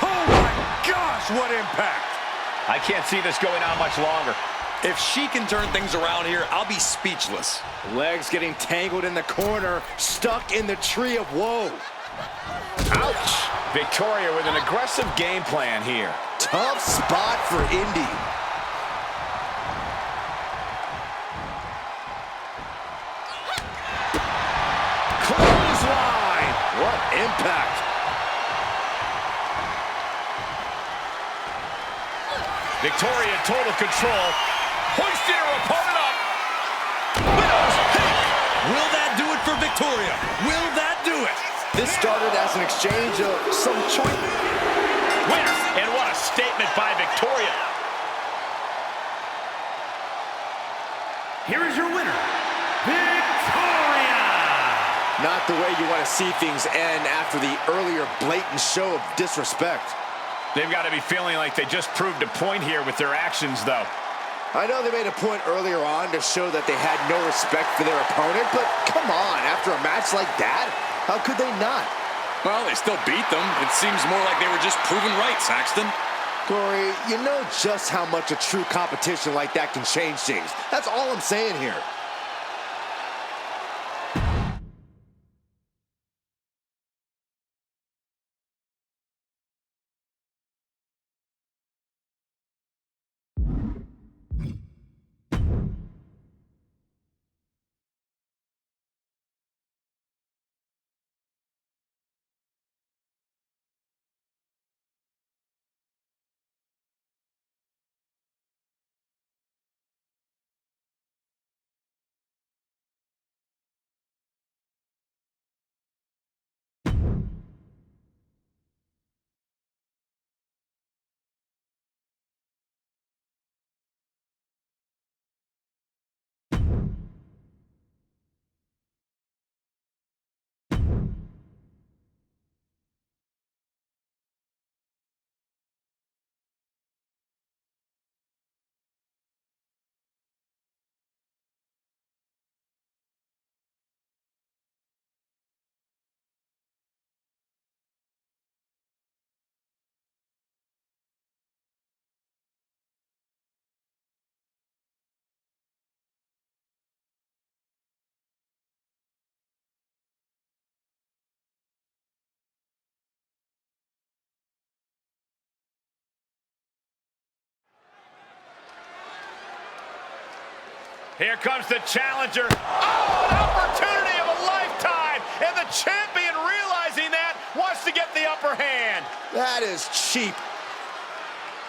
Oh my gosh, what impact! I can't see this going on much longer. If she can turn things around here, I'll be speechless. Legs getting tangled in the corner, stuck in the tree of woe. Ouch! Victoria with an aggressive game plan here. Tough spot for Indy. Clothesline! What impact. Victoria in total control. Hoisting her opponent up. Widow's pick. Will that do it for Victoria? Will that do it? This started as an exchange of some choice. Winner. And what a statement by Victoria. Here is your winner, Victoria! Not the way you want to see things end after the earlier blatant show of disrespect. They've got to be feeling like they just proved a point here with their actions, though. I know they made a point earlier on to show that they had no respect for their opponent, but come on, after a match like that, how could they not? Well, they still beat them. It seems more like they were just proven right, Saxton. Corey, you know just how much a true competition like that can change things. That's all I'm saying here. Here comes the challenger. Oh, an opportunity of a lifetime. And the champion, realizing that, wants to get the upper hand. That is cheap.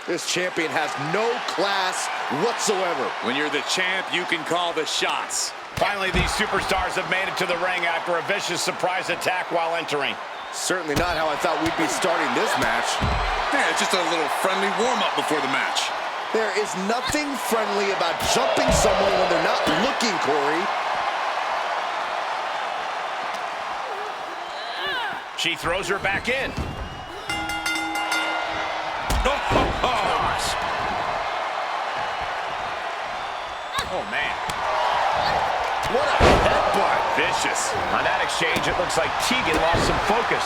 This champion has no class whatsoever. When you're the champ, you can call the shots. Finally, these superstars have made it to the ring after a vicious surprise attack while entering. Certainly not how I thought we'd be starting this match. Yeah, it's just a little friendly warm-up before the match. There is nothing friendly about jumping someone when they're not looking, Corey. She throws her back in. Oh, man. vicious. On that exchange, it looks like Tegan lost some focus.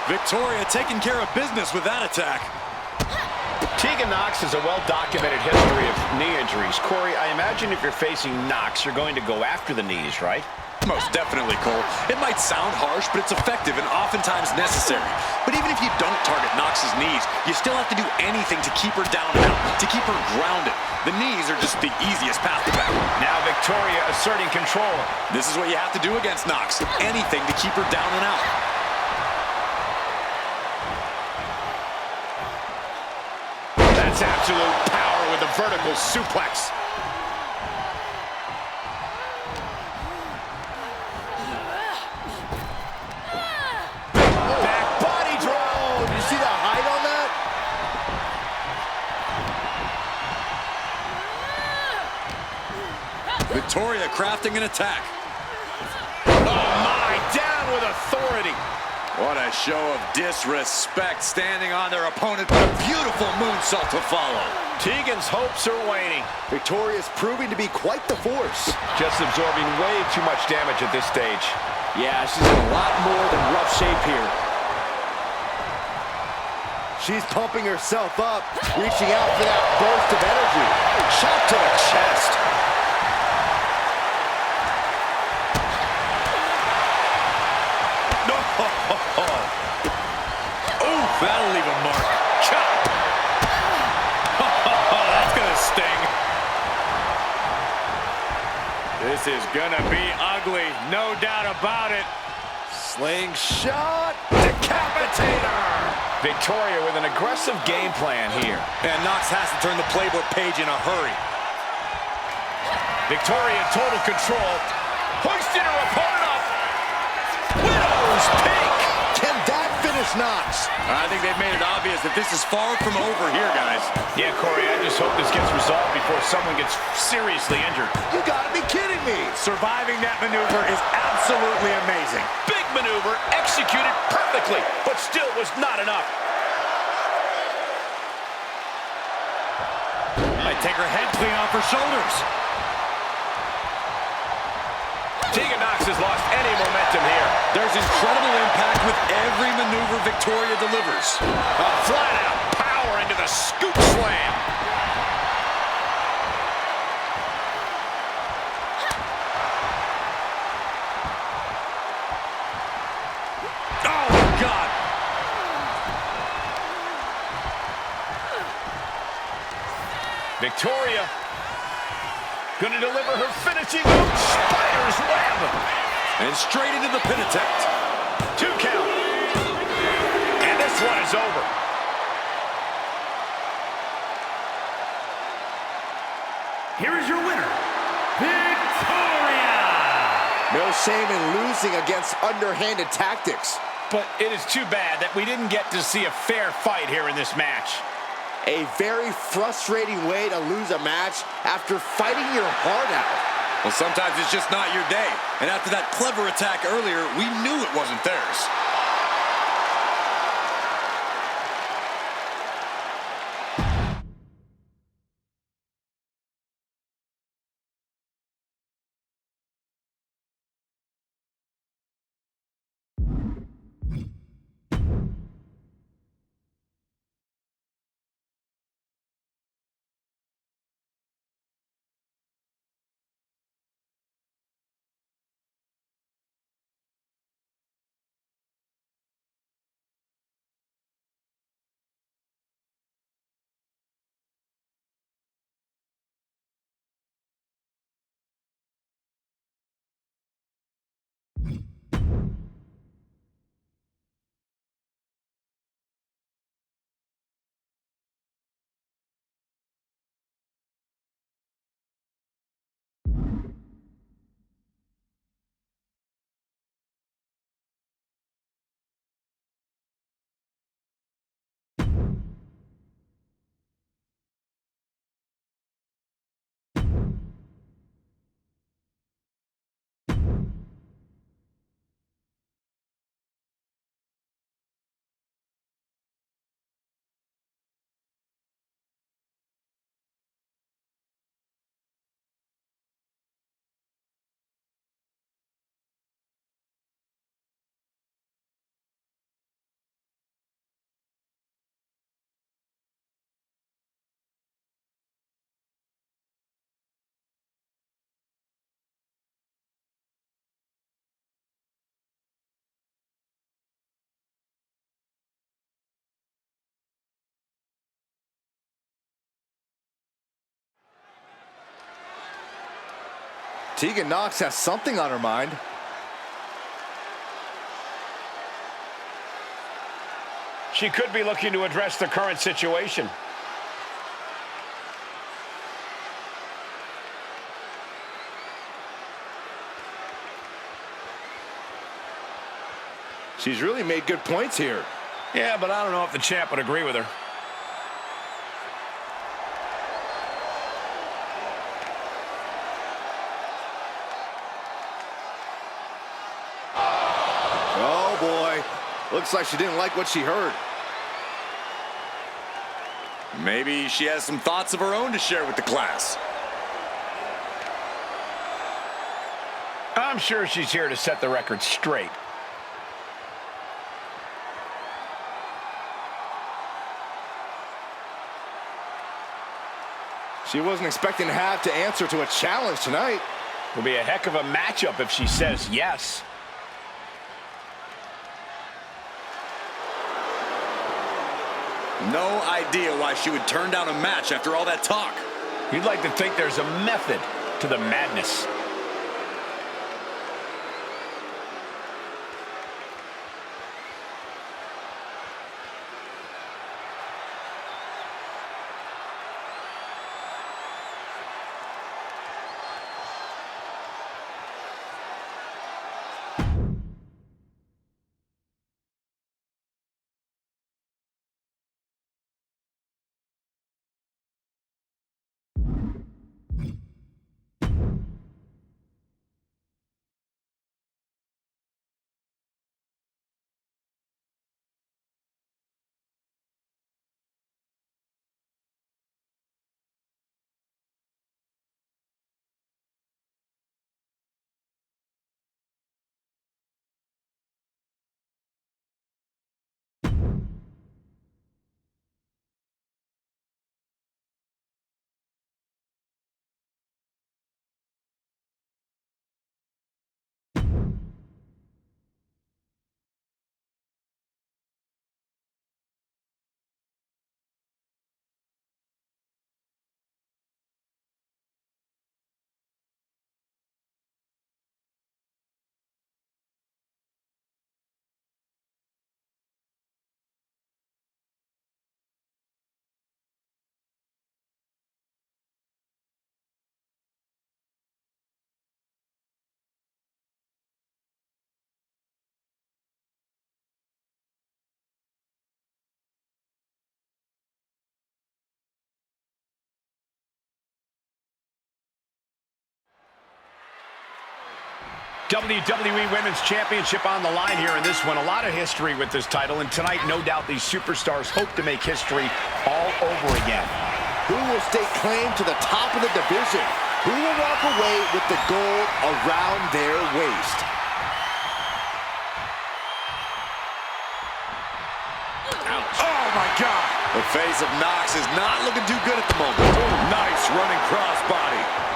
Victoria taking care of business with that attack. Tegan Nox has a well-documented history of knee injuries. Corey, I imagine if you're facing Nox, you're going to go after the knees, right? Most definitely, Cole. It might sound harsh, but it's effective and oftentimes necessary. But even if you don't target Nox's knees, you still have to do anything to keep her down and out, to keep her grounded. The knees are just the easiest path to battle. Now Victoria asserting control. This is what you have to do against Nox. Anything to keep her down and out. That's absolute power with a vertical suplex. Victoria crafting an attack. Oh my, down with authority. What a show of disrespect standing on their opponent, but a beautiful moonsault to follow. Tegan's hopes are waning. Victoria's proving to be quite the force. Just absorbing way too much damage at this stage. Yeah, she's in a lot more than rough shape here. She's pumping herself up, reaching out for that burst of energy. Shot to the chest. That'll leave a mark. Chop! That's gonna sting. This is gonna be ugly, no doubt about it. Slingshot, decapitator! Victoria with an aggressive game plan here. And Nox has to turn the playbook page in a hurry. Victoria in total control. Hoisted her opponent up. Widow's peak. Can that finish Nox? I think they've made it obvious that this is far from over here, guys. Yeah, Corey, I just hope this gets resolved before someone gets seriously injured. You gotta be kidding me. Surviving that maneuver is absolutely amazing. Big maneuver, executed perfectly, but still was not enough. Might take her head clean off her shoulders. Tegan Nox has lost any momentum here. There's incredible impact with every maneuver Victoria delivers. A flat-out power into the scoop slam. Oh, my God. Victoria going to deliver her finishing move, Spider's Web. And straight into the pin attempt. 2 count. And this one is over. Here is your winner, Victoria! No shame in losing against underhanded tactics. But it is too bad that we didn't get to see a fair fight here in this match. A very frustrating way to lose a match after fighting your heart out. Well, sometimes it's just not your day. And after that clever attack earlier, we knew it wasn't theirs. Tegan Nox has something on her mind. She could be looking to address the current situation. She's really made good points here. Yeah, but I don't know if the champ would agree with her. Oh, boy. Looks like she didn't like what she heard. Maybe she has some thoughts of her own to share with the class. I'm sure she's here to set the record straight. She wasn't expecting to have to answer to a challenge tonight. Will be a heck of a matchup if she says yes. No idea why she would turn down a match after all that talk. You'd like to think there's a method to the madness. WWE Women's Championship on the line here in this one. A lot of history with this title, and tonight, no doubt, these superstars hope to make history all over again. Who will stake claim to the top of the division? Who will walk away with the gold around their waist? Ouch. Oh, my God. The face of Nox is not looking too good at the moment. Nice running crossbody.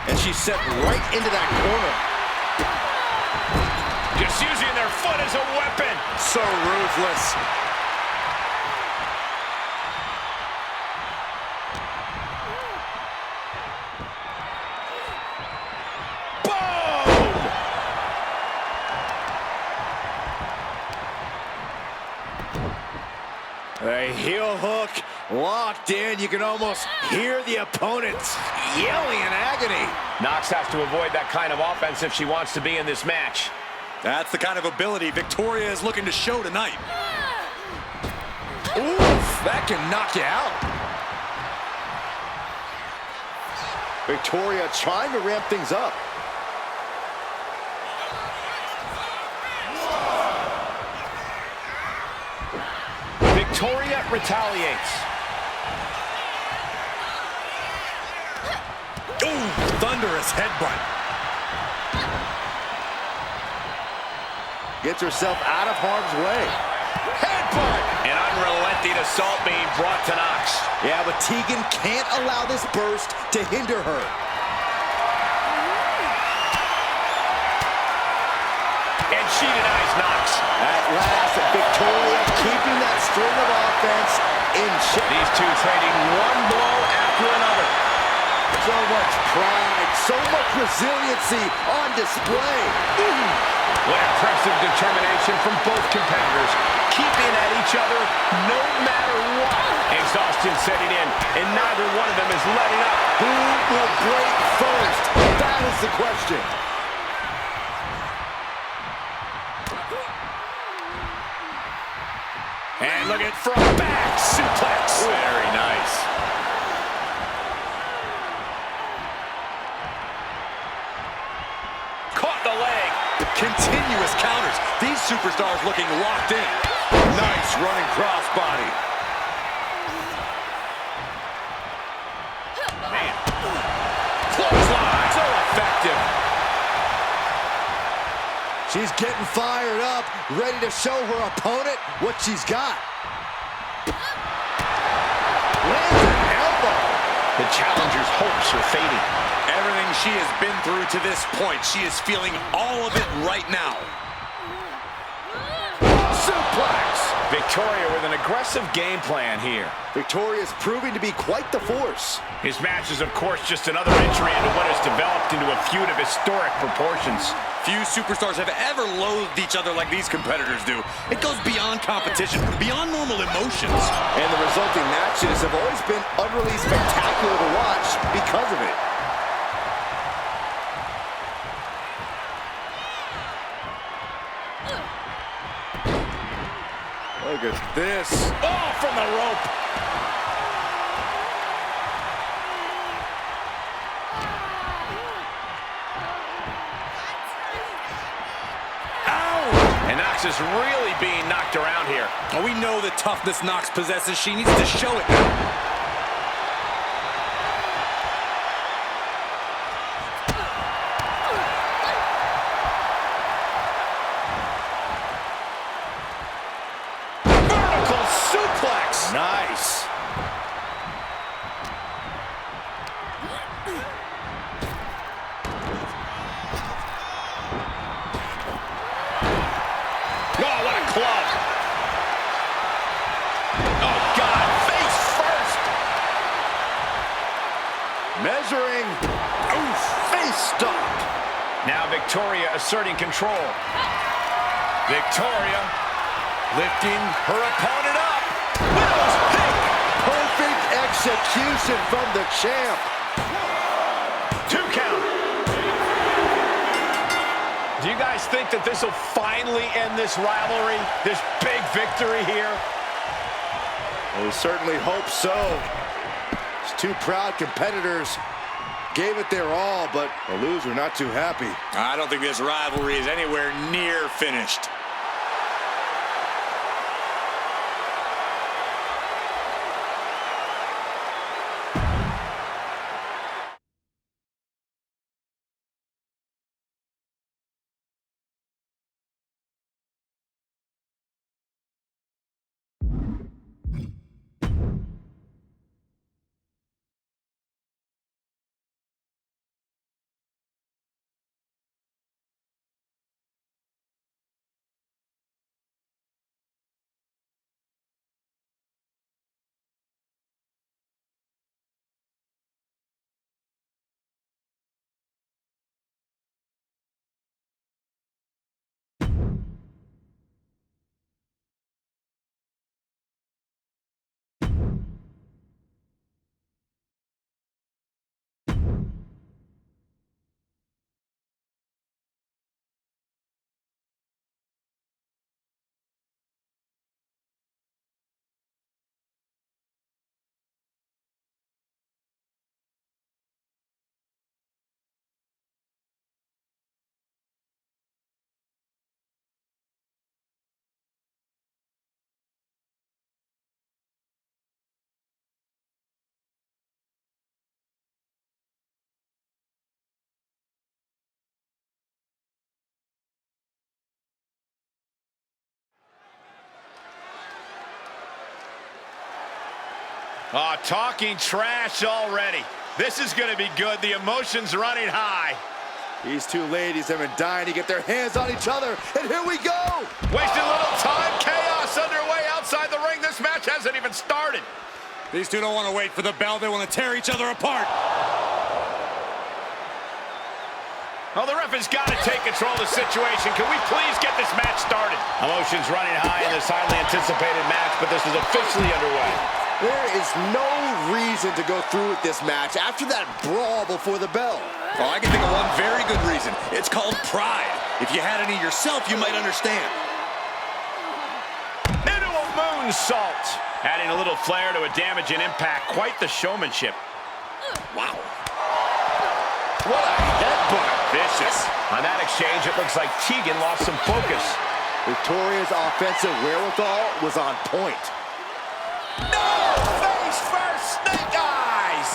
And she's set right into that corner. Just using their foot as a weapon. So ruthless. Boom! A heel hook locked in. You can almost hear the opponents yelling in agony. Nox has to avoid that kind of offense if she wants to be in this match. That's the kind of ability Victoria is looking to show tonight. Oof, that can knock you out. Victoria trying to ramp things up. Victoria retaliates. Ooh, thunderous headbutt. Gets herself out of harm's way. Headbutt! An unrelenting assault being brought to Nox. Yeah, but Tegan can't allow this burst to hinder her. And she denies Nox. At last, Victoria keeping that string of offense in check. These two trading one blow after another. So much pride, so much resiliency on display. What impressive determination from both competitors, keeping at each other no matter what. Exhaustion setting in, and neither one of them is letting up. Who will break first? That is the question. And look at from back suplex. Very nice. Caught the leg. Continuous counters. These superstars looking locked in. Nice running crossbody. Man. Clothesline. So effective. She's getting fired up, ready to show her opponent what she's got. Lands an elbow. The challenger's hopes are fading. Everything she has been through to this point, she is feeling all of it right now. Suplex. Victoria with an aggressive game plan here. Victoria's proving to be quite the force. His match is, of course, just another entry into what has developed into a feud of historic proportions. Few superstars have ever loathed each other like these competitors do. It goes beyond competition, beyond normal emotions. And the resulting matches have always been utterly spectacular to watch because of it. Look at this. Oh, from the rope. Ow! And Knox is really being knocked around here. Oh, we know the toughness Knox possesses. She needs to show it now. Nice. Oh, what a club. Oh, God, face first. Measuring. Oof, face stopped. Now Victoria asserting control. Victoria lifting her opponent up. Widow's pick. Perfect execution from the champ. 2 count. Do you guys think that this will finally end this rivalry? This big victory here? We certainly hope so. These two proud competitors gave it their all, but the loser not too happy. I don't think this rivalry is anywhere near finished. Oh, talking trash already. This is going to be good. The emotion's running high. These two ladies have been dying to get their hands on each other, and here we go! Wasting a little time. Chaos underway outside the ring. This match hasn't even started. These two don't want to wait for the bell. They want to tear each other apart. Well, the ref has got to take control of the situation. Can we please get this match started? Emotions running high in this highly anticipated match, but this is officially underway. There is no reason to go through with this match after that brawl before the bell. Oh, I can think of one very good reason. It's called pride. If you had any yourself, you might understand. Into a moonsault. Adding a little flair to a damage and impact. Quite the showmanship. Wow. What a headbutt. Vicious. On that exchange, it looks like Tegan lost some focus. Victoria's offensive wherewithal was on point. No! Face first, snake eyes!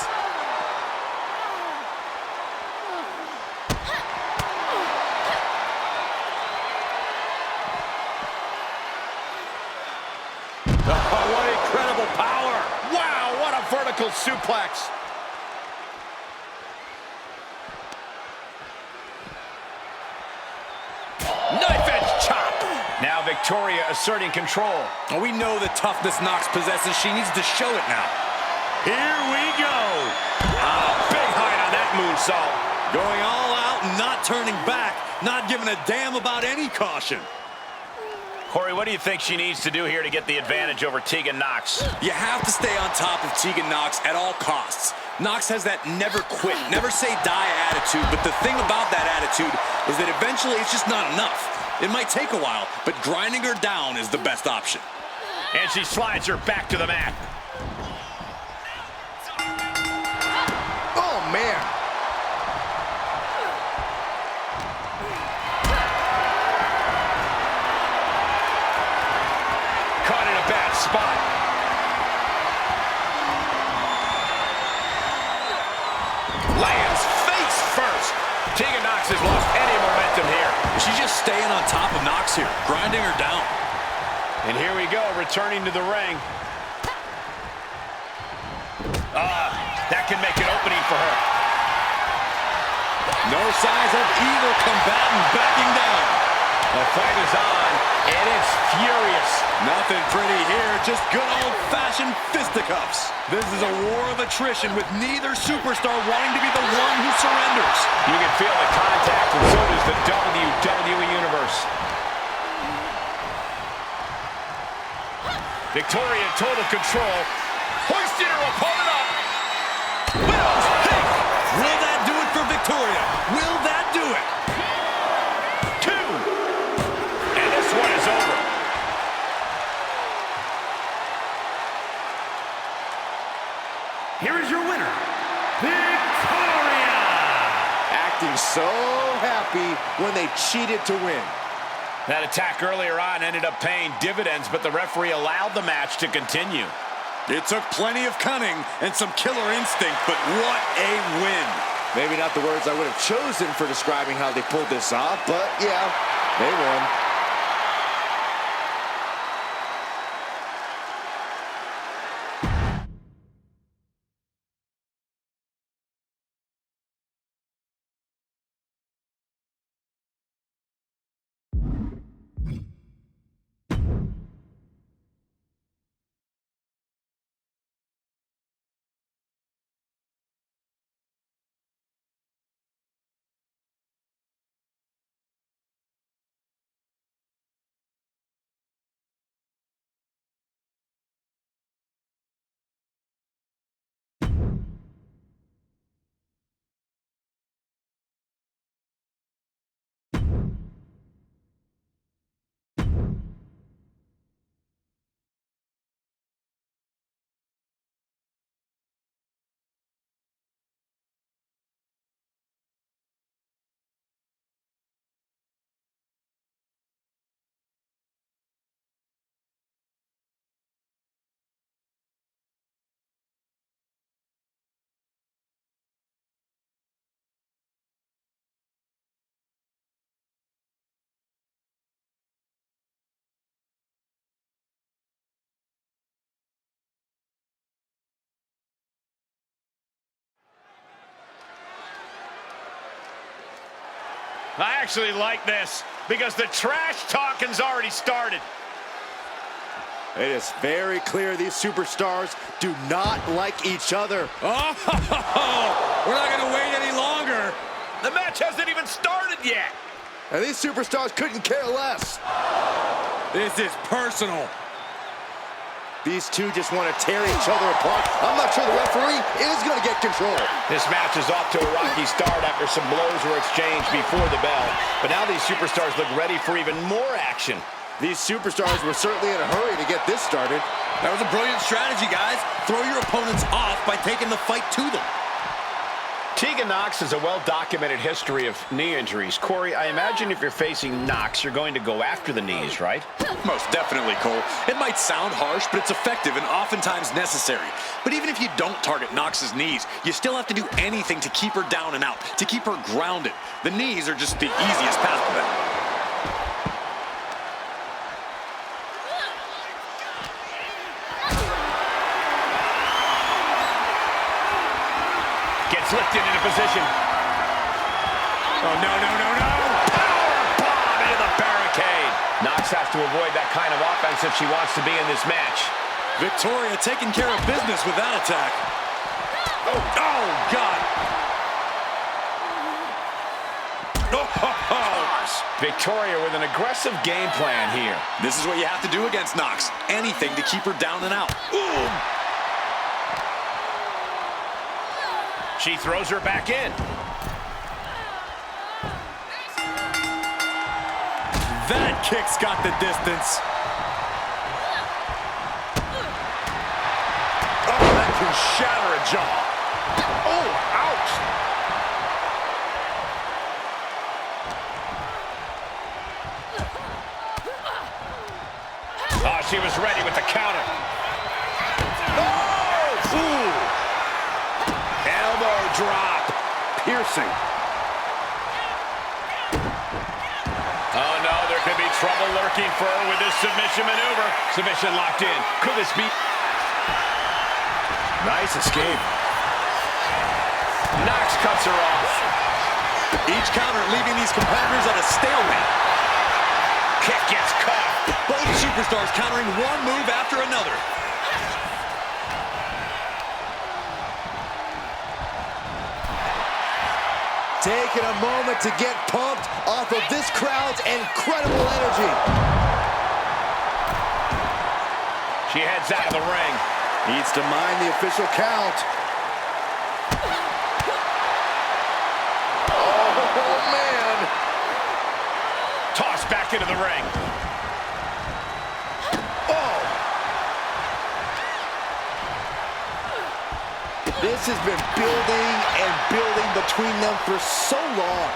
Oh, what incredible power! Wow, what a vertical suplex! Knife edge chop! Now Victoria asserting control. Well, we know the toughness Nox possesses. She needs to show it now. Here we go! Big height on that moonsault. Going all out and not turning back. Not giving a damn about any caution. Corey, what do you think she needs to do here to get the advantage over Tegan Nox? You have to stay on top of Tegan Nox at all costs. Nox has that never quit, never say die attitude, but the thing about that attitude is that eventually it's just not enough. It might take a while, but grinding her down is the best option. And she slides her back to the mat. Oh, man. Caught in a bad spot. Lands face first. Tegan Nox has lost any momentum here. She's just staying on top of Nox here, grinding her down. And here we go, returning to the ring. That can make an opening for her. No signs of either combatant backing down. The fight is on, and it's furious. Nothing pretty here, just good old-fashioned fisticuffs. This is a war of attrition with neither superstar wanting to be the one who surrenders. You can feel the contact, and so does the WWE Universe. Victoria in total control, hoisting her opponent up. Will's pick. Will that do it for Victoria? Will that do it? 2. And this one is over. Here is your winner, Victoria! Acting so happy when they cheated to win. That attack earlier on ended up paying dividends, but the referee allowed the match to continue. It took plenty of cunning and some killer instinct, but what a win. Maybe not the words I would have chosen for describing how they pulled this off, but yeah, they won. I actually like this because the trash talking's already started. It is very clear these superstars do not like each other. Oh, we're not going to wait any longer. The match hasn't even started yet. And these superstars couldn't care less. This is personal. These two just want to tear each other apart. I'm not sure the referee is going to get control. This match is off to a rocky start after some blows were exchanged before the bell. But now these superstars look ready for even more action. These superstars were certainly in a hurry to get this started. That was a brilliant strategy, guys. Throw your opponents off by taking the fight to them. Tegan Nox has a well-documented history of knee injuries. Corey, I imagine if you're facing Nox, you're going to go after the knees, right? Most definitely, Cole. It might sound harsh, but it's effective and oftentimes necessary. But even if you don't target Nox's knees, you still have to do anything to keep her down and out, to keep her grounded. The knees are just the easiest path to that. Lifted into position. Oh, no, no, no, no! Power bomb into the barricade. Nox has to avoid that kind of offense if she wants to be in this match. Victoria taking care of business with that attack. Oh, God. Victoria with an aggressive game plan here. This is what you have to do against Nox. Anything to keep her down and out. Ooh. She throws her back in. That kick's got the distance. Oh, that can shatter a jaw. Oh, ouch. Oh, she was ready with the counter. Oh! Ooh. Elbow drop. Piercing. Oh, no, there could be trouble lurking for her with this submission maneuver. Submission locked in. Could this be... Nice escape. Nox cuts her off. Each counter leaving these competitors at a stalemate. Kick gets caught. Both superstars countering one move after another. Taking a moment to get pumped off of this crowd's incredible energy. She heads out of the ring. Needs to mind the official count. Oh, man. Tossed back into the ring. Oh. This has been building and building between them for so long.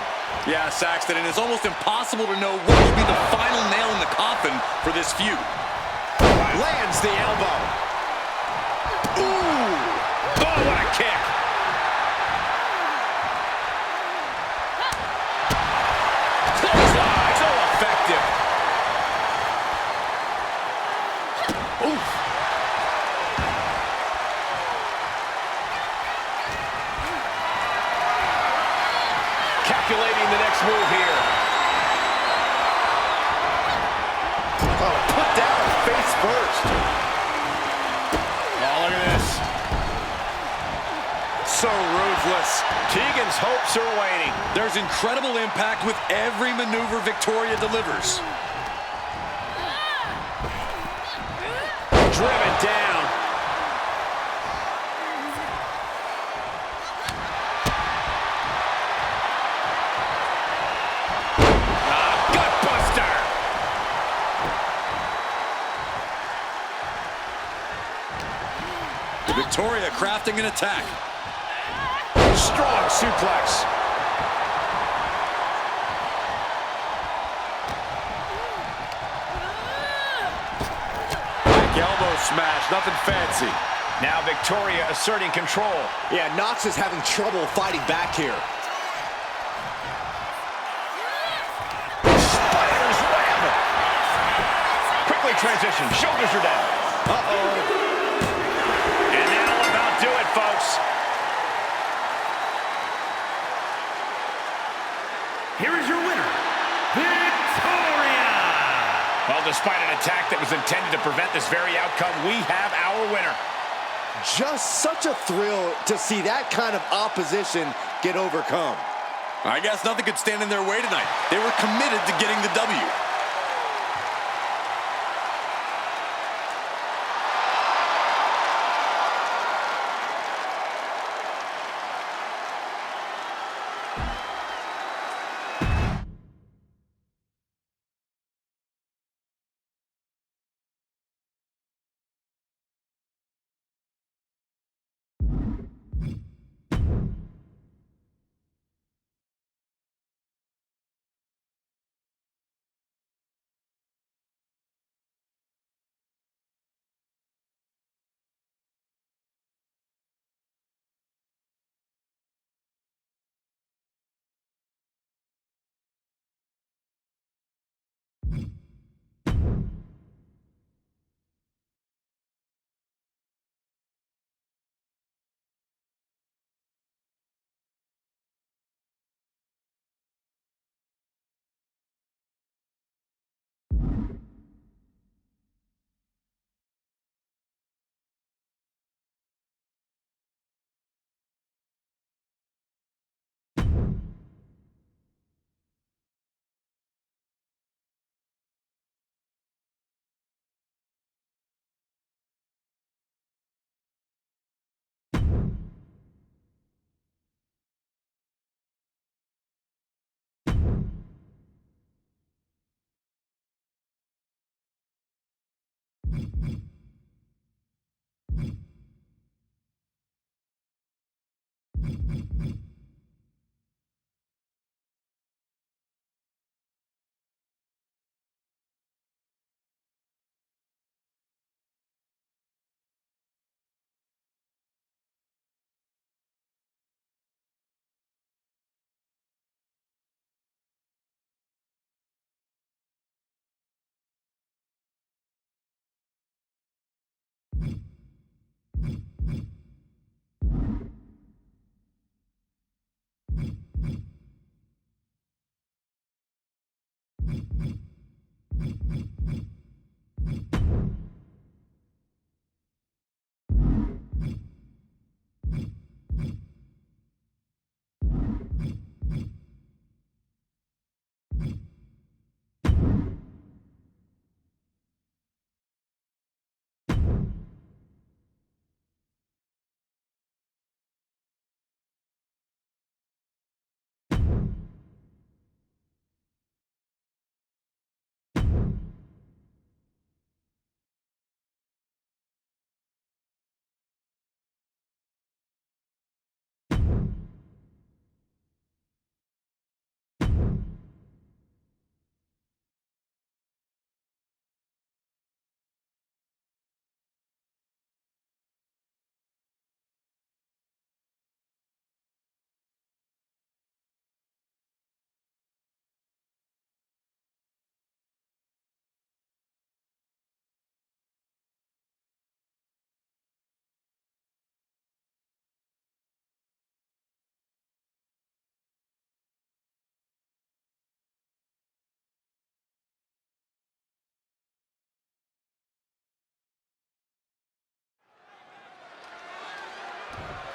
Yeah, Saxton, and it's almost impossible to know what will be the final nail in the coffin for this feud. Lands the elbow. Ooh. Oh, what a kick. Clothesline. So effective. Oof. Calculating the next move here. Oh, put down face first. Oh, look at this. So ruthless. Tegan's hopes are waning. There's incredible impact with every maneuver Victoria delivers. Driven down. Gutbuster. Victoria crafting an attack. Strong suplex. Back elbow smash, nothing fancy. Now Victoria asserting control. Yeah, Nox is having trouble fighting back here. Spider's web. Quickly transition. Shoulders are down. Uh-oh. And that'll about do it, folks. Here is your winner, Victoria! Well, despite an attack that was intended to prevent the this very outcome, we have our winner. Just such a thrill to see that kind of opposition get overcome. I guess nothing could stand in their way tonight. They were committed to getting the W.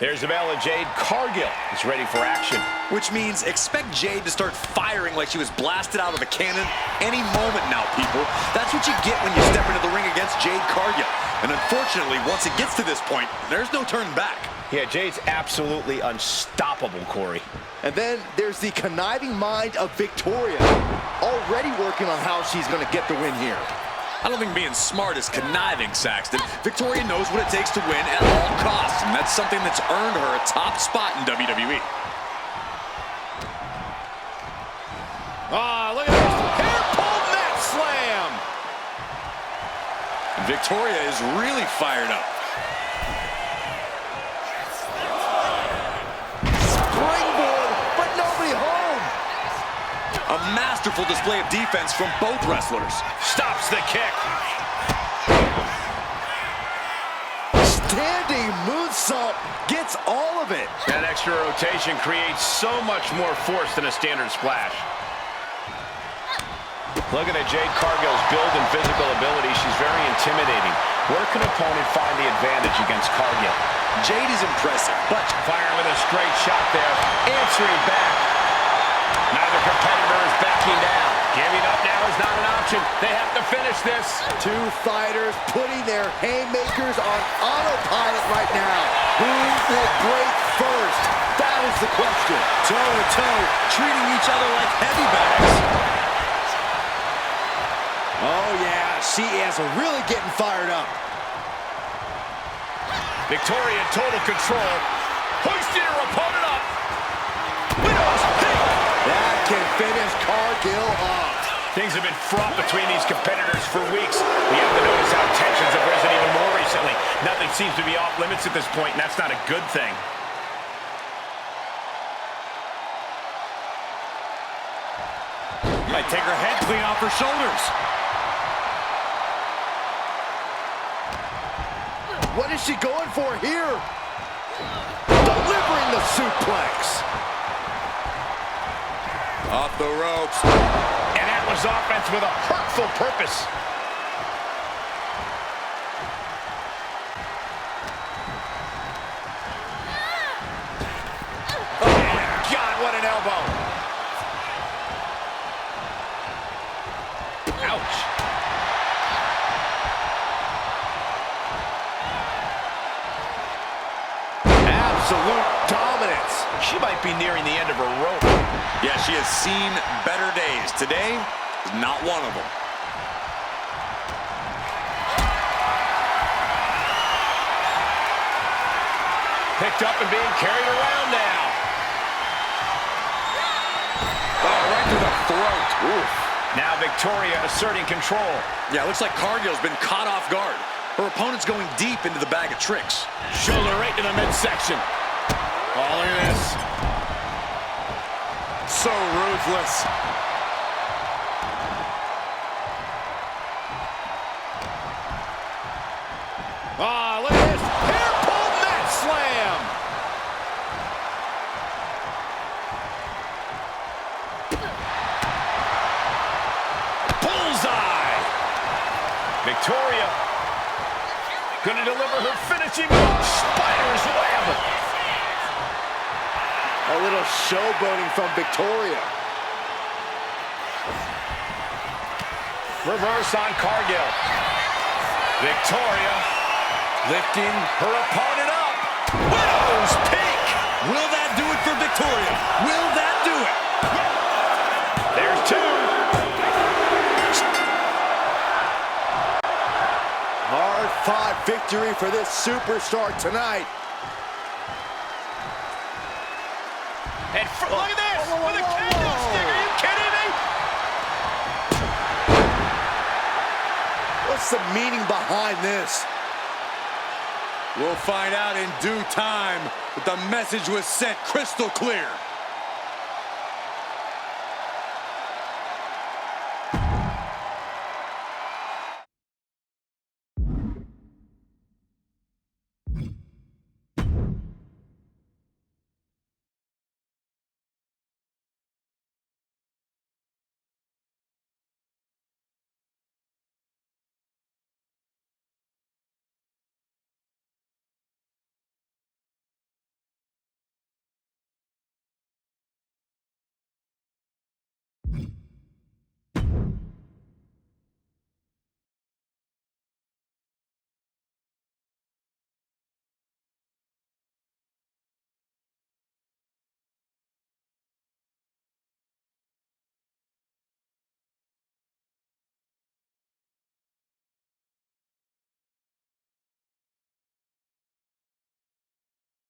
There's the bell, and Jade Cargill is ready for action. Which means expect Jade to start firing like she was blasted out of a cannon any moment now, people. That's what you get when you step into the ring against Jade Cargill. And unfortunately, once it gets to this point, there's no turning back. Yeah, Jade's absolutely unstoppable, Corey. And then there's the conniving mind of Victoria, already working on how she's going to get the win here. I don't think being smart is conniving, Saxton. Victoria knows what it takes to win at all costs, and that's something that's earned her a top spot in WWE. Ah, look at this hair pull mat slam. And Victoria is really fired up. Springboard, but nobody home. A masterful display of defense from both wrestlers. Stops the kick. Standing moonsault gets all of it. That extra rotation creates so much more force than a standard splash. Looking at Jade Cargill's build and physical ability, she's very intimidating. Where can an opponent find the advantage against Cargill? Jade is impressive, but Firing with a straight shot there, answering back. Neither competitor is backing down. Giving up now is not an option. They have to finish this. Two fighters putting their haymakers on autopilot right now. Who will break first? That is the question. toe-to-toe, treating each other like heavy bags. Oh, yeah, she is really getting fired up. Victoria in total control. Hoisting her opponent up. Widow's pick. That can finish Cargill off. Things have been fraught between these competitors for weeks. We have to notice how tensions have risen even more recently. Nothing seems to be off limits at this point, and that's not a good thing. Might take her head clean off her shoulders. What is she going for here? Delivering the suplex. Off the ropes. And that was offense with a hurtful purpose. Oh, my God, what an elbow. Ouch. Absolute dominance. She might be nearing the end of her rope. Yeah, she has seen better days. Today is not one of them. Picked up and being carried around now. Oh, right to the throat. Oof. Now Victoria asserting control. Yeah, looks like Cargill's been caught off guard. Her opponent's going deep into the bag of tricks. Shoulder right to the midsection. Oh, look at this. So ruthless. Ah, look at this. Hair pull mat slam. Bullseye. Victoria gonna deliver her finishing move. Spider's web. A little showboating from Victoria. Reverse on Cargill. Victoria lifting her opponent up. Widow's peak. Will that do it for Victoria? Will that do it? There's two. Hard-fought victory for this superstar tonight. And look at this. With a candlestick. Are you kidding me? What's the meaning behind this? We'll find out in due time, but the message was sent crystal clear.